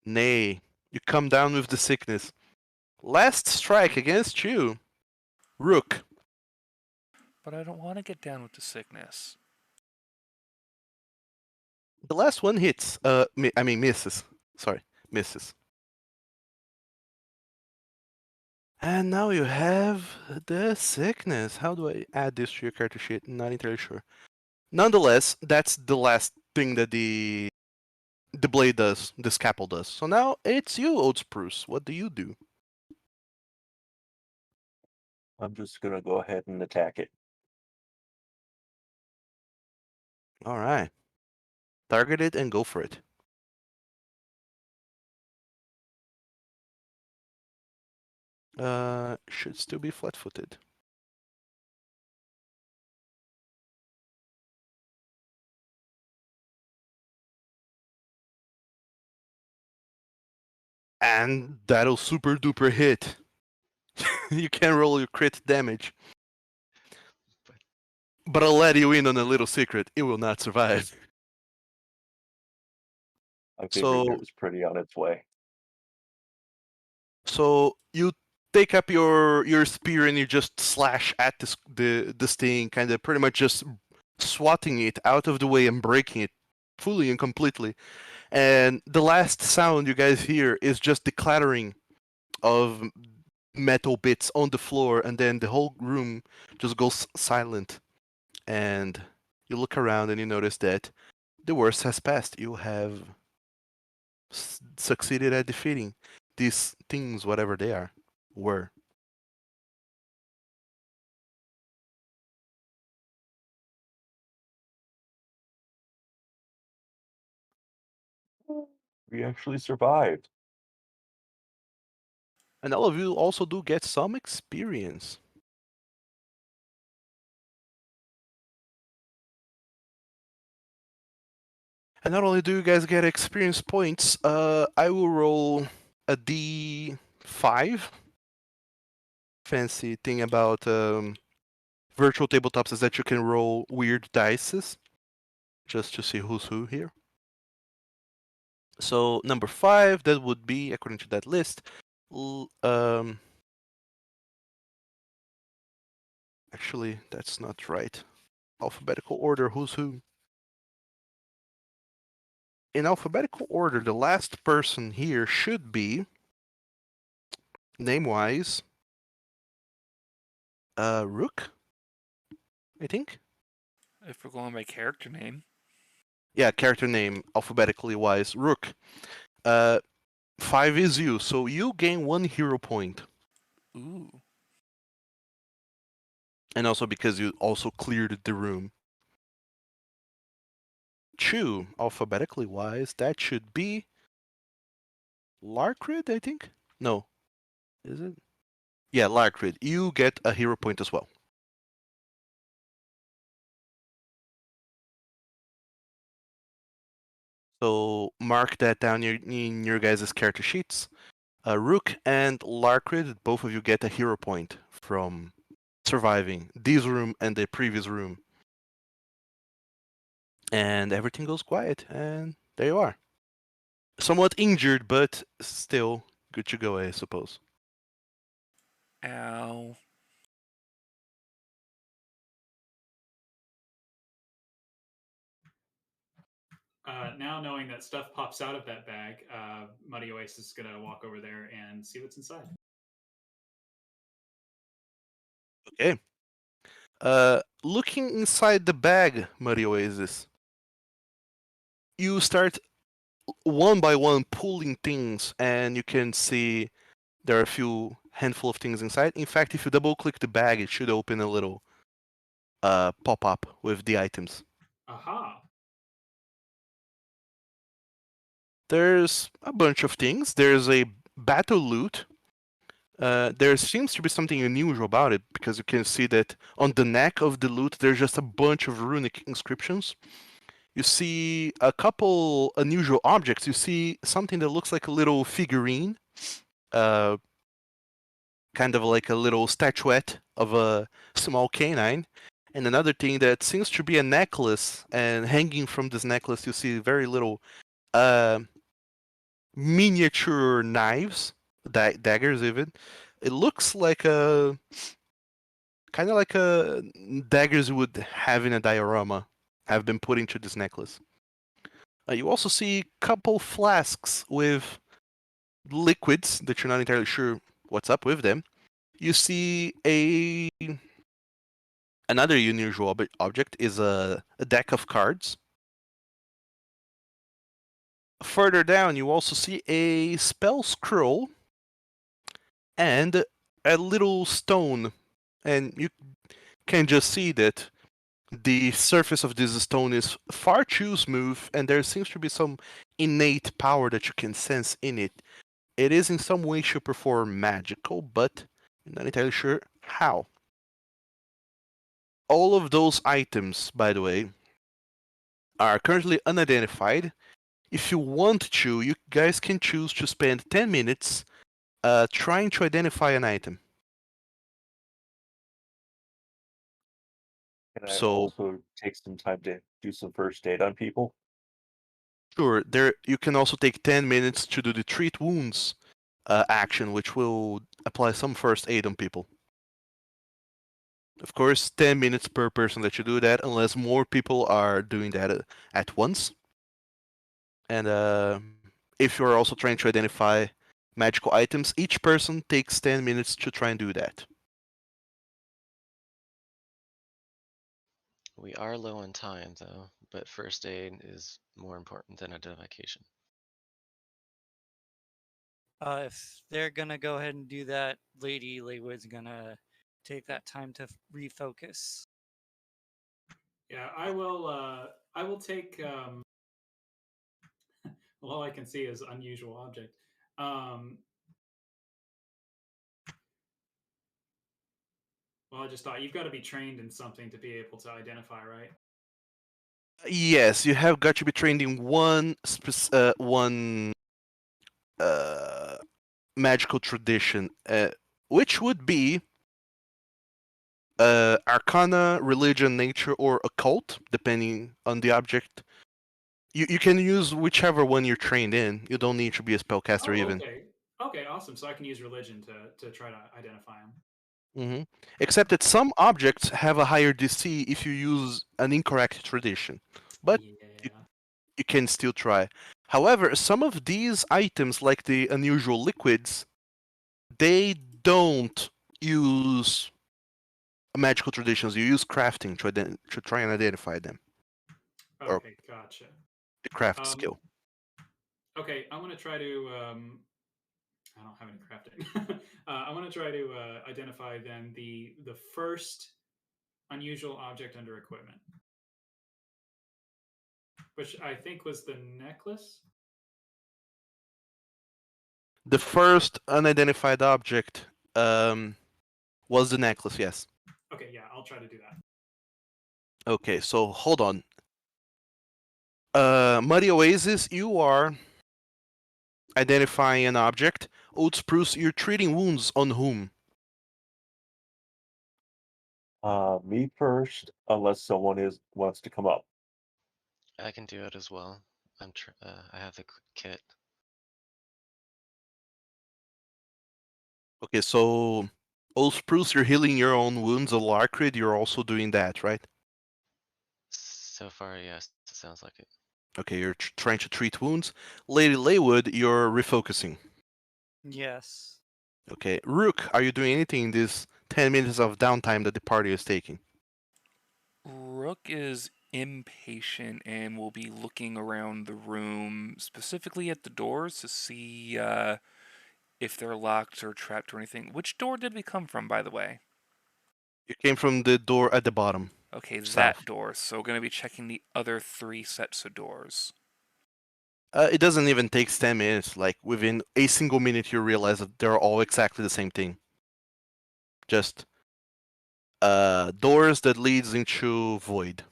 Nay, you come down with the sickness. Last strike against you, Rook. But I don't want to get down with the sickness. The last one hits. I mean misses. Sorry, misses. And now you have the sickness. How do I add this to your character sheet? Not entirely sure. Nonetheless, that's the last thing that the blade does, the scalpel does. So now it's you, Old Spruce. What do you do? I'm just gonna go ahead and attack it. All right. Target it and go for it. Should still be flat-footed. And that'll super duper hit. You can roll your crit damage. But I'll let you in on a little secret. It will not survive. I figured So it was pretty on its way. So you take up your spear and you just slash at this thing, kind of pretty much just swatting it out of the way and breaking it fully and completely. And the last sound you guys hear is just the clattering of metal bits on the floor, and then the whole room just goes silent. And you look around and you notice that the worst has passed. You have succeeded at defeating these things, whatever they were. We actually survived. And all of you also do get some experience. And not only do you guys get experience points, I will roll a D5. Fancy thing about virtual tabletops is that you can roll weird dices, just to see who's who here. So number 5, that would be, according to that list, actually, that's not right. Alphabetical order, who's who? In alphabetical order, the last person here should be, name-wise, Rook, I think. If we're going by character name. Yeah, character name, alphabetically wise, Rook. 5 is you, so you gain 1 hero point. Ooh. And also because you also cleared the room. 2, alphabetically wise, that should be Larkrid, I think? No. Is it? Yeah, Larkrid. You get a hero point as well. So mark that down in your guys' character sheets. Rook and Larkrid, both of you get a hero point from surviving this room and the previous room. And everything goes quiet, and there you are. Somewhat injured, but still good to go, I suppose. Ow. Now knowing that stuff pops out of that bag, Muddy Oasis is gonna walk over there and see what's inside. Okay. Looking inside the bag, Muddy Oasis, you start one by one pulling things, and you can see there are a few handful of things inside. In fact, if you double click the bag, it should open a little pop-up with the items. Aha! There's a bunch of things. There's a battle loot. There seems to be something unusual about it, because you can see that on the neck of the loot there's just a bunch of runic inscriptions. You see a couple unusual objects. You see something that looks like a little figurine, kind of like a little statuette of a small canine, and another thing that seems to be a necklace, and hanging from this necklace you see very little miniature knives, daggers even. It looks like a kind of like a daggers you would have in a diorama have been put into this necklace. You also see a couple flasks with liquids that you're not entirely sure what's up with them. you see another unusual object is a deck of cards. Further down, you also see a spell scroll and a little stone, and you can just see that the surface of this stone is far too smooth, and there seems to be some innate power that you can sense in it. It is in some way, shape, or form magical, but I'm not entirely sure how. All of those items, by the way, are currently unidentified. If you want to, you guys can choose to spend 10 minutes trying to identify an item. Can I So, also take some time to do some first aid on people? sure, there you can also take 10 minutes to do the treat wounds action, which will apply some first aid on people. Of course, 10 minutes per person that you do that, unless more people are doing that at once. And if you're also trying to identify magical items, each person takes 10 minutes to try and do that. We are low on time though, but first aid is more important than identification. If they're gonna go ahead and do that, Lady Laywood's gonna take that time to refocus. Yeah, I will. I will take. Well, all I can see is unusual object. Well, I just thought you've got to be trained in something to be able to identify, right? Yes, you have got to be trained in one uh, magical tradition, which would be arcana, religion, nature, or occult, depending on the object. You can use whichever one you're trained in. You don't need to be a spellcaster Oh, even. okay. Okay, awesome. So I can use religion to try to identify them. Hmm. Except that some objects have a higher DC if you use an incorrect tradition, but you, Yeah. you can still try. However, some of these items, like the unusual liquids, they don't use magical traditions. You use crafting to try and identify them, or Okay, gotcha. the craft Um, skill. okay, I'm gonna try to. I don't have any crafting. I want to try to identify then the first unusual object under equipment, which I think was the necklace. The first unidentified object was the necklace, yes. Okay, yeah, I'll try to do that. Okay, so hold on. Muddy Oasis, you are identifying an object. Old Spruce, you're treating wounds on whom? Me first, unless someone wants to come up. I can do it as well. I have the kit. Okay, so Old Spruce, you're healing your own wounds. Alarcrid, you're also doing that, right? So far, yes, it sounds like it. Okay, you're trying to treat wounds. Lady Laywood, you're refocusing. Yes. Okay, Rook, are you doing anything in this 10 minutes of downtime that the party is taking? Rook is impatient and will be looking around the room, specifically at the doors, to see if they're locked or trapped or anything. Which door did we come from, by the way? You came from the door at the bottom. Okay, South. that door. So we're going to be checking the other 3 sets of doors. It doesn't even take 10 minutes. Like, within a single minute, you realize that they're all exactly the same thing. Just doors that leads into void.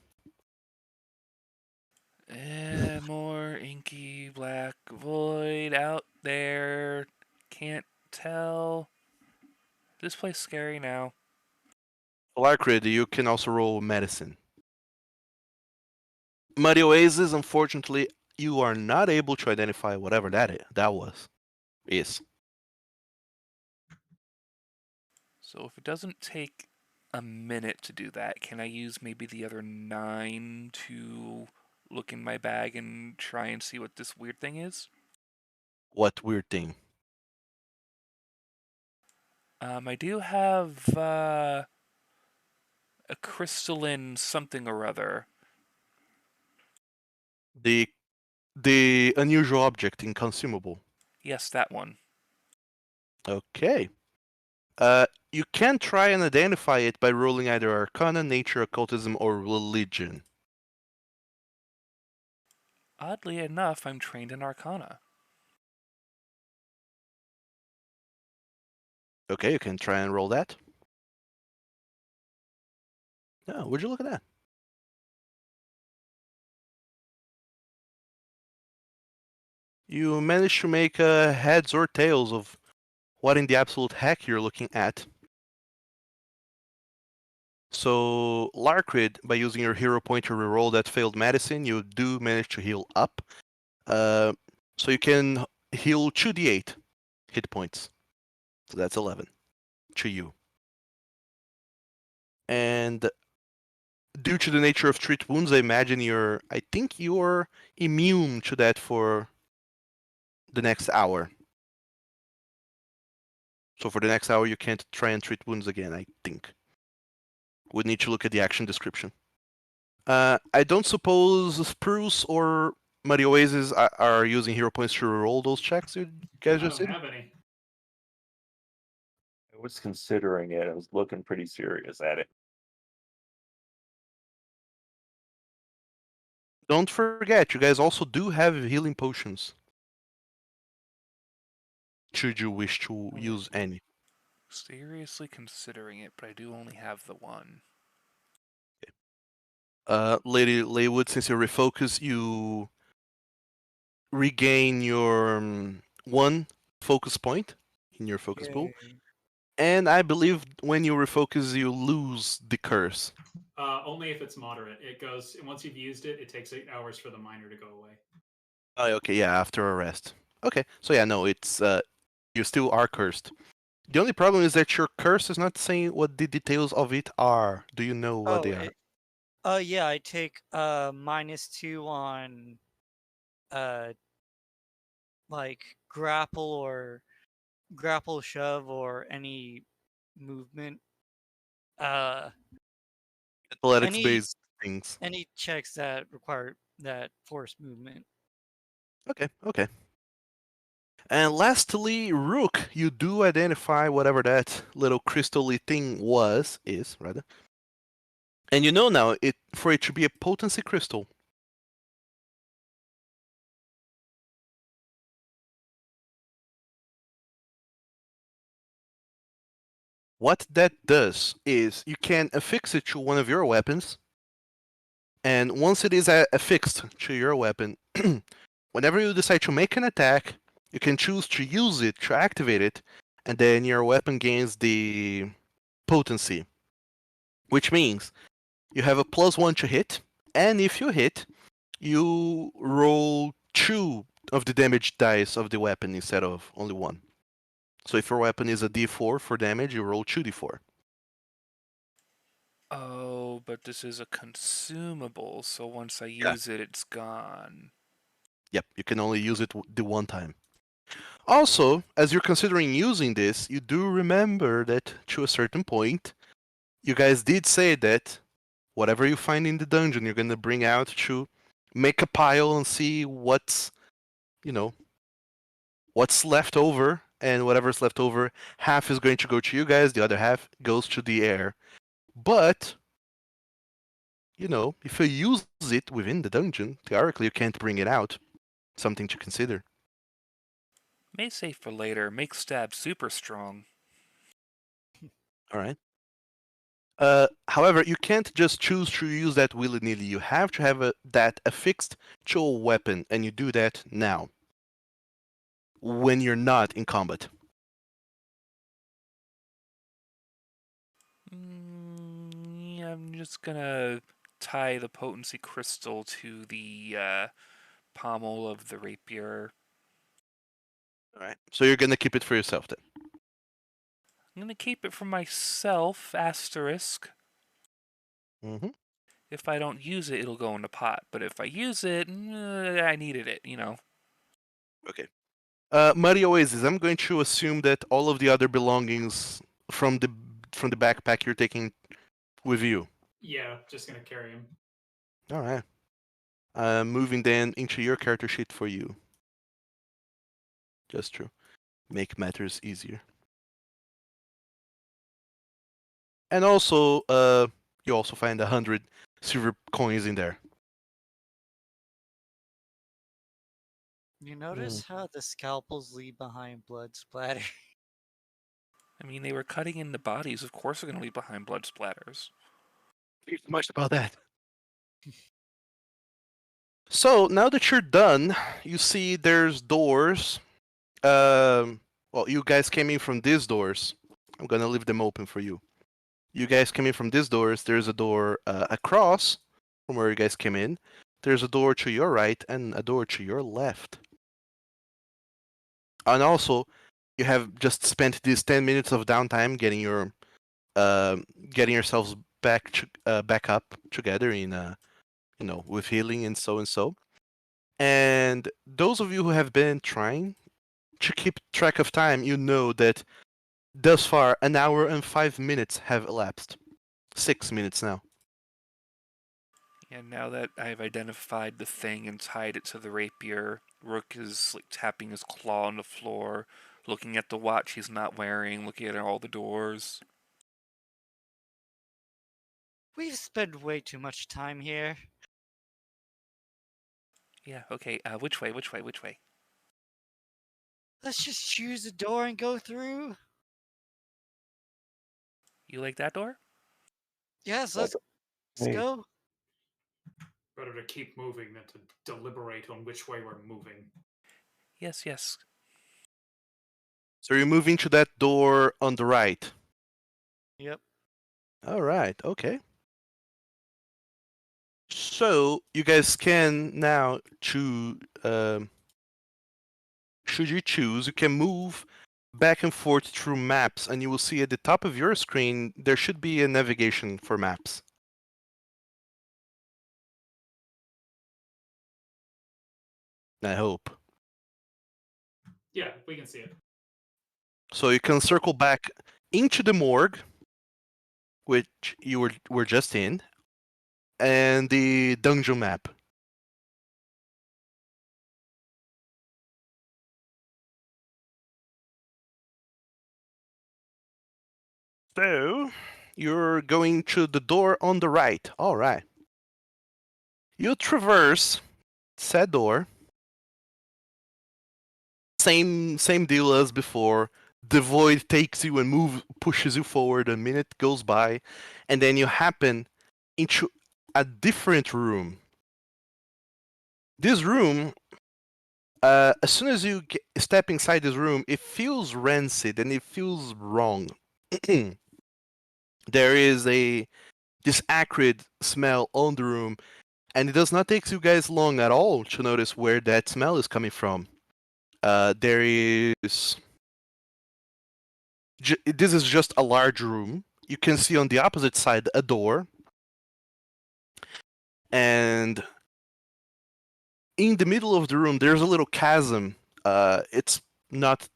More inky black void out there. Can't tell. This place scary now. Alarcrid, you can also roll medicine. Muddy Oasis, unfortunately, you are not able to identify whatever that was. Is. So if it doesn't take a minute to do that, can I use maybe the other 9 to look in my bag and try and see what this weird thing is? What weird thing? I do have a crystalline something or other. The unusual object, inconsumable. Yes, that one. Okay. You can try and identify it by rolling either Arcana, Nature, Occultism, or Religion. Oddly enough, I'm trained in Arcana. Okay, you can try and roll that. Oh, would you look at that? You managed to make heads or tails of what in the absolute heck you're looking at. So, Larkrid, by using your hero point to reroll that failed medicine, you do manage to heal up. So you can heal 2d8 hit points. So that's 11 to you. And due to the nature of treat wounds, I think you're immune to that for the next hour. So for the next hour, you can't try and treat wounds again, I think. Would need to look at the action description. I don't suppose Spruce or Muddy Oasis are using hero points to roll those checks you guys I just don't did? have any. I was considering it. I was looking pretty serious at it. Don't forget, you guys also do have healing potions. Should you wish to use any. Seriously considering it, but I do only have the one. Lady Laywood, since you refocus, you regain your one focus point in your focus pool. Yay. And I believe when you refocus, you lose the curse. Only if it's moderate. It goes once you've used it. It takes 8 hours for the minor to go away. Oh, okay, yeah, after a rest. Okay, so yeah, no, it's you still are cursed. The only problem is that your curse is not saying what the details of it are. Do you know what they are? Yeah, I take -2 on like grapple shove or any movement. Athletics Any based things. any checks that require that force movement. Okay. And lastly, Rook, you do identify whatever that little crystal-y thing is, rather. And you know now, for it to be a potency crystal, what that does is you can affix it to one of your weapons, and once it is affixed to your weapon, whenever you decide to make an attack, you can choose to use it to activate it, and then your weapon gains the potency. Which means you have a +1 to hit, and if you hit, you roll 2 of the damage dice of the weapon instead of only 1. So if your weapon is a d4 for damage, you roll 2d4. Oh, but this is a consumable, so once I Yeah. use it, it's gone. Yep, you can only use it the one time. Also, as you're considering using this, you do remember that to a certain point, you guys did say that whatever you find in the dungeon, you're going to bring out to make a pile and see what's left over, and whatever's left over, half is going to go to you guys, the other half goes to the air. But, if you use it within the dungeon, theoretically you can't bring it out. Something to consider. May save for later. Make stab super strong. All right. However, you can't just choose to use that willy-nilly. You have to have that affixed to a weapon, and you do that now. When you're not in combat. Yeah, I'm just gonna tie the potency crystal to the pommel of the rapier. All right. So you're gonna keep it for yourself then. I'm gonna keep it for myself, asterisk. Mm-hmm. If I don't use it, it'll go in the pot. But if I use it, I needed it, Okay. Muddy Oasis, I'm going to assume that all of the other belongings from the backpack you're taking with you. Yeah, just gonna carry him. All right. Moving then into your character sheet for you. Just to make matters easier. And also, you also find 100 silver coins in there. You notice how the scalpels leave behind blood splatter? I mean, they were cutting into bodies. Of course, they're going to leave behind blood splatters. Not much about that. So now that you're done, you see there's doors. Well, you guys came in from these doors. I'm gonna leave them open for you. You guys came in from these doors. There's a door across from where you guys came in. There's a door to your right and a door to your left. And also, you have just spent these 10 minutes of downtime getting your getting yourselves back up together in with healing and so and so. And those of you who have been trying to keep track of time, you know that thus far an hour and 5 minutes have elapsed. 6 minutes now. And now that I've identified the thing and tied it to the rapier, Rook is like tapping his claw on the floor, looking at the watch he's not wearing, looking at all the doors. We've spent way too much time here. Yeah, okay, which way? Let's just choose a door and go through. You like that door? Yes, Like, let's hey, go. Better to keep moving than to deliberate on which way we're moving. Yes. So you're moving to that door on the right. Yep. All right, okay. So you guys can now choose. Should you choose, you can move back and forth through maps, and you will see at the top of your screen there should be a navigation for maps. I hope. Yeah, we can see it. So you can circle back into the morgue, which you were just in, and the dungeon map. So you're going to the door on the right. All right. You traverse said door. Same deal as before. The void takes you and pushes you forward. A minute goes by, and then you happen into a different room. This room, as soon as you step inside this room, it feels rancid and it feels wrong. There is this acrid smell on the room, and it does not take you guys long at all to notice where that smell is coming from. There is. This is just a large room. You can see on the opposite side a door, and in the middle of the room there's a little chasm. It's not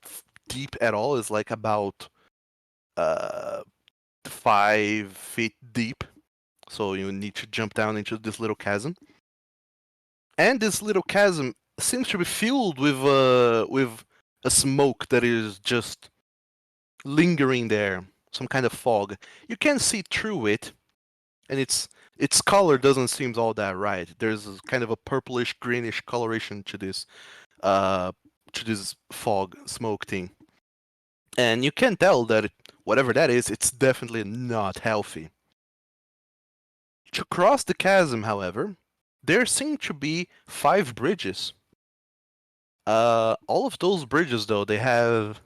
deep at all. It's like about 5 feet deep. So you need to jump down into this little chasm. And this little chasm seems to be filled with a smoke that is just lingering there, some kind of fog. You can see through it, and its color doesn't seem all that right. There's kind of a purplish greenish coloration to this fog smoke thing, and you can tell that whatever that is, it's definitely not healthy. To cross the chasm, however, there seem to be 5 bridges. All of those bridges, though, they have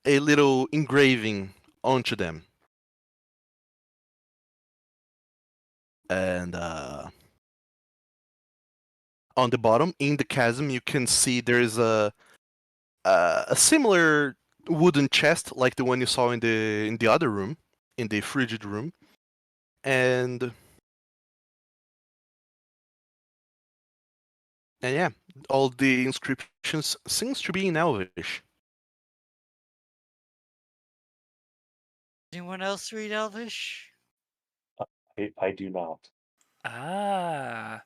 a little engraving onto them. And on the bottom, in the chasm, you can see there's a similar wooden chest like the one you saw in the other room, in the frigid room. And yeah, all the inscriptions seems to be in Elvish. Anyone else read Elvish? I do not. Ah.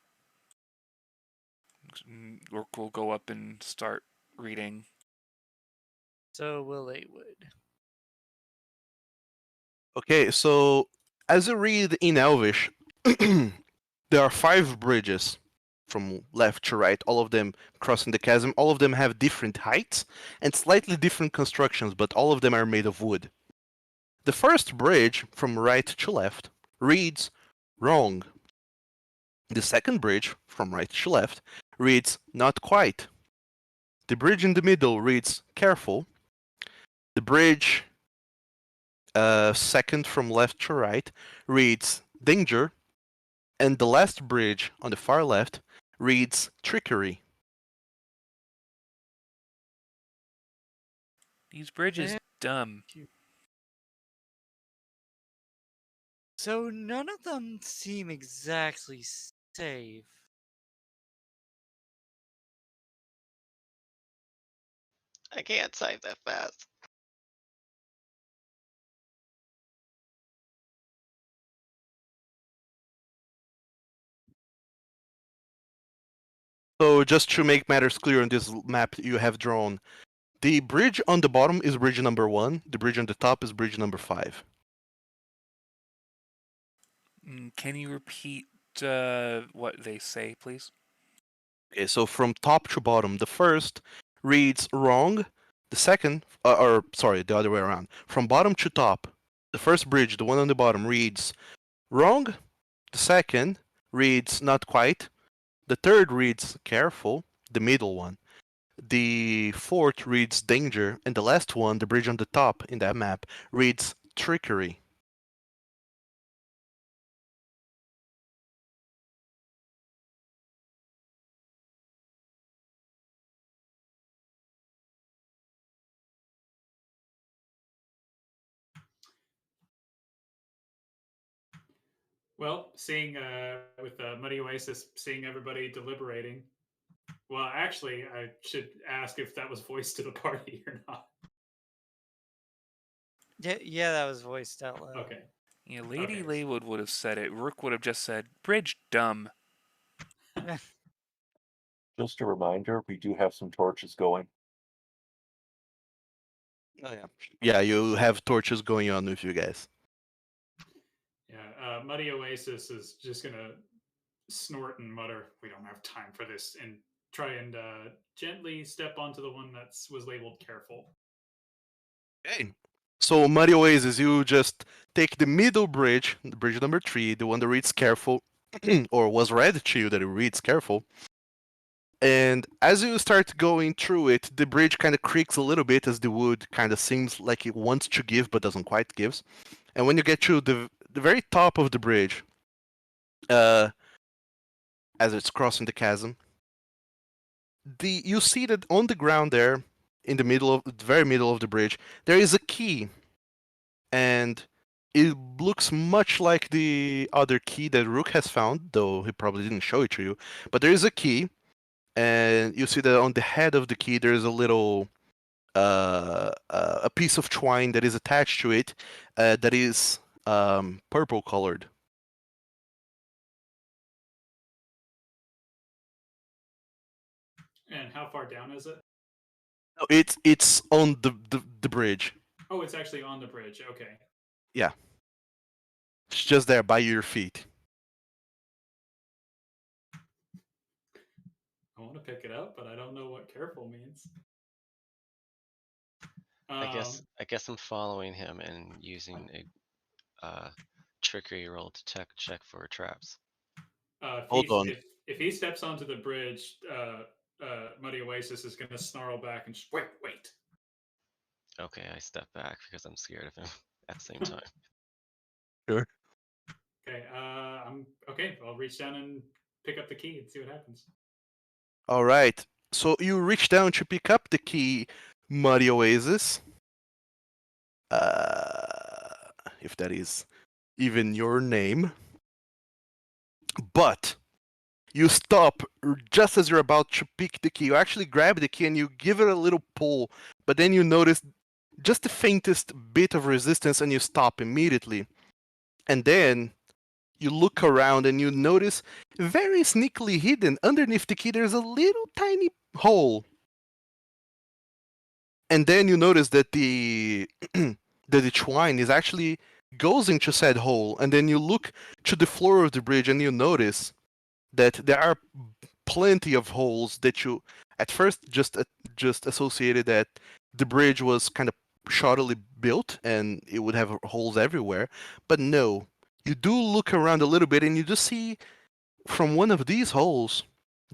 Rook will go up and start reading. So will Awood. Okay, so as you read in Elvish, there are 5 bridges from left to right, all of them crossing the chasm. All of them have different heights and slightly different constructions, but all of them are made of wood. The first bridge from right to left reads wrong. The second bridge from right to left reads not quite. The bridge in the middle reads careful. The bridge second from left to right reads danger. And the last bridge on the far left reads trickery. These bridges Eh. dumb. So none of them seem exactly safe. I can't type that fast. So just to make matters clear on this map you have drawn, the bridge on the bottom is bridge number 1, the bridge on the top is bridge number 5. Can you repeat what they say, please? Okay, so from top to bottom, the first reads wrong, the second, or sorry, the other way around. From bottom to top, the first bridge, the one on the bottom, reads wrong, the second reads not quite, the third reads careful, the middle one. The fourth reads danger, and the last one, the bridge on the top in that map, reads trickery. Well, seeing with Muddy Oasis, seeing everybody deliberating. Well, actually, I should ask if that was voiced to the party or not. Yeah, that was voiced out loud. Okay. Yeah, Lady Okay. Laywood would have said it. Rook would have just said, bridge dumb. Just a reminder, we do have some torches going. Oh yeah. Yeah, you have torches going on with you guys. Yeah, Muddy Oasis is just gonna snort and mutter, "We don't have time for this," and try and gently step onto the one that was labeled "careful." Okay. So Muddy Oasis, you just take the middle bridge, the bridge number 3, the one that reads careful, or was read to you that it reads careful. And as you start going through it, the bridge kind of creaks a little bit as the wood kind of seems like it wants to give but doesn't quite give. And when you get to the very top of the bridge, as it's crossing the chasm, you see that on the ground there, in the very middle of the bridge, there is a key, and it looks much like the other key that Rook has found, though he probably didn't show it to you. But there is a key, and you see that on the head of the key there is a little a piece of twine that is attached to it that is purple colored. And how far down is it? No, it's on the bridge. Oh, it's actually on the bridge. Okay. Yeah. It's just there by your feet. I want to pick it up, but I don't know what careful means. I guess I'm following him and using a trickery roll to check for traps. Hold on. If he steps onto the bridge, Muddy Oasis is going to snarl back and wait. Okay, I step back because I'm scared of him at the same time. Sure. Okay, I'm okay. I'll reach down and pick up the key and see what happens. All right. So you reach down to pick up the key, Muddy Oasis. If that is even your name. But you stop just as you're about to pick the key. You actually grab the key and you give it a little pull, but then you notice just the faintest bit of resistance and you stop immediately. And then you look around and you notice very sneakily hidden underneath the key there's a little tiny hole. And then you notice that the that the twine is actually goes into said hole, and then you look to the floor of the bridge and you notice that there are plenty of holes that you at first just associated that the bridge was kind of shoddily built and it would have holes everywhere, but no, you do look around a little bit and you just see from one of these holes,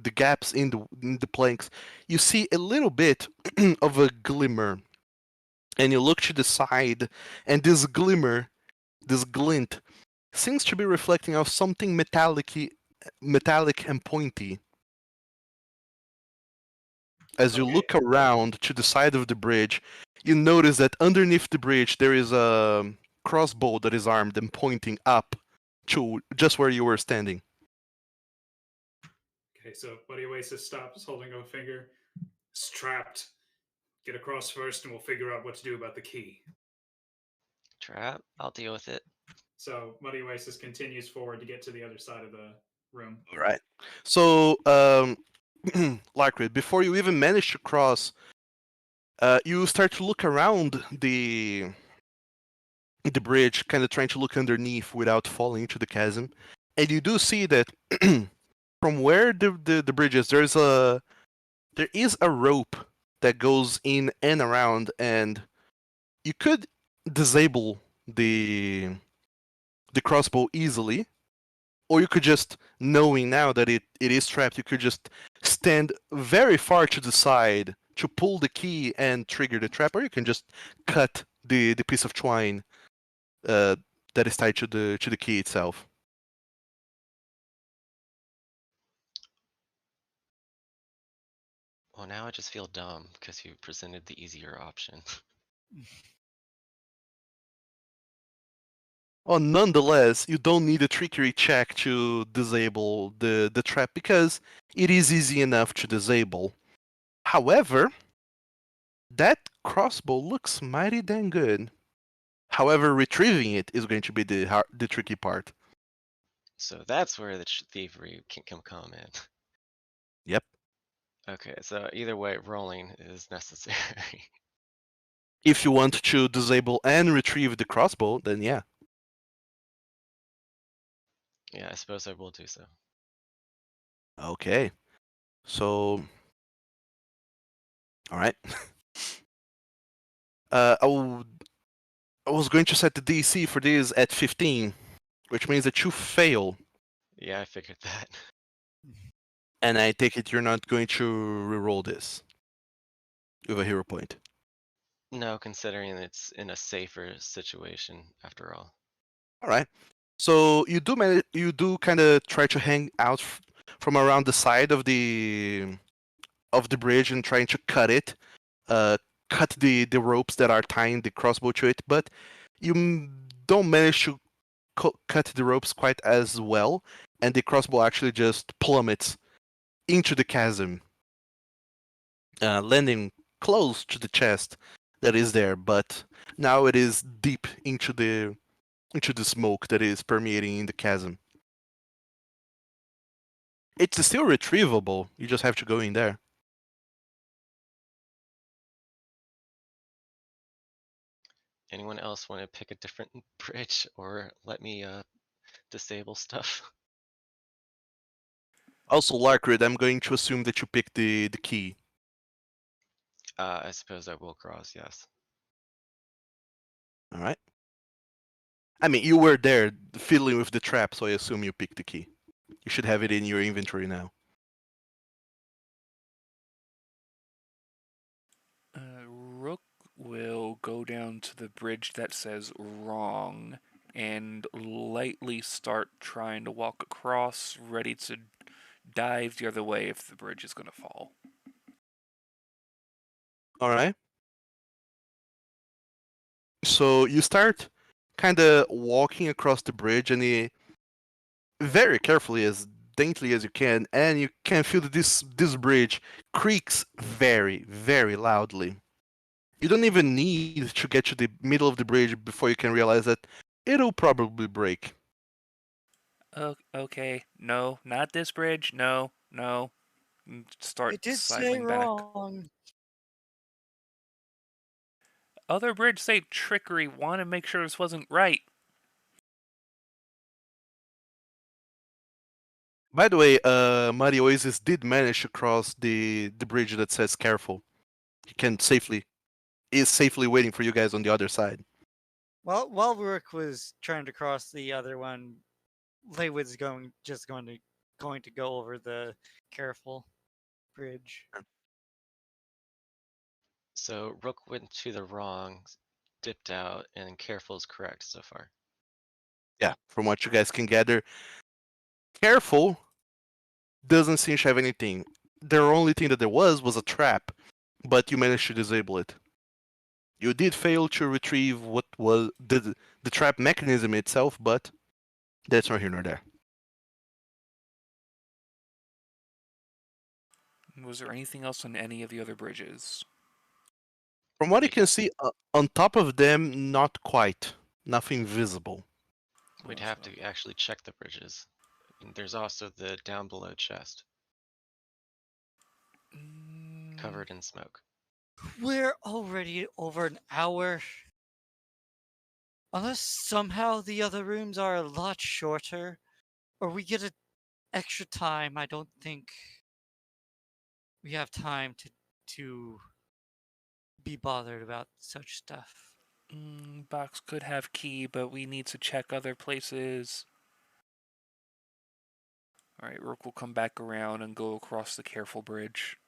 the gaps in the planks, you see a little bit of a glimmer, and you look to the side, and this glimmer, this glint, seems to be reflecting off something metallic and pointy. As you Okay. look around to the side of the bridge, you notice that underneath the bridge there is a crossbow that is armed and pointing up to just where you were standing. Okay, so Buddy Oasis stops, holding up a finger. It's trapped. Get across first, and we'll figure out what to do about the key. Trap. I'll deal with it. So Buddy Oasis continues forward to get to the other side of the room. All right. So, Larkrid, before you even manage to cross, you start to look around the bridge, kind of trying to look underneath without falling into the chasm, and you do see that from where the bridge is, there is a rope that goes in and around, and you could disable the crossbow easily, or you could just, knowing now that it is trapped, you could just stand very far to the side to pull the key and trigger the trap, or you can just cut the piece of twine that is tied to the key itself. Well, now I just feel dumb because you presented the easier option. Well, nonetheless, you don't need a trickery check to disable the trap because it is easy enough to disable. However, that crossbow looks mighty dang good. However, retrieving it is going to be the tricky part. So that's where the thievery can come in. Yep. Okay, so either way, rolling is necessary. If you want to disable and retrieve the crossbow, then yeah. Yeah, I suppose I will do so. Okay. So, all right. I was going to set the DC for this at 15, which means that you fail, Yeah, I figured that. and I take it you're not going to reroll this with a hero point. No, considering it's in a safer situation after all. All right. So you do kind of try to hang out from around the side of the bridge and trying to cut it, cut the ropes that are tying the crossbow to it, but you don't manage to cut the ropes quite as well, and the crossbow actually just plummets into the chasm, landing close to the chest that is there, but now it is deep into the smoke that is permeating in the chasm. It's still retrievable. You just have to go in there. Anyone else want to pick a different bridge or let me disable stuff? Also, Larkrid, I'm going to assume that you picked the key. I suppose I will cross, yes. All right. I mean, you were there fiddling with the trap, so I assume you picked the key. You should have it in your inventory now. Rook will go down to the bridge that says wrong and lightly start trying to walk across, ready to dive the other way if the bridge is going to fall. All right. So you start kind of walking across the bridge, and very carefully, as daintily as you can, and you can feel that this bridge creaks very, very loudly. You don't even need to get to the middle of the bridge before you can realize that it'll probably break. Okay, no, not this bridge. No, no. Start I did say sidling back. wrong. Other bridge say trickery. Want to make sure this wasn't right. By the way, Muddy Oasis did manage to cross the bridge that says careful. He can is safely waiting for you guys on the other side. Well, while Rook was trying to cross the other one, Laywood's going to go over the careful bridge. So Rook went to the wrong, dipped out, and careful is correct so far. Yeah, from what you guys can gather, careful doesn't seem to have anything. The only thing that there was a trap, but you managed to disable it. You did fail to retrieve what was the trap mechanism itself, but that's not here nor there. Was there anything else on any of the other bridges? From what you We'd can have, see, on top of them, not quite. Nothing visible. we'd Oh, have so- to actually check the bridges. And there's also the down below chest, covered in smoke. We're already over an hour. Unless somehow the other rooms are a lot shorter, or we get a extra time, I don't think we have time to be bothered about such stuff. Box could have key, but we need to check other places. Alright, Rook will come back around and go across the careful bridge.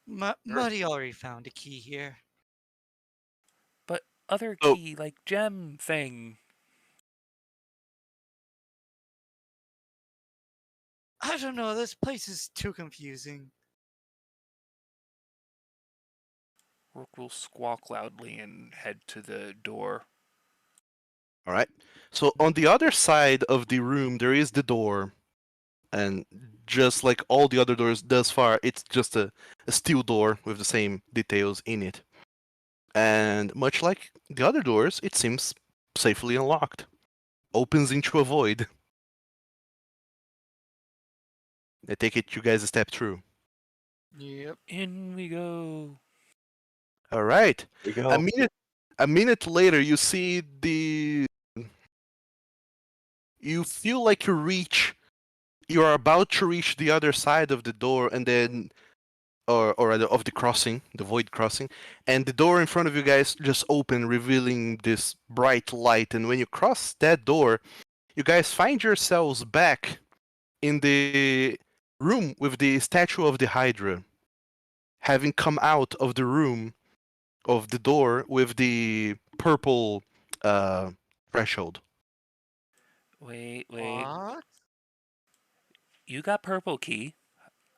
Muddy already found a key here. But other Oh. key, like gem thing. I don't know, this place is too confusing. Rook will squawk loudly and head to the door. All right. So on the other side of the room, there is the door, and just like all the other doors thus far, it's just a steel door with the same details in it. And much like the other doors, it seems safely unlocked. Opens into a void. I take it you guys step through. Yep. In we go. All right. There you go. A minute later, you see the. You feel like you are about to reach the other side of the door, and then, or rather of the crossing, the void crossing, and the door in front of you guys just open, revealing this bright light. And when you cross that door, you guys find yourselves back in the room with the statue of the Hydra, having come out of the room of the door with the purple threshold. Wait. What? You got purple key.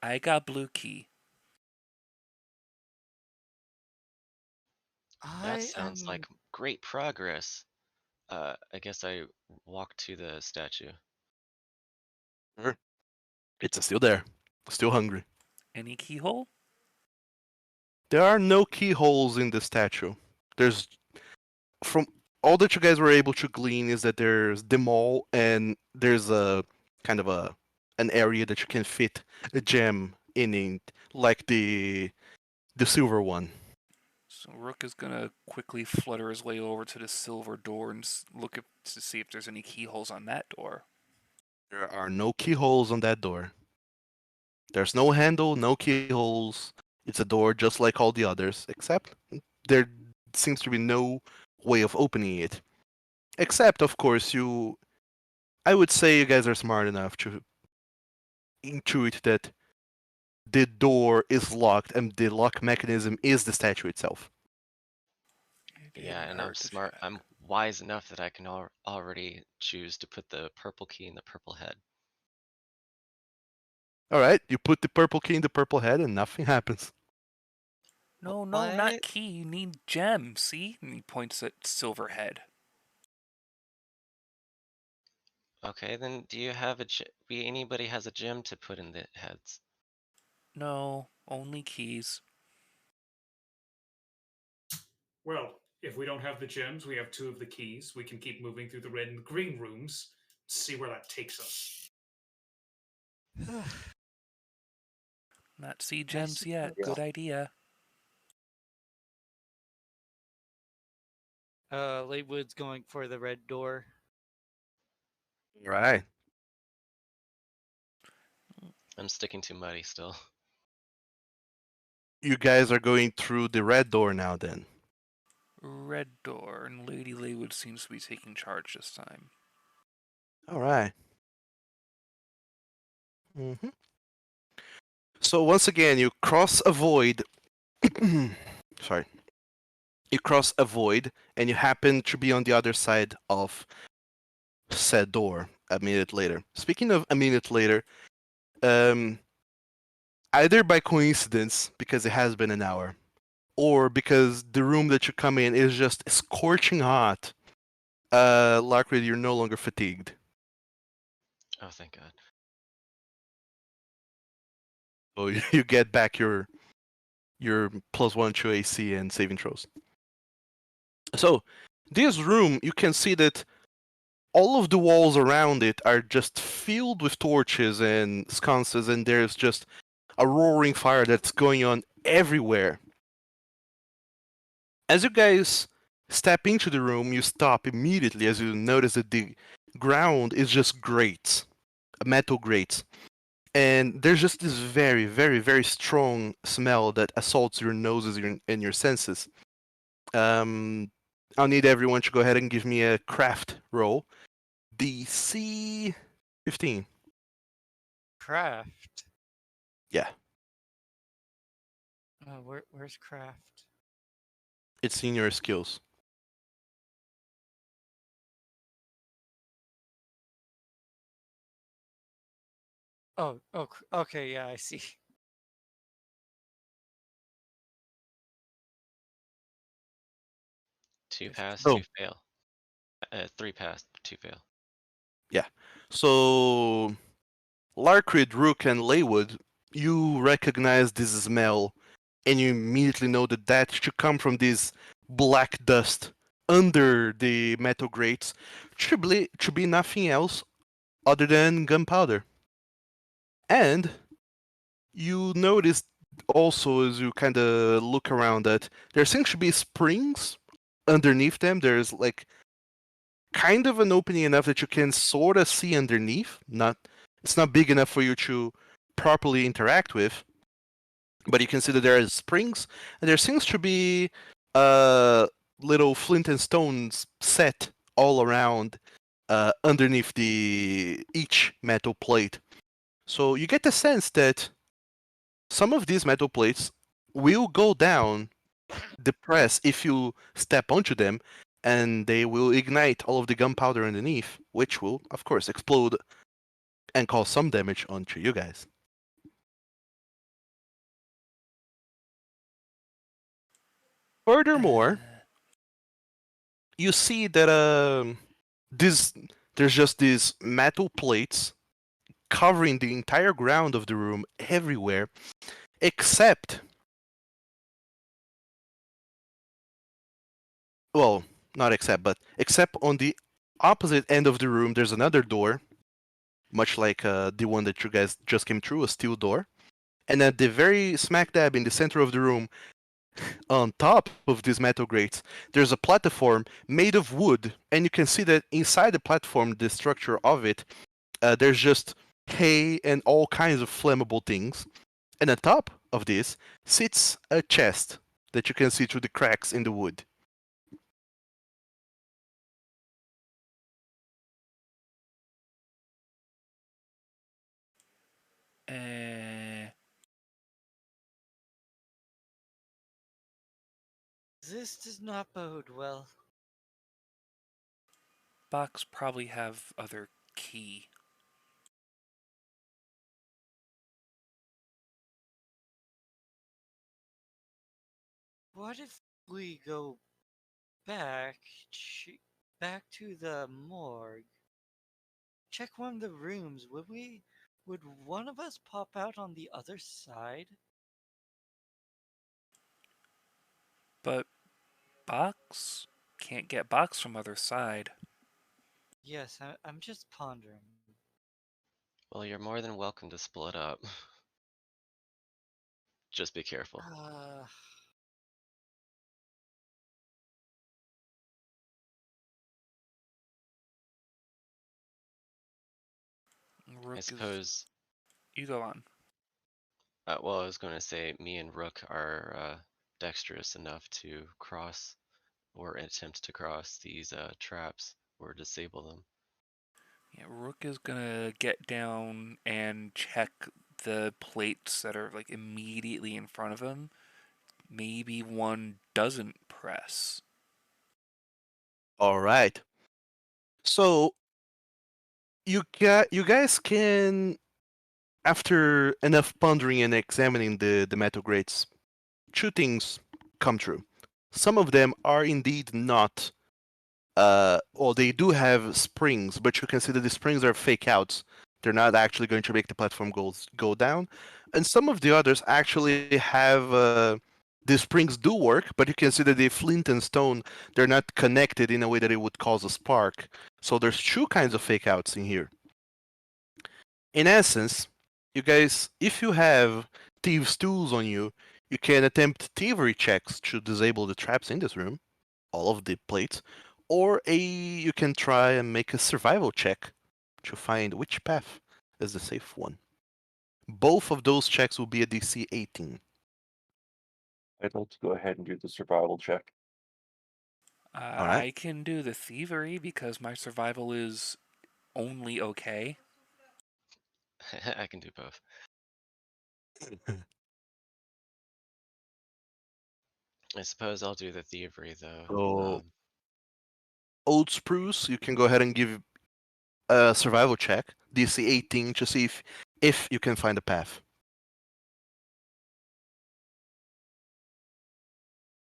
I got blue key. That I sounds am. like great progress. I guess I walked to the statue. It's still there, still hungry. Any keyhole? There are no keyholes in the statue. There's from all that you guys were able to glean is that there's the mall and there's a kind of an area that you can fit a gem in it, like the silver one. So Rook is gonna quickly flutter his way over to the silver door and look to see if there's any keyholes on that door. There are no keyholes on that door. There's no handle, no keyholes. It's a door just like all the others, except there seems to be no way of opening it. Except, of course, I would say you guys are smart enough to intuit that the door is locked and the lock mechanism is the statue itself. It Yeah, didn't and I'm hurt to smart. check. I'm wise enough that I can already choose to put the purple key in the purple head. All right, you put the purple key in the purple head and nothing happens. No, What? not key. You need gem. See? And he points at Silverhead. Okay, then do you have anybody has a gem to put in the heads? No, only keys. Well, if we don't have the gems, we have two of the keys. We can keep moving through the red and green rooms, see where that takes us. Not see I gems yet. suppose. Good idea. Latewood's going for the red door. Right. I'm sticking to Muddy still. You guys are going through the red door now then. Red door, and Lady Laywood seems to be taking charge this time. Alright. So once again, you cross a void. Sorry. You cross a void, and you happen to be on the other side of said door a minute later. Speaking of a minute later, either by coincidence, because it has been an hour, or because the room that you come in is just scorching hot, Lockrid, you're no longer fatigued. Oh, thank God. So you get back your +1 to AC and saving throws. So this room, you can see that all of the walls around it are just filled with torches and sconces, and there's just a roaring fire that's going on everywhere. As you guys step into the room, you stop immediately as you notice that the ground is just grates, metal grates. And there's just this very, very, very strong smell that assaults your noses and your senses. I'll need everyone to go ahead and give me a craft roll. DC 15. Craft. Yeah, Where's craft? it's in your skills. Okay, yeah, I see. Two Fif- pass, Oh. two fail. 3 pass, 2 fail. Yeah. So, Larkrid, Rook, and Laywood, you recognize this smell, and you immediately know that that should come from this black dust under the metal grates. Should be nothing else other than gunpowder. And you notice also as you kind of look around that there seems to be springs underneath them. There's like kind of an opening enough that you can sort of see underneath. It's not big enough for you to properly interact with, but you can see that there are springs, and there seems to be little flint and stones set all around underneath each metal plate. So you get the sense that some of these metal plates will go down the press if you step onto them, and they will ignite all of the gunpowder underneath, which will, of course, explode and cause some damage onto you guys. Furthermore, you see that this there's just these metal plates covering the entire ground of the room everywhere, except, well, not except, but except on the opposite end of the room, there's another door, much like the one that you guys just came through, a steel door. And at the very smack dab in the center of the room, on top of these metal grates, there's a platform made of wood, and you can see that inside the platform, the structure of it, there's just hay and all kinds of flammable things. And on top of this sits a chest that you can see through the cracks in the wood. This does not bode well. Box probably have other key. What if we go back, back to the morgue? Check one of the rooms. Would one of us pop out on the other side? But box? Can't get box from other side. Yes, I'm just pondering. Well, you're more than welcome to split up. Just be careful. Uh, I Rook is. suppose. You go on. Well, I was going to say me and Rook are dexterous enough to cross or attempt to cross these traps or disable them. Yeah, Rook is gonna get down and check the plates that are like immediately in front of him. Maybe one doesn't press. All right. So you guys can, after enough pondering and examining the metal grates, two things come true. Some of them are indeed not. Well, they do have springs, but you consider the springs are fake outs. They're not actually going to make the platform go down. And some of the others actually have the springs do work, but you consider the flint and stone, they're not connected in a way that it would cause a spark. So there's two kinds of fake outs in here. In essence, you guys, if you have thieves' tools on you, you can attempt thievery checks to disable the traps in this room, all of the plates, or you can try and make a survival check to find which path is the safe one. Both of those checks will be a DC 18. I'd like to go ahead and do the survival check. All right. I can do the thievery because my survival is only okay. I can do both. I suppose I'll do the thievery though. So, Old Spruce, you can go ahead and give a survival check, DC 18, to see if you can find a path.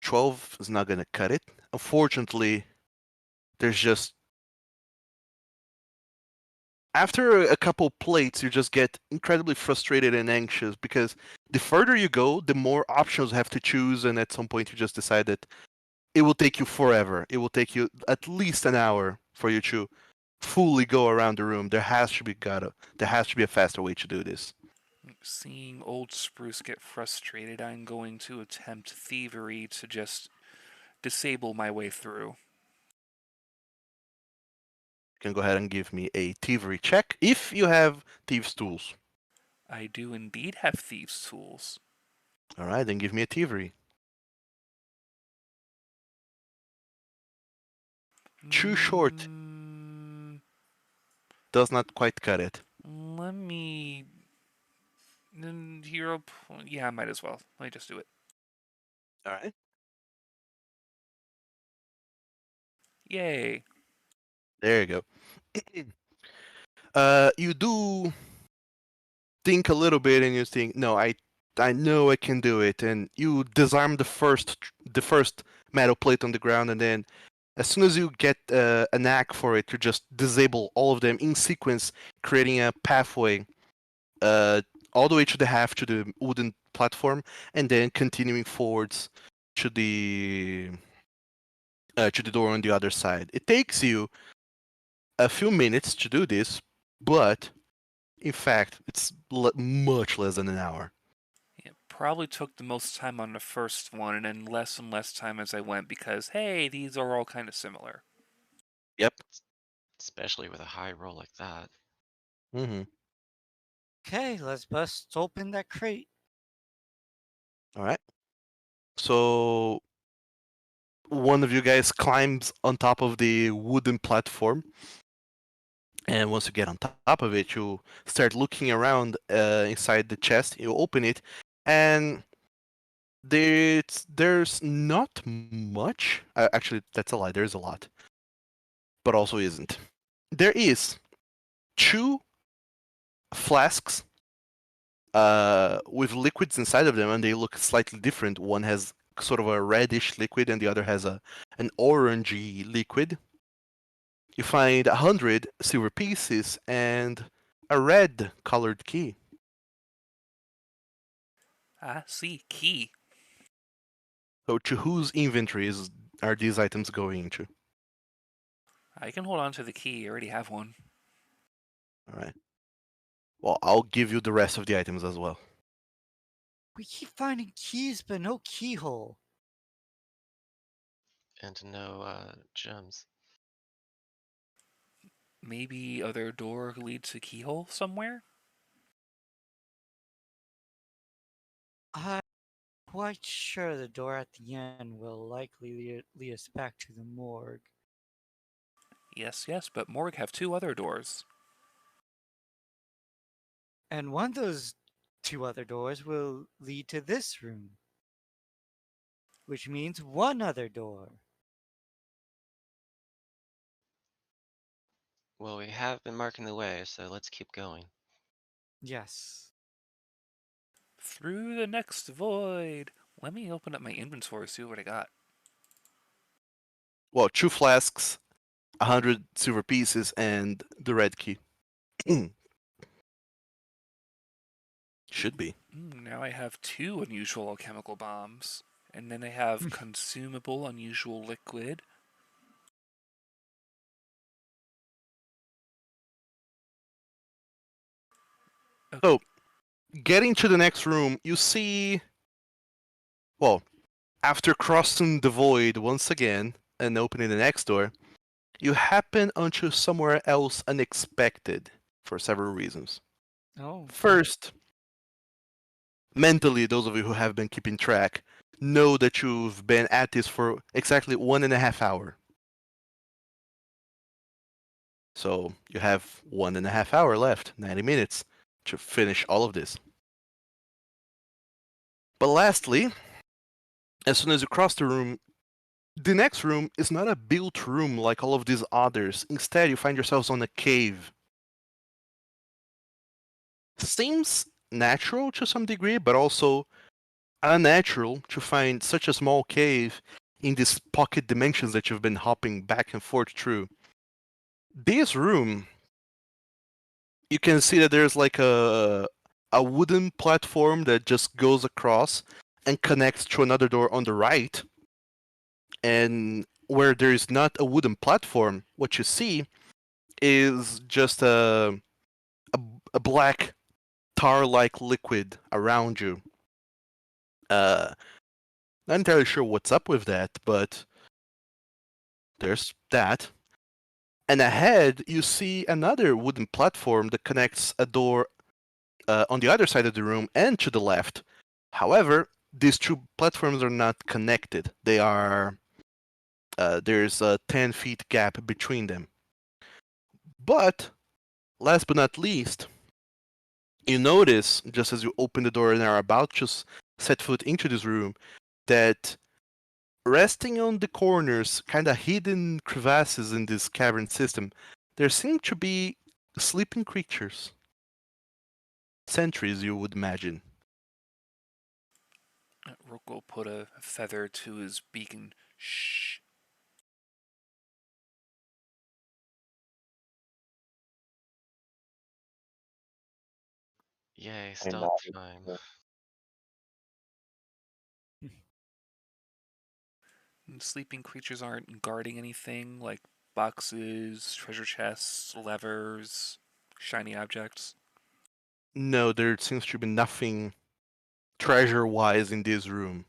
12 is not going to cut it. Unfortunately, there's just after a couple plates, you just get incredibly frustrated and anxious because the further you go, the more options you have to choose, and at some point you just decide that it will take you forever. It will take you at least an hour for you to fully go around the room. There has to be a faster way to do this. Seeing Old Spruce get frustrated, I'm going to attempt thievery to just disable my way through. You can go ahead and give me a thievery check if you have thieves' tools. I do indeed have thieves' tools. All right, then give me a thievery. Too short. Does not quite cut it. Let me. Hero. Yeah, I might as well. Let me just do it. All right. Yay. There you go. You do think a little bit, and you think, no, I know I can do it, and you disarm the first metal plate on the ground, and then as soon as you get a knack for it, you just disable all of them in sequence, creating a pathway uh, all the way to the half to the wooden platform, and then continuing forwards to the door on the other side. It takes you a few minutes to do this, but in fact, it's much less than an hour. It probably took the most time on the first one, and less time as I went because, hey, these are all kind of similar. Yep. Especially with a high roll like that. Mm-hmm. okay, let's bust open that crate. All right. So one of you guys climbs on top of the wooden platform, and once you get on top of it, you start looking around inside the chest. You open it, and there's not much. Actually, that's a lie. There's a lot, but also isn't. There is two flasks with liquids inside of them, and they look slightly different. One has sort of a reddish liquid, and the other has an orangey liquid. You find 100 silver pieces and a red colored key. Ah, see, key. So to whose inventory is are these items going into? I can hold on to the key. I already have one. All right. Well, I'll give you the rest of the items as well. We keep finding keys, but no keyhole. And no gems. Maybe other door leads to keyhole somewhere? I'm quite sure the door at the end will likely lead us back to the morgue. Yes, but morgue have 2 other doors. And one of those 2 other doors will lead to this room. Which means one other door. Well, we have been marking the way, so let's keep going. Yes. Through the next void. Let me open up my inventory, see what I got. Well, 2 flasks, 100 silver pieces, and the red key. Should be. Now I have 2 unusual alchemical bombs. And then I have consumable unusual liquid. So, getting to the next room, you see. Well, after crossing the void once again and opening the next door, you happen onto somewhere else unexpected for several reasons. Oh. First, mentally, those of you who have been keeping track know that you've been at this for exactly 1.5 hours. So you have 1.5 hours left, 90 minutes, to finish all of this. But lastly, as soon as you cross the room, the next room is not a built room like all of these others. Instead, you find yourselves on a cave. Seems natural to some degree, but also unnatural to find such a small cave in these pocket dimensions that you've been hopping back and forth through. This room, you can see that there's like a wooden platform that just goes across and connects to another door on the right. And where there is not a wooden platform, what you see is just a black tar-like liquid around you. Not entirely sure what's up with that, but there's that. And ahead, you see another wooden platform that connects a door on the other side of the room and to the left. However, these 2 platforms are not connected. They are there's a 10 feet gap between them. But last but not least, you notice just as you open the door and are about to set foot into this room that resting on the corners, kind of hidden crevasses in this cavern system, there seem to be sleeping creatures. Sentries, you would imagine. Rook will put a feather to his beak and shh. Yay, I stop nodded. time. Sleeping creatures aren't guarding anything like boxes, treasure chests, levers, shiny objects. No, there seems to be nothing treasure-wise in this room.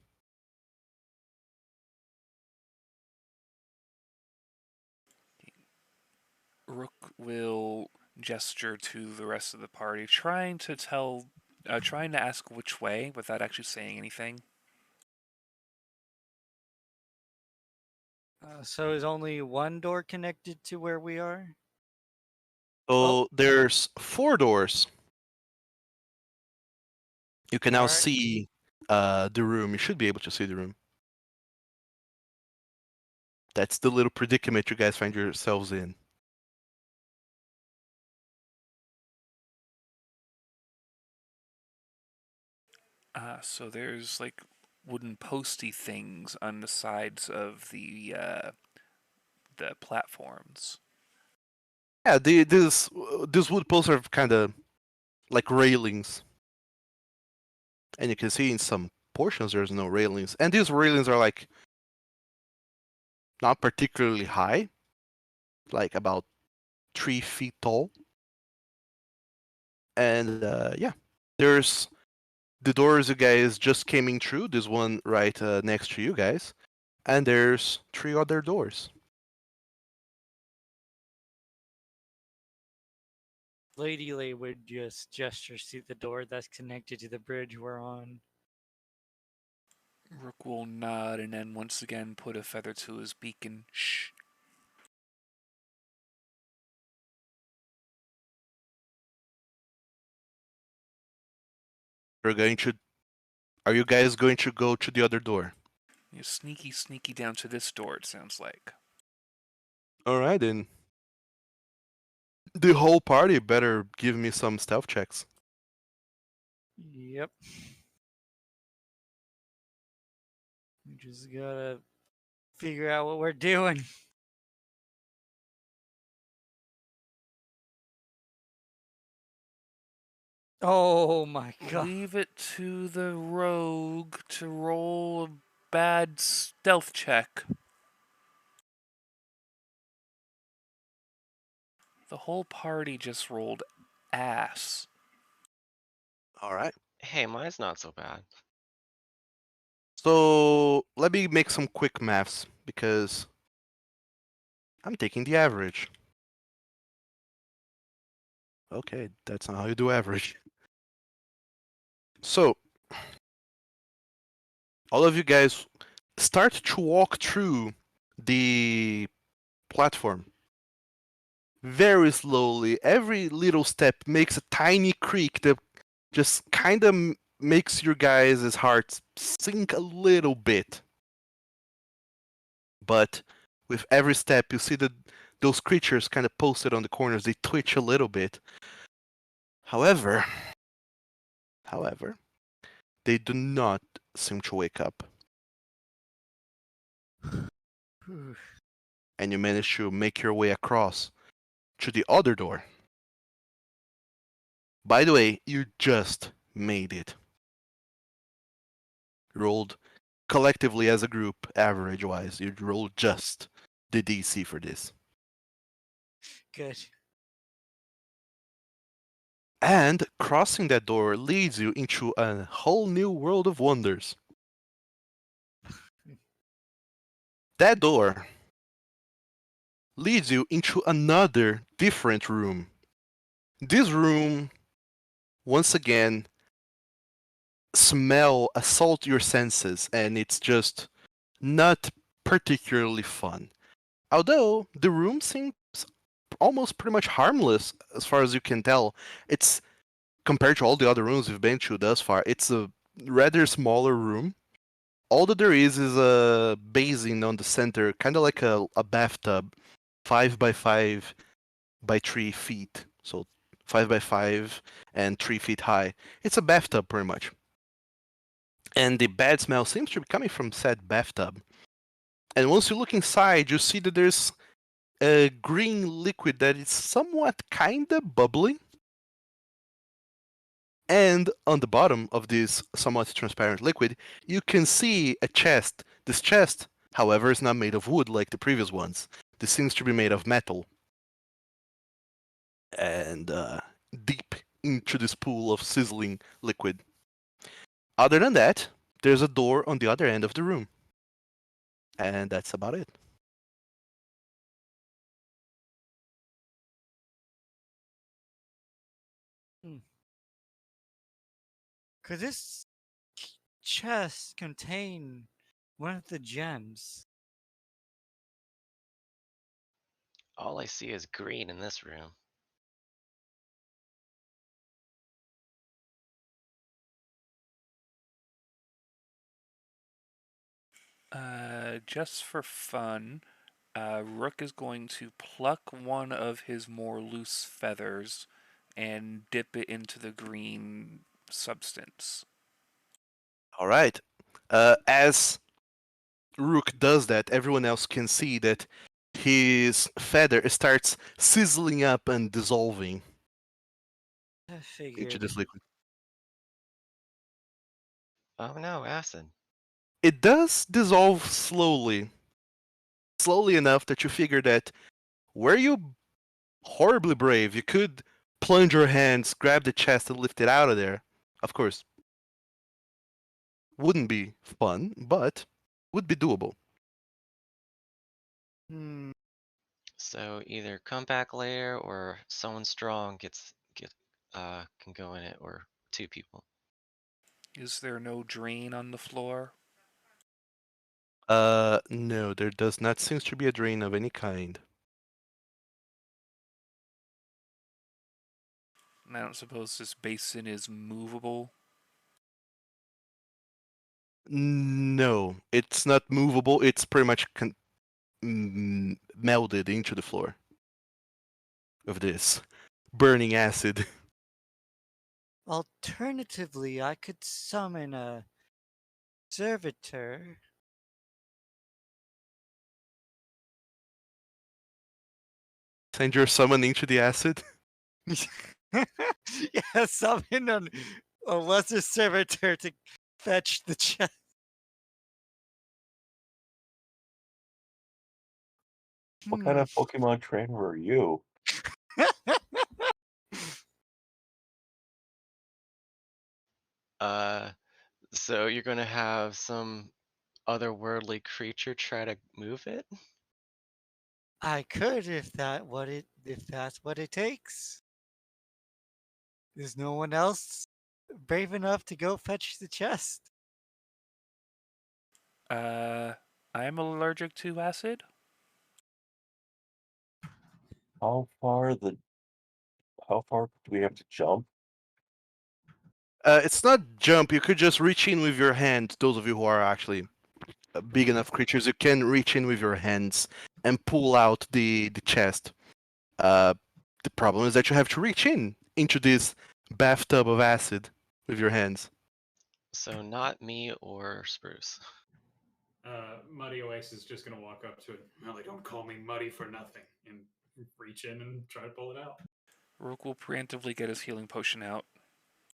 Rook will gesture to the rest of the party, trying to ask which way without actually saying anything. So is only one door connected to where we are? So there's 4 doors. You can now Alright. see the room. You should be able to see the room. That's the little predicament you guys find yourselves in. So there's like wooden posty things on the sides of the platforms. Yeah, these wood posts are kind of like railings, and you can see in some portions there's no railings, and these railings are like not particularly high, like about 3 feet tall. And yeah, there's the doors you guys just came in through. This one right next to you guys, and there's 3 other doors. Lady Lay would just gesture to the door that's connected to the bridge we're on. Rook will nod and then once again put a feather to his beak and shh. We're going to. Are you guys going to go to the other door? You sneaky down to this door, it sounds like. All right, then. The whole party better give me some stealth checks. Yep. We just gotta figure out what we're doing. Oh my god. Leave it to the rogue to roll a bad stealth check. The whole party just rolled ass. All right. Hey, mine's not so bad. So let me make some quick maths because I'm taking the average. Okay, that's not how you do average. So all of you guys start to walk through the platform very slowly. Every little step makes a tiny creak that just kind of makes your guys' hearts sink a little bit. But with every step, you see that those creatures kind of posted on the corners, they twitch a little bit. However, they do not seem to wake up. And you manage to make your way across to the other door. By the way, you just made it. Rolled collectively as a group, average wise, you rolled just the DC for this. Good. And crossing that door leads you into a whole new world of wonders. That door leads you into another different room. This room, once again, smell assault your senses, and it's just not particularly fun. Although the room seems almost pretty much harmless as far as you can tell. It's compared to all the other rooms we've been to thus far, it's a rather smaller room. All that there is a basin on the center, kind of like a bathtub, 5 by 5 by 3 feet. So 5 by 5 and 3 feet high. It's a bathtub pretty much. And the bad smell seems to be coming from said bathtub. And once you look inside, you see that there's a green liquid that is somewhat kinda bubbly. And on the bottom of this somewhat transparent liquid, you can see a chest. This chest, however, is not made of wood like the previous ones. This seems to be made of metal. And deep into this pool of sizzling liquid. Other than that, there's a door on the other end of the room. And that's about it. Could this chest contain one of the gems? All I see is green in this room. Just for fun, Rook is going to pluck one of his more loose feathers and dip it into the green substance. All right. As Rook does that, everyone else can see that his feather starts sizzling up and dissolving I into figured. this liquid. Oh no, acid. It does dissolve slowly. slowly enough that you figure that were you horribly brave, you could plunge your hands, grab the chest, and lift it out of there. Of course, wouldn't be fun, but would be doable. Hmm. So either comeback layer or someone strong can go in it, or two people. Is there no drain on the floor? No, there does not seem to be a drain of any kind. And I don't suppose this basin is movable. No, it's not movable. It's pretty much melded into the floor of this burning acid. Alternatively, I could summon a servitor. Send your summon into the acid. Yeah, summon a lesser servitor to fetch the chest. What kind of Pokemon trainer are you? So you're gonna have some otherworldly creature try to move it? I could if that's what it takes. There's no one else brave enough to go fetch the chest. I'm allergic to acid. How far do we have to jump? It's not jump. You could just reach in with your hand. Those of you who are actually big enough creatures, you can reach in with your hands and pull out the chest. The problem is that you have to reach in into this bathtub of acid with your hands. So not me or Spruce. Muddy Oasis is just going to walk up to it. Well, they don't call me Muddy for nothing. And reach in and try to pull it out. Rook will preemptively get his healing potion out.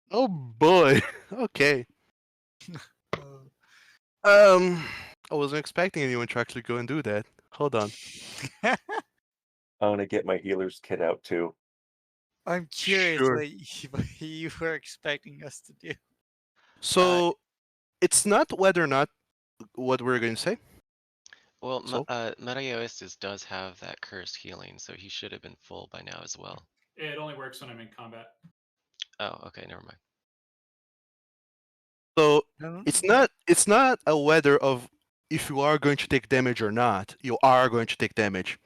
Oh boy. Okay. Uh, I wasn't expecting anyone to actually go and do that. Hold on. I'm gonna get my healer's kit out too. I'm curious Sure. what you were expecting us to do. So it's not whether or not what we're going to say. Well, So? Metaiosis does have that cursed healing, so he should have been full by now as well. It only works when I'm in combat. Oh, okay, never mind. So No? it's not a whether of if you are going to take damage or not. You are going to take damage.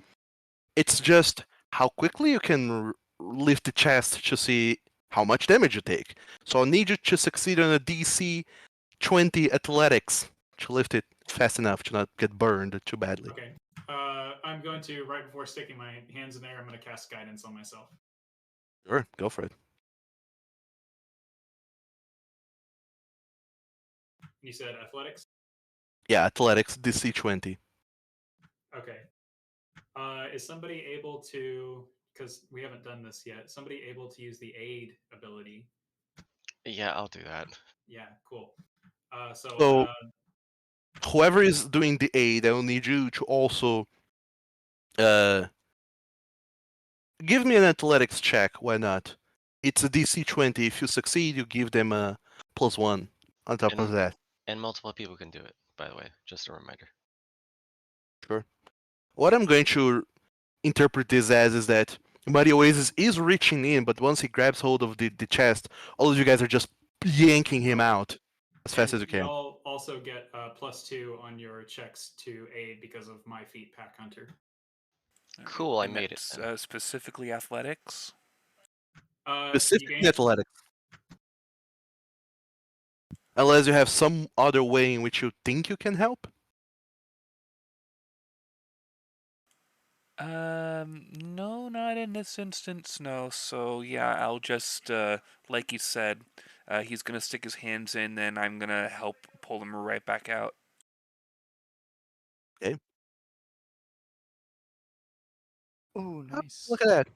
It's just how quickly you can lift the chest to see how much damage you take. So I need you to succeed on a DC 20 athletics to lift it fast enough to not get burned too badly. Okay. I'm going to, right before sticking my hands in there, I'm going to cast guidance on myself. Sure, go for it. You said athletics? Yeah, athletics DC 20. Okay. Is somebody able to, because we haven't done this yet, somebody able to use the aid ability? Yeah, I'll do that. Yeah, cool. So whoever is doing the aid, I will need you to also give me an athletics check. Why not? It's a DC 20. If you succeed, you give them a +1 on top of that. And multiple people can do it, by the way, just a reminder. Sure. What I'm going to interpret this as is that Mario Oasis is reaching in, but once he grabs hold of the chest, all of you guys are just yanking him out as fast as you can. Y'all also get +2 on your checks to aid because of my feat, Pack Hunter. Cool, I And made it. that's, specifically athletics. Specifically athletics. Unless you have some other way in which you think you can help. No, not in this instance, no. So yeah, I'll just, like you said, he's gonna stick his hands in, and I'm gonna help pull him right back out. Okay. Oh, nice. Look at that.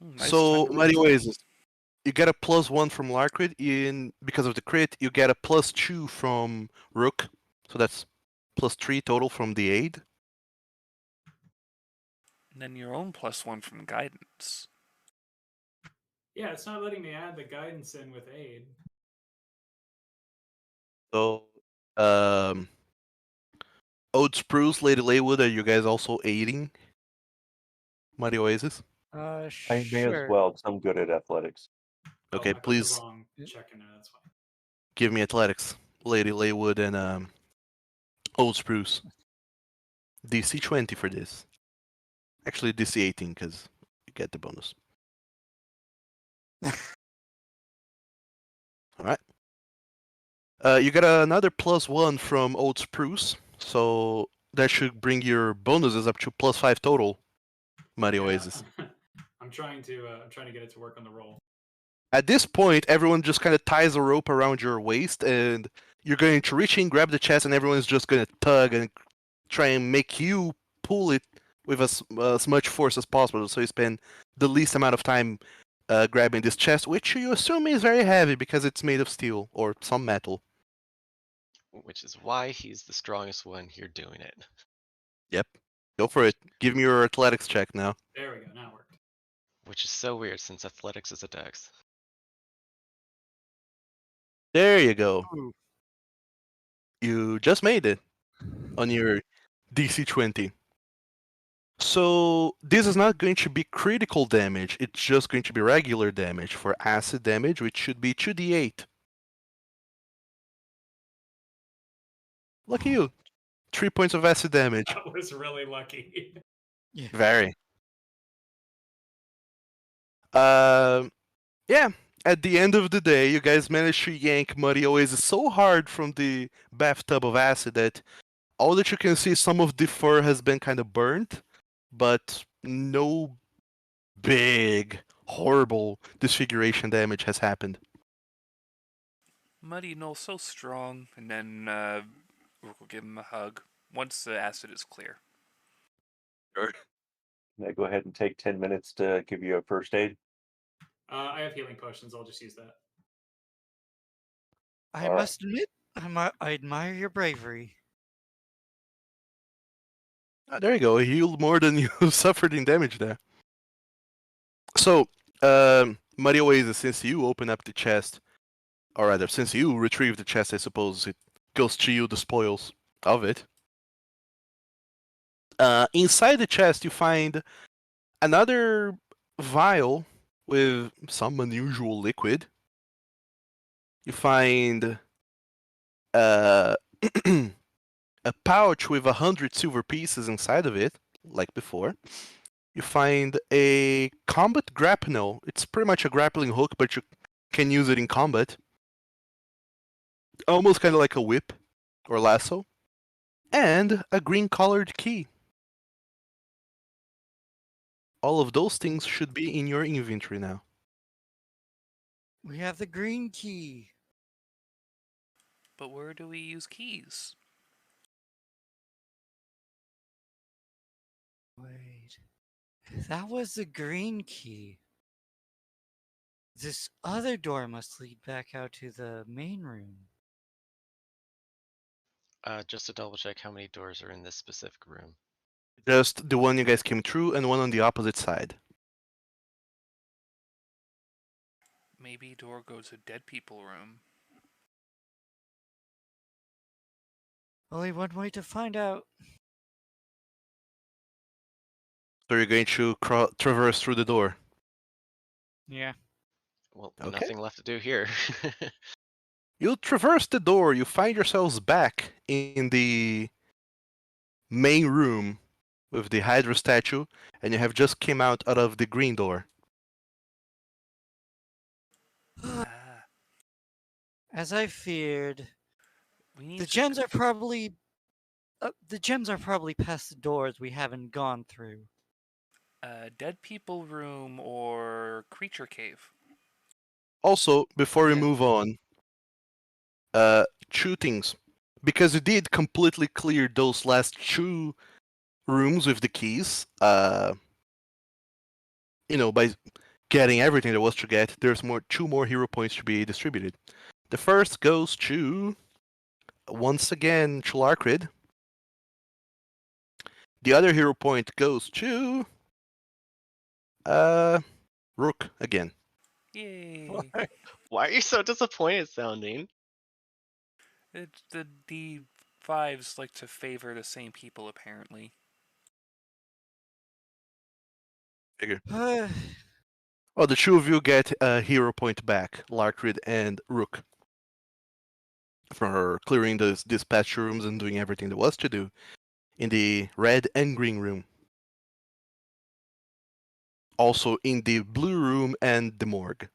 Ooh, nice So time to Mario roll. Oasis, you get a +1 from Larkrid. Because of the crit, you get a +2 from Rook. So that's +3 total from the aid. And then your own +1 from guidance. Yeah, it's not letting me add the guidance in with aid. So, Old Spruce, Lady Laywood, are you guys also aiding Mighty Oasis? I may as Sure. well, because I'm good at athletics. Okay, I put please the wrong check in there. That's why. give me athletics. Lady Laywood and Old Spruce. DC 20 for this. Actually, DC 18 because you get the bonus. All right. You get another +1 from Old Spruce, so that should bring your bonuses up to +5 total. Mighty Yeah, Oasis. I'm trying to get it to work on the roll. At this point, everyone just kind of ties a rope around your waist, and you're going to reach in, grab the chest, and everyone's just going to tug and try and make you pull it with as much force as possible. So you spend the least amount of time grabbing this chest, which you assume is very heavy because it's made of steel or some metal. Which is why he's the strongest one here doing it. Yep. Go for it. Give me your athletics check now. There we go. Now it worked. Which is so weird since athletics is a dex. There you go. Ooh. You just made it on your DC 20. So this is not going to be critical damage, it's just going to be regular damage for acid damage, which should be 2d8. Lucky you. 3 points of acid damage. That was really lucky. Very. Yeah. At the end of the day, you guys managed to yank Muddy Oasis so hard from the bathtub of acid that all that you can see, some of the fur has been kind of burnt, but no big, horrible disfiguration damage has happened. Muddy, no, so strong, and then Rook will give him a hug once the acid is clear. Sure. Can I go ahead and take 10 minutes to give you a first aid? I have healing potions. I'll just use that. I All right. must admit, I admire your bravery. There you go. Healed more than you suffered in damage there. So, Muddy Oasis, since you open up the chest, or rather, since you retrieve the chest, I suppose it goes to you the spoils of it. Inside the chest, you find another vial with some unusual liquid. You find a pouch with 100 silver pieces inside of it, like before. You find a combat grapnel. It's pretty much a grappling hook, but you can use it in combat. Almost kind of like a whip or lasso. And a green-colored key. All of those things should be in your inventory now. We have the green key. But where do we use keys? Wait. That was the green key. This other door must lead back out to the main room. Just to double check how many doors are in this specific room. Just the one you guys came through and one on the opposite side. Maybe door goes to dead people room. Only one way to find out. So you're going to traverse through the door. Yeah. Well, Okay. nothing left to do here. You traverse the door, you find yourselves back in the main room with the Hydra statue, and you have just came out of the green door. Ah, As I feared, we need the to gems are probably past the doors we haven't gone through. dead people room or creature cave. Also, before we Yeah. move on, two things. Because you did completely clear those last two rooms with the keys, by getting everything there was to get, there's two more hero points to be distributed. The first goes to, once again, Chularkrid. The other hero point goes to Rook again. Yay! Why are you so disappointed sounding? It's the D5s like to favor the same people, apparently. Figure. Uh, Oh, the two of you get a hero point back, Larkrid and Rook, for clearing these patch rooms and doing everything there was to do in the red and green room. Also in the blue room and the morgue.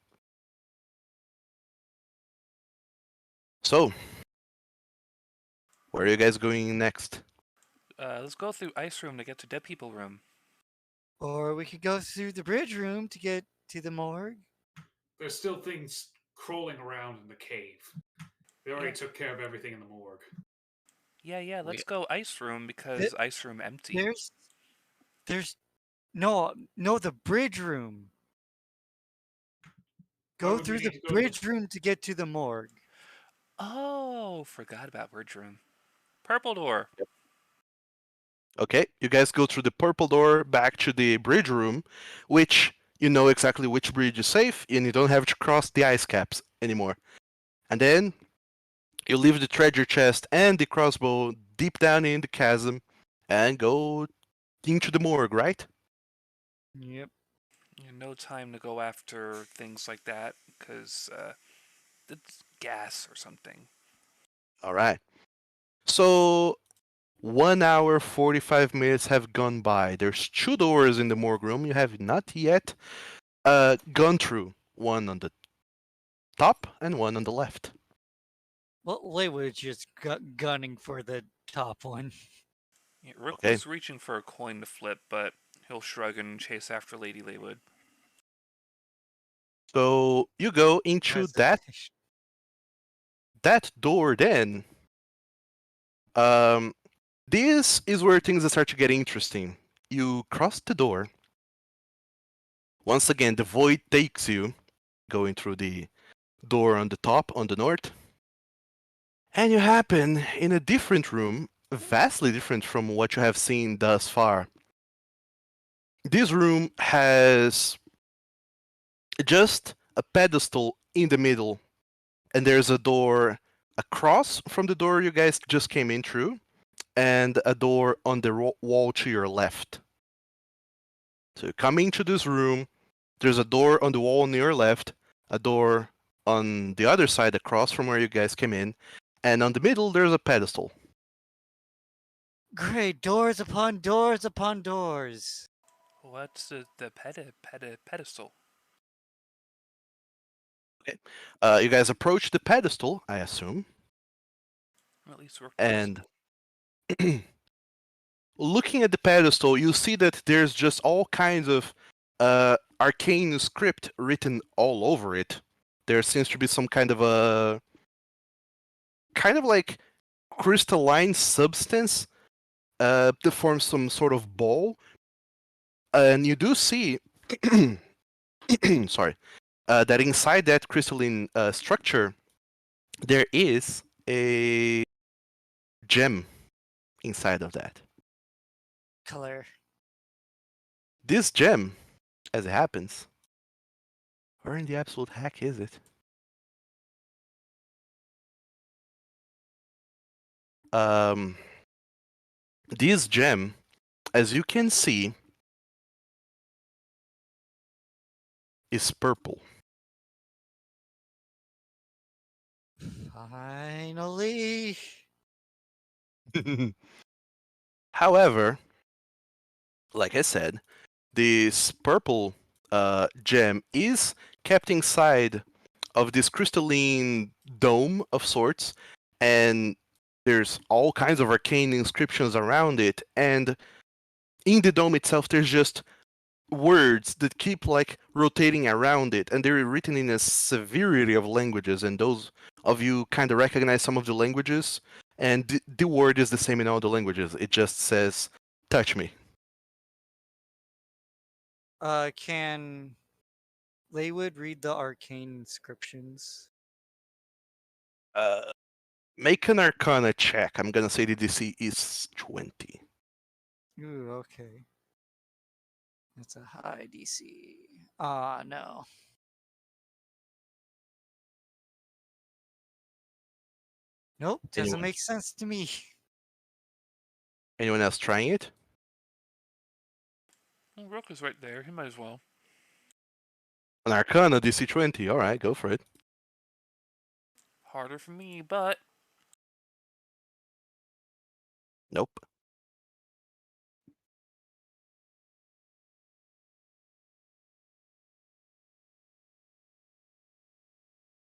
So, where are you guys going next? Let's go through Ice Room to get to Dead People Room. or we could go through the bridge room to get to the morgue. There's still things crawling around in the cave. They already Yeah. took care of everything in the morgue. Yeah, let's We- go Ice Room because Ice Room empty. There's no the bridge room. Why Go would we through need the to go to the- bridge room to get to the morgue. Oh, forgot about Bridge Room. Purple door. Okay, you guys go through the purple door back to the bridge room, which you know exactly which bridge is safe, and you don't have to cross the ice caps anymore. And then you leave the treasure chest and the crossbow deep down in the chasm and go into the morgue, right? Yep. No time to go after things like that because it's gas or something. All right. So 1 hour 45 minutes have gone by. There's two doors in the morgue room you have not yet gone through. One on the top and one on the left. Well, Laywood's just gunning for the top one. Yeah, Rook Okay. was reaching for a coin to flip, but he'll shrug and chase after Lady Laywood. So you go into Hesitation. that door then. This is where things start to get interesting. You cross the door. Once again, the void takes you, going through the door on the top, on the north. And you happen in a different room, vastly different from what you have seen thus far. This room has just a pedestal in the middle, and there's a door across from the door you guys just came in through, and a door on the wall to your left. So you come into this room, there's a door on the wall on your left, a door on the other side across from where you guys came in, and on the middle there's a pedestal. Great, doors upon doors upon doors. What's the pedestal? You guys approach the pedestal, I assume, Or at least Rook does. and looking at the pedestal, you see that there's just all kinds of arcane script written all over it. There seems to be some kind of like crystalline substance to form some sort of ball, and you do see, sorry, that inside that crystalline structure, there is a gem inside of that. Color. This gem, as it happens, where in the absolute heck is it? This gem, as you can see, is purple. Finally. However, like I said, this purple gem is kept inside of this crystalline dome of sorts, and there's all kinds of arcane inscriptions around it, and in the dome itself there's just words that keep like rotating around it, and they're written in a severity of languages, and those of you kind of recognize some of the languages, and the word is the same in all the languages. It just says touch me. Can Laywood read the arcane inscriptions? Make an arcana check. I'm gonna say the DC is 20. Ooh, okay. That's a high DC. Ah, no. Nope, doesn't Anyone, make sense to me. Anyone else trying it? Well, Rook is right there. He might as well. An Arcana DC 20. All right, go for it. Harder for me, but Nope.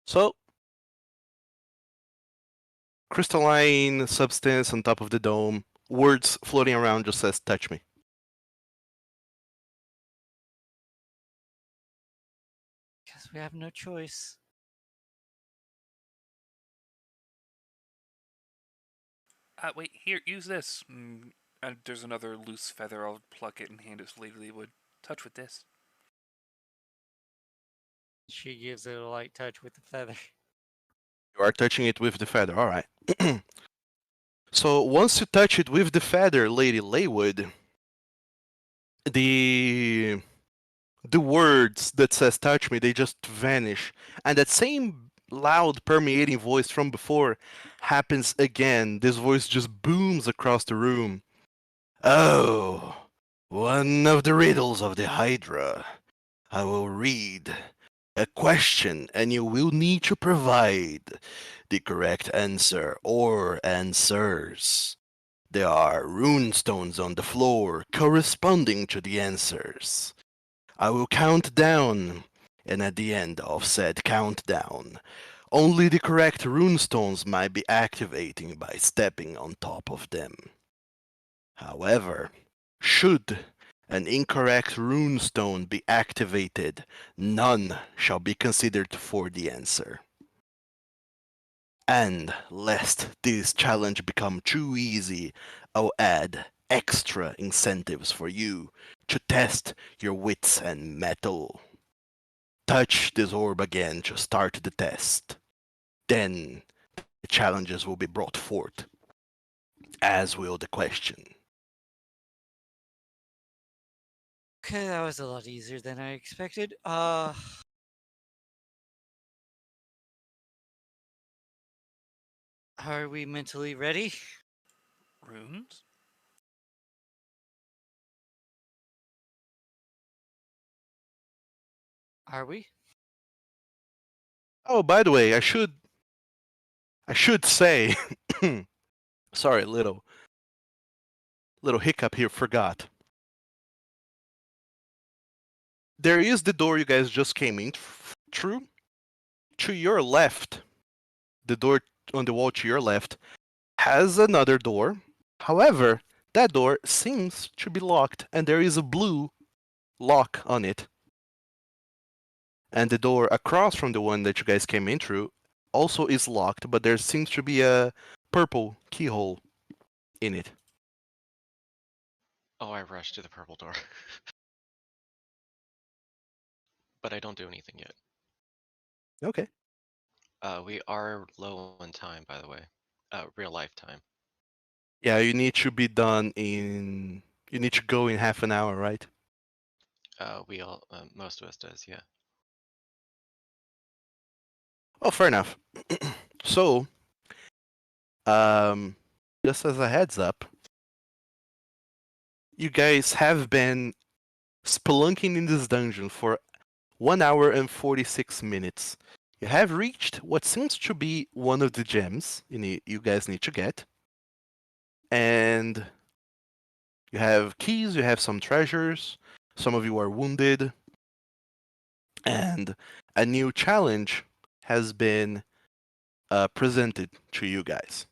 So, crystalline substance on top of the dome. Words floating around just says, touch me. Guess we have no choice. wait. Here, use this. And there's another loose feather. I'll pluck it and hand it to Lady Leewood. Touch with this. She gives it a light touch with the feather. You are touching it with the feather. All right. So once you touch it with the feather, Lady Leywood, the words that says touch me, they just vanish. And that same loud permeating voice from before happens again. This voice just booms across the room. Oh, one of the riddles of the Hydra. I will read a question and you will need to provide the correct answer or answers. There are rune stones on the floor corresponding to the answers. I will count down, and at the end of said countdown, only the correct rune stones might be activating by stepping on top of them. However, should an incorrect rune stone be activated, none shall be considered for the answer. And lest this challenge become too easy, I'll add extra incentives for you to test your wits and mettle. Touch this orb again to start the test. Then the challenges will be brought forth, as will the question. Okay, that was a lot easier than I expected. Are we mentally ready? Runes? Are we? Oh, by the way, I should say, sorry, little hiccup here, forgot. There is the door you guys just came in through. To your left, the door on the wall to your left has another door. However, that door seems to be locked, and there is a blue lock on it. And the door across from the one that you guys came in through also is locked, but there seems to be a purple keyhole in it. Oh, I rushed to the purple door. But I don't do anything yet. Okay. We are low on time, by the way. Real life time. Yeah, you need to be done in. You need to go in half an hour, right? We all, most of us does, yeah. Oh, fair enough. So, just as a heads up, you guys have been spelunking in this dungeon for 1 hour and 46 minutes. You have reached what seems to be one of the gems you guys need to get. And you have keys, you have some treasures, some of you are wounded, and a new challenge has been presented to you guys.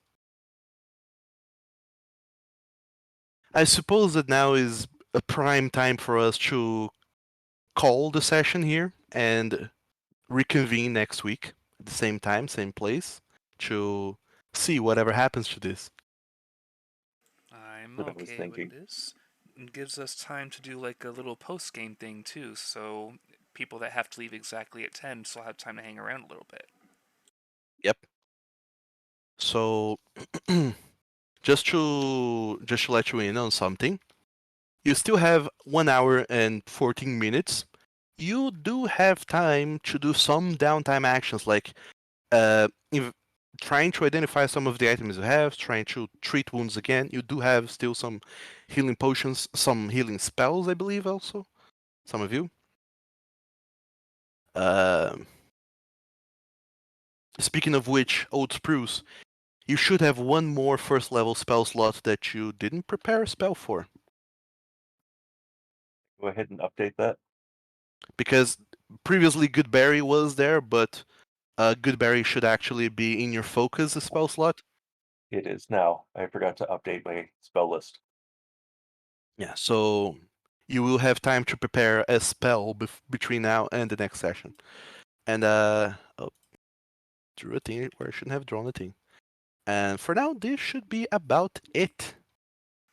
I suppose that now is a prime time for us to call the session here and reconvene next week at the same time, same place, to see whatever happens to this. I'm That's what I was okay with thinking. this. It gives us time to do like a little post game thing too, so people that have to leave exactly at 10 still have time to hang around a little bit. Yep. So just to let you in on something, You still have 1 hour and 14 minutes. You do have time to do some downtime actions like if trying to identify some of the items you have, trying to treat wounds again. You do have still some healing potions, some healing spells, I believe, also. Some of you. Um Speaking of which, Old Spruce, you should have one more first level spell slot that you didn't prepare a spell for. Go ahead and update that. Because previously Goodberry was there, but Goodberry should actually be in your focus spell slot. It is now. I forgot to update my spell list. Yeah, so you will have time to prepare a spell between now and the next session. And oh, drew a thing where I shouldn't have drawn a thing. And for now, this should be about it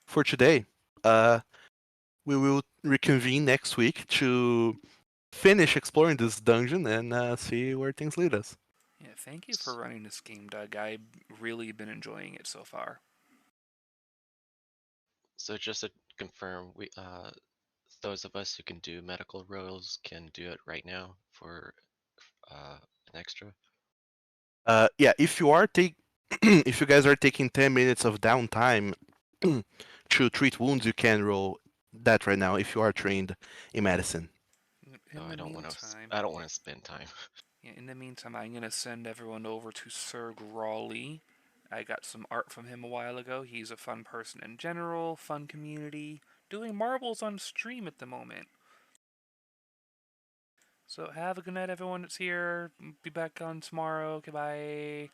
for today. We will reconvene next week to finish exploring this dungeon and see where things lead us. Yeah, thank you for running this game, Doug. I've really been enjoying it so far. So just to confirm, we those of us who can do medical rolls can do it right now for an extra. Yeah, if you are if you guys are taking 10 minutes of downtime to treat wounds, you can roll that right now if you are trained in medicine. No, In I the don't want to. meantime, I don't want to spend time. yeah, in the meantime, I'm gonna send everyone over to Sir Grawley. I got some art from him a while ago. He's a fun person in general, fun community, doing marbles on stream at the moment. So have a good night, everyone that's here. Be back on tomorrow. Goodbye.